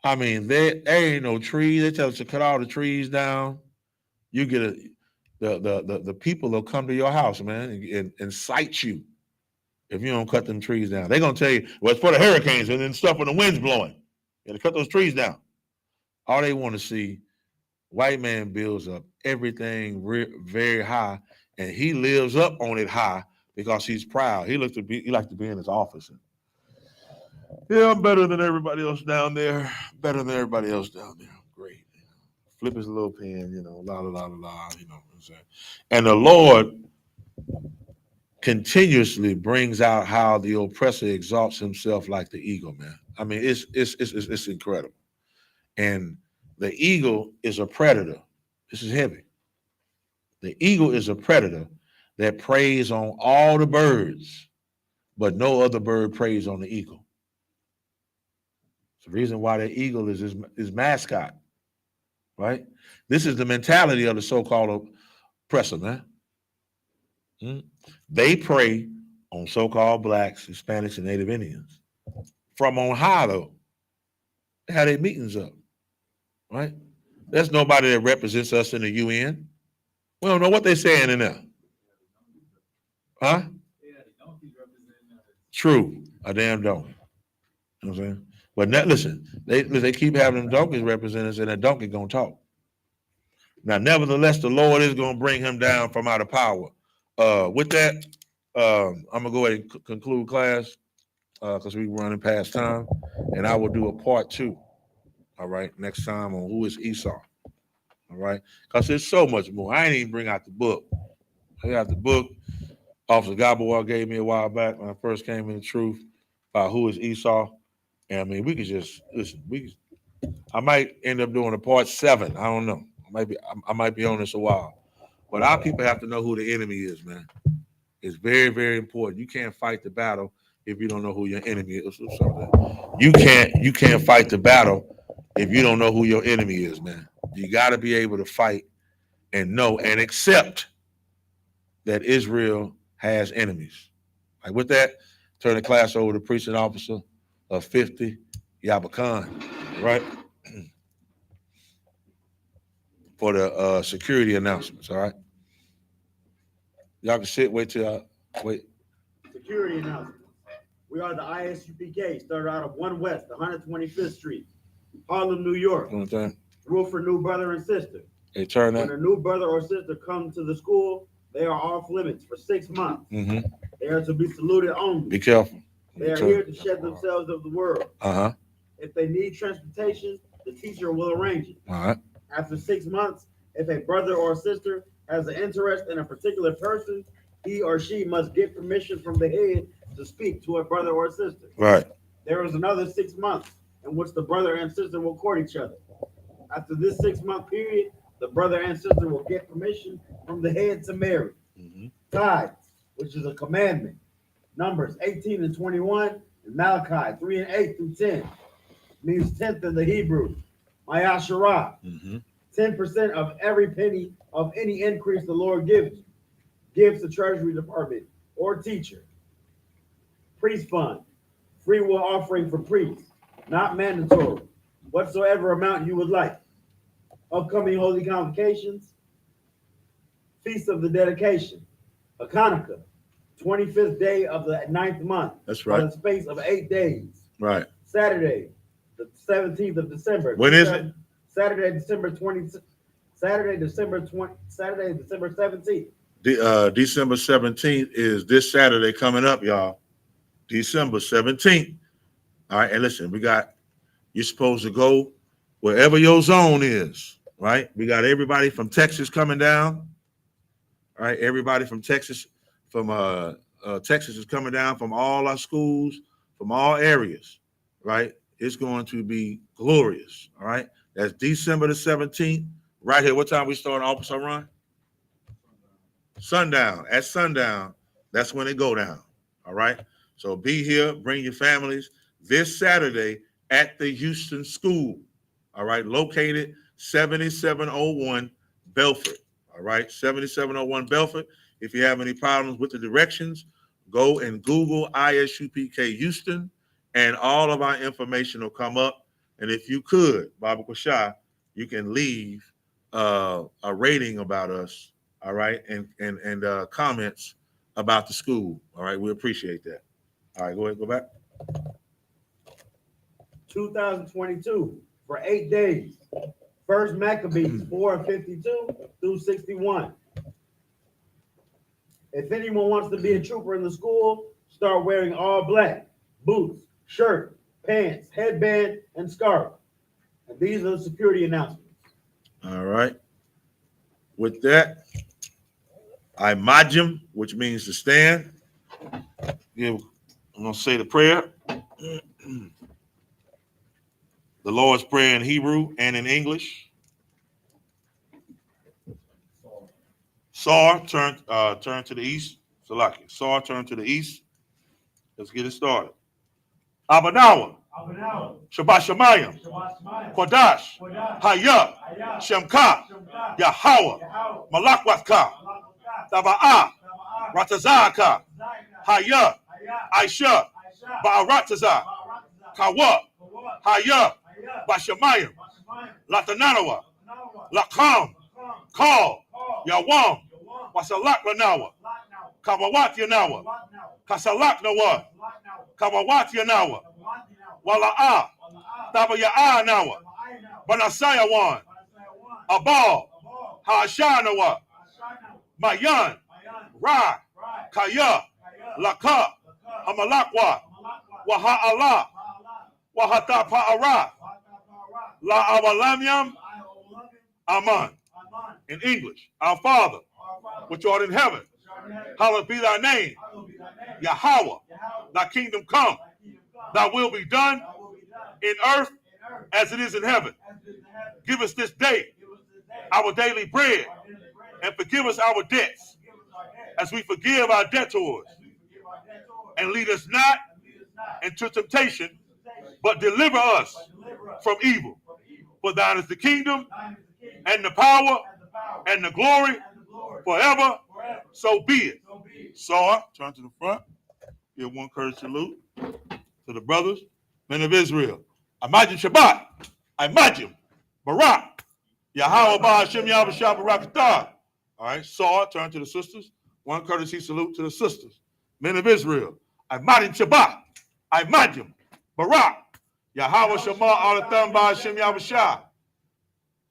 Speaker 1: I mean, there ain't no trees. They tell us to cut all the trees down. You get the people will come to your house, man, and cite you if you don't cut them trees down. They're gonna tell you, well, it's for the hurricanes and then stuff when the wind's blowing. You gotta cut those trees down. All they want to see, white man builds up everything very high, and he lives up on it high because he's proud. He likes to be in his office. Yeah, I'm better than everybody else down there. Better than everybody else down there. Great. Flip his little pen, la la la la la, you know what I'm saying. And the Lord continuously brings out how the oppressor exalts himself like the eagle, man. I mean, it's incredible. And the eagle is a predator. This is heavy. The eagle is a predator that preys on all the birds, but no other bird preys on the eagle. It's the reason why the eagle is his mascot, right? This is the mentality of the so-called oppressor, man. They prey on so-called blacks, Hispanics, and Native Indians. From on high, though, they have their meetings up, right? There's nobody that represents us in the UN. We don't know what they're saying in there. Huh? True, a damn donkey. You know what I'm saying? But now, listen, they keep having them donkeys represent us, and that donkey gonna talk. Now, nevertheless, the Lord is gonna bring him down from out of power. With that, I'm gonna go ahead and conclude class because we're running past time, and I will do a part 2. All right, next time on who is Esau. All right, because there's so much more. I ain't even bring out the book. I got the book Officer Gabawar gave me a while back when I first came in the truth about who is Esau. And I mean, we could just listen. I might end up doing a part 7. I don't know. I might be on this a while. But our people have to know who the enemy is, man. It's very, very important. You can't fight the battle if you don't know who your enemy is. You can't fight the battle if you don't know who your enemy is, man. You got to be able to fight and know and accept that Israel has enemies. Like with that, turn the class over to precinct officer of 50, YAHANNA, right? For the security announcements, all right? Y'all can sit, wait.
Speaker 4: Security announcements. We are the I.S.U.P.K, started out of 1 West, 125th Street, Harlem, New York. Rule for new brother and sister.
Speaker 1: Hey, turn that.
Speaker 4: When a new brother or sister comes to the school, they are off limits for 6 months.
Speaker 1: Mm-hmm.
Speaker 4: They are to be saluted only.
Speaker 1: Be careful.
Speaker 4: They are here to shed themselves of the world.
Speaker 1: Uh-huh.
Speaker 4: If they need transportation, the teacher will arrange it.
Speaker 1: All right.
Speaker 4: After 6 months, if a brother or sister has an interest in a particular person, he or she must get permission from the head to speak to a brother or sister.
Speaker 1: Right.
Speaker 4: There is another 6 months in which the brother and sister will court each other. After this 6-month period, the brother and sister will get permission from the head to marry.
Speaker 1: Mm-hmm.
Speaker 4: Tithes, which is a commandment. Numbers 18 and 21, and Malachi 3 and 8 through 10. Means 10th in the Hebrew. Mayasharah. 10% of every penny of any increase the Lord gives the Treasury Department or teacher. Priest fund. Free will offering for priests. Not mandatory. Whatsoever amount you would like. Upcoming holy convocations. Feast of the dedication. Hanukkah, 25th day of the 9th month.
Speaker 1: That's
Speaker 4: For
Speaker 1: right.
Speaker 4: the space of 8 days.
Speaker 1: Right.
Speaker 4: Saturday, the 17th of December.
Speaker 1: When is it?
Speaker 4: Saturday, December 17th.
Speaker 1: December 17th is this Saturday coming up, y'all. December 17th. All right, and listen, you're supposed to go wherever your zone is, right? We got everybody from Texas coming down. All right, everybody from Texas, Texas is coming down from all our schools, from all areas, right? It's going to be glorious, all right? That's December the 17th, right here. What time we start Officer Run? Sundown. At sundown, that's when it go down, all right? So be here, bring your families this Saturday at the Houston School, all right? Located 7701 Belford. All right, 7701 Belford. If you have any problems with the directions, go and Google I.S.U.P.K. Houston, and all of our information will come up. And if you could, Baba Kwasha, you can leave a rating about us, all right, and comments about the school. All right, we appreciate that. All right, go ahead, go back.
Speaker 4: 2022 for 8 days. First Maccabees 4:52 through 61. If anyone wants to be a trooper in the school, start wearing all black, boots, shirt, pants, headband, and scarf. And these are the security announcements.
Speaker 1: All right. With that, I-majim, which means to stand. I'm going to say the prayer. The Lord's Prayer in Hebrew and in English. Sar, turn to the east. Salaki. Sar, turn to the east. Let's get it started. Abanawa. Shabbat Shemayim. Kodash. Hayah. Shemka. Yahweh. Malakwatka. Taba'ah. Ratazaka. Hayah. Aisha. Ba'aratazah. Kawa. Hayah. Bashamayim. Latananawa. Lakam. Call. Yawam. Wasalak Lanawa. Kawawat Yanawa. Kasalak Nawa. Kawawat Yanawa. Wala'ah. Tabaya'a Nawa. Banasaya Wan. Abal. Ha'ashanawa. Mayan. Ra. Kaya. Laka. Amalakwa. Waha'ala. Wahata Pa'ara. La Awalamyam. Aman. In English, our Father, which art in heaven, hallowed be thy name. Yahweh, thy kingdom come. Thy will be done in earth as it is in heaven. Give us this day our daily bread, and forgive us our debts as we forgive our debtors. And lead us not into temptation, but deliver us from evil. For thine is the kingdom and the power and the glory forever. So be it. Saw, turn to the front. Give one courtesy salute to the brothers, men of Israel. I-majim Shabbat. I-majim Barak. Yahweh Ba'ashem Yahweh Barak Atah. All right, Saw, turn to the sisters. One courtesy salute to the sisters, men of Israel. I-majim Shabbat. I-majim Barak. Yahweh Shema Alatam Ba'ashem Yahweh.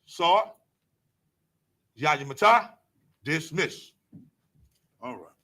Speaker 1: Saw. Yahya Matah, dismiss. All right.